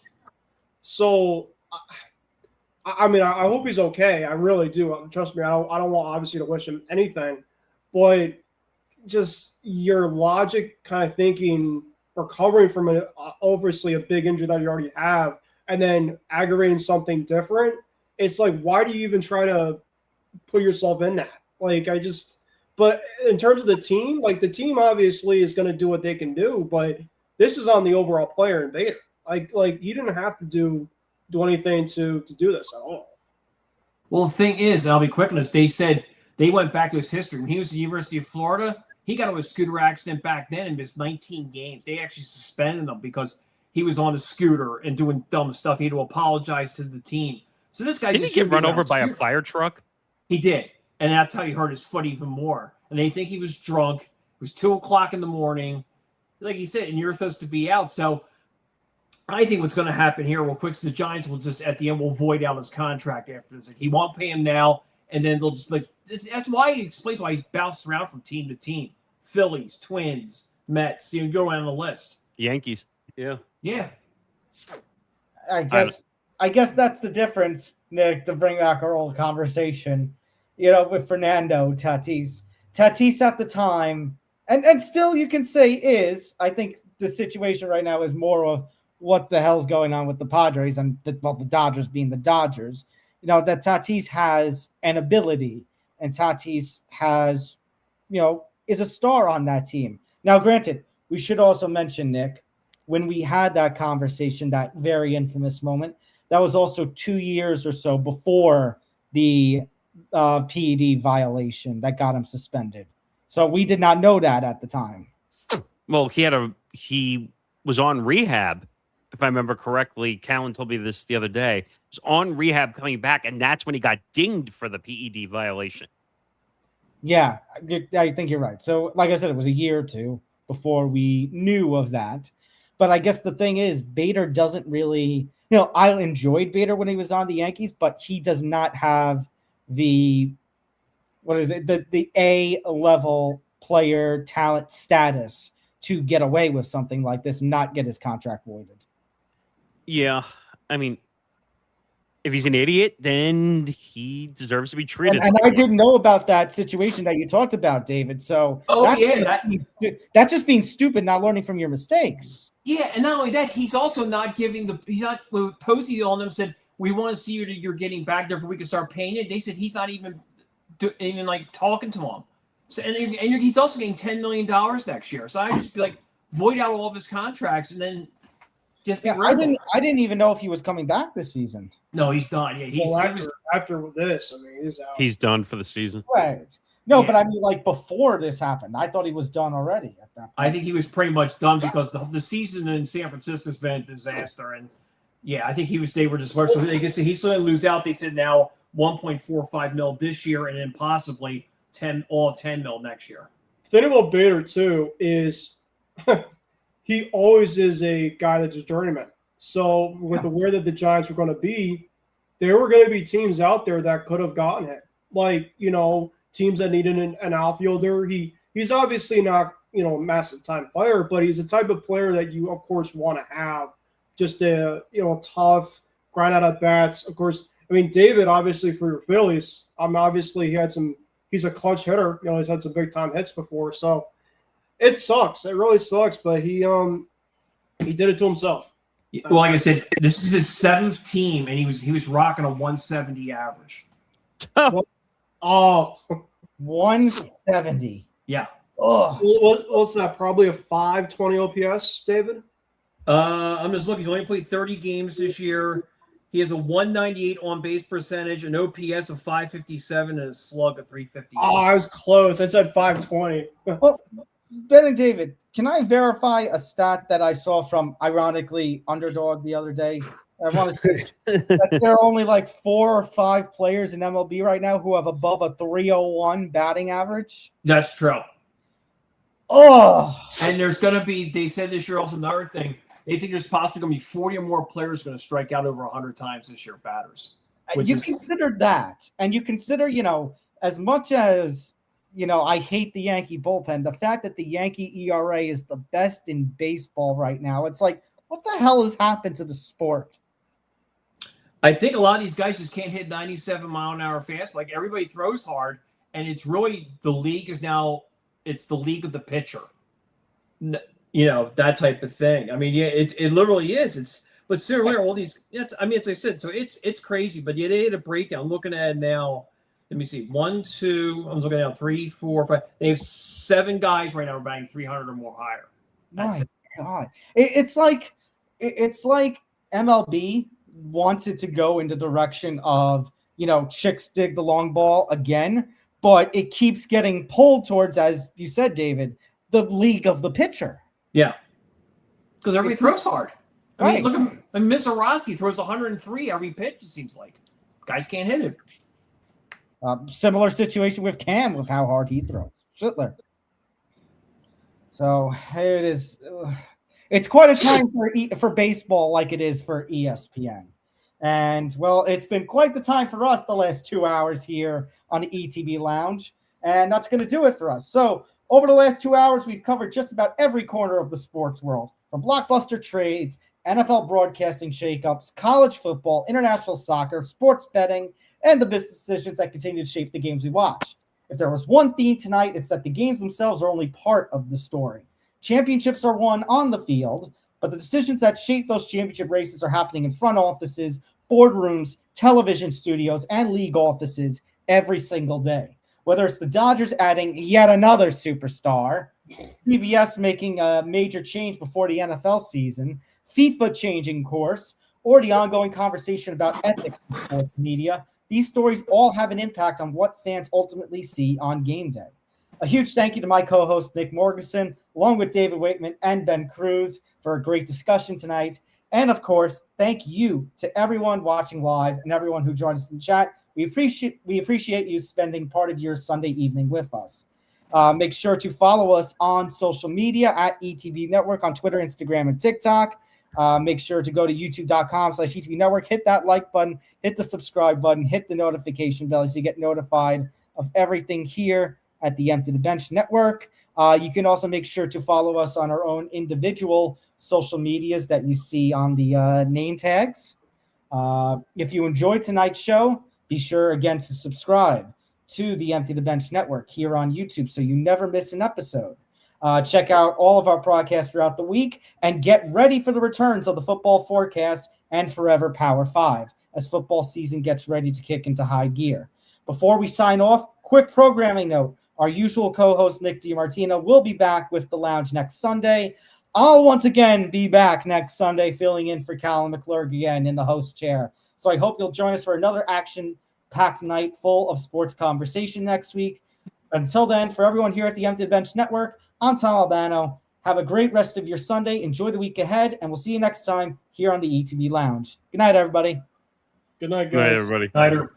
So, I mean, I hope he's okay. I really do. Trust me, I don't want obviously to wish him anything, but just your logic kind of thinking, recovering from obviously a big injury that you already have, and then aggravating something different. It's like, why do you even try to put yourself in that? Like, but in terms of the team, like the team obviously is going to do what they can do, but this is on the overall player and Bader. Like you didn't have to do anything to do this at all. Well, the thing is, and I'll be quick on this, they said they went back to his history. When he was at the University of Florida, he got into a scooter accident back then and missed 19 games. They actually suspended him because he was on a scooter and doing dumb stuff. He had to apologize to the team. So this guy Didn't he get run over by a fire truck? He did. And that's how he hurt his foot even more. And they think he was drunk. It was 2 o'clock in the morning. Like you said, and you're supposed to be out. So I think what's going to happen here real quick is the Giants will just, at the end, will void out his contract after this. Like, he won't pay him now, and then they'll just, like, that's why he explains why he's bounced around from team to team. Phillies, Twins, Mets. You can go around the list. Yankees. Yeah. Yeah. I guess that's the difference, Nick, to bring back our old conversation, with Fernando Tatis. Tatis at the time, and still you can say is, I think the situation right now is more of what the hell's going on with the Padres and the Dodgers being the Dodgers. That Tatis has an ability, and Tatis has, is a star on that team. Now, granted, we should also mention, Nick, when we had that conversation, that very infamous moment, that was also 2 years or so before the PED violation that got him suspended. So we did not know that at the time. Well, he was on rehab, if I remember correctly. Callan told me this the other day. He was on rehab coming back, and that's when he got dinged for the PED violation. Yeah, I think you're right. So, like I said, it was a year or two before we knew of that. But I guess the thing is, Bader doesn't really, I enjoyed Bader when he was on the Yankees, but he does not have the A-level player talent status to get away with something like this and not get his contract voided. Yeah, I mean, if he's an idiot, then he deserves to be treated. And I didn't know about that situation that you talked about, David. So that's just being stupid, not learning from your mistakes. Yeah, and not only that, he's also not giving he's not, when Posey on them said, we want to see you're getting back there before we can start paying it. They said he's not even like talking to him. So and he's also getting $10 million next year. So I just be like, void out all of his contracts and then just be I didn't even know if he was coming back this season. No, he's not. Yeah, after this, I mean, he's out. He's done for the season. Right. No, but I mean, like before this happened, I thought he was done already at that point. I think he was pretty much done because the season in San Francisco's been a disaster. And yeah, I think they were just worse. So they could say he's going to lose out. They said now 1.45 mil this year and then possibly 10 mil next year. The thing about Bader too is he always is a guy that's a journeyman. So with the way that the Giants were going to be, there were going to be teams out there that could have gotten him. Like, teams that needed an outfielder. He's obviously not, a massive time player, but he's the type of player that you of course want to have. Just a tough, grind out at bats. Of course, I mean David, obviously for your Phillies, obviously he's a clutch hitter. He's had some big time hits before. So it sucks. It really sucks, but he did it to himself. Well, like I said, this is his 7th team, and he was rocking a 170 average. Oh, 170. Yeah. Oh, what's that? Probably a 520 OPS, David? I'm just looking. He's only played 30 games this year. He has a 198 on base percentage, an OPS of 557, and a slug of 350. Oh, I was close. I said 520. Well, Ben and David, can I verify a stat that I saw from, ironically, Underdog the other day? I want to say that there are only like 4 or 5 players in MLB right now who have above a 301 batting average. That's true. Oh, and there's going to be, they said this year also another thing, they think there's possibly going to be 40 or more players going to strike out over 100 times this year, batters. Consider that, and you consider, as much as, I hate the Yankee bullpen, the fact that the Yankee ERA is the best in baseball right now, it's like, what the hell has happened to the sport? I think a lot of these guys just can't hit 97-mile-an-hour fast. Like, everybody throws hard, and it's really the league is now – it's the league of the pitcher. That type of thing. I mean, yeah, it literally is. But still, all these – as I said, so it's crazy. But yeah, they had a breakdown. Looking at it now, let me see. 1, 2 – I'm looking at 3, 4, 5. They have 7 guys right now are batting 300 or more higher. My God. It's like MLB wanted to go in the direction of, chicks dig the long ball again, but it keeps getting pulled towards, as you said, David, the league of the pitcher. Yeah. Because everybody throws hard. I mean, Right. look at Misarowski throws 103 every pitch, it seems like. Guys can't hit it. Similar situation with Cam, with how hard he throws. Schlittler. So it is. It's quite a time for baseball, like it is for ESPN. And, well, it's been quite the time for us the last 2 hours here on the ETB Lounge. And that's going to do it for us. So over the last 2 hours, we've covered just about every corner of the sports world, from blockbuster trades, NFL broadcasting shakeups, college football, international soccer, sports betting, and the business decisions that continue to shape the games we watch. If there was one theme tonight, it's that the games themselves are only part of the story. Championships are won on the field, but the decisions that shape those championship races are happening in front offices, boardrooms, television studios, and league offices every single day. Whether it's the Dodgers adding yet another superstar, CBS making a major change before the NFL season, FIFA changing course, or the ongoing conversation about ethics in sports media, these stories all have an impact on what fans ultimately see on game day. A huge thank you to my co-host, Nick Morgasen, along with David Waitman and Ben Cruz, for a great discussion tonight. And, of course, thank you to everyone watching live and everyone who joined us in chat. We appreciate you spending part of your Sunday evening with us. Make sure to follow us on social media at ETB Network on Twitter, Instagram, and TikTok. Make sure to go to youtube.com/ETB Network. Hit that like button, hit the subscribe button, hit the notification bell so you get notified of everything here at the Empty the Bench Network. You can also make sure to follow us on our own individual social medias that you see on the name tags. If you enjoyed tonight's show, be sure again to subscribe to the Empty the Bench Network here on YouTube so you never miss an episode. Check out all of our broadcasts throughout the week and get ready for the returns of the football forecast and Forever Power 5 as football season gets ready to kick into high gear. Before we sign off, quick programming note. Our usual co-host, Nick DiMartino, will be back with the Lounge next Sunday. I'll once again be back next Sunday, filling in for Callan McClurg again in the host chair. So I hope you'll join us for another action-packed night full of sports conversation next week. Until then, for everyone here at the Empty the Bench Network, I'm Tom Albano. Have a great rest of your Sunday. Enjoy the week ahead, and we'll see you next time here on the ETB Lounge. Good night, everybody. Good night, guys. Good night, everybody. Nighter.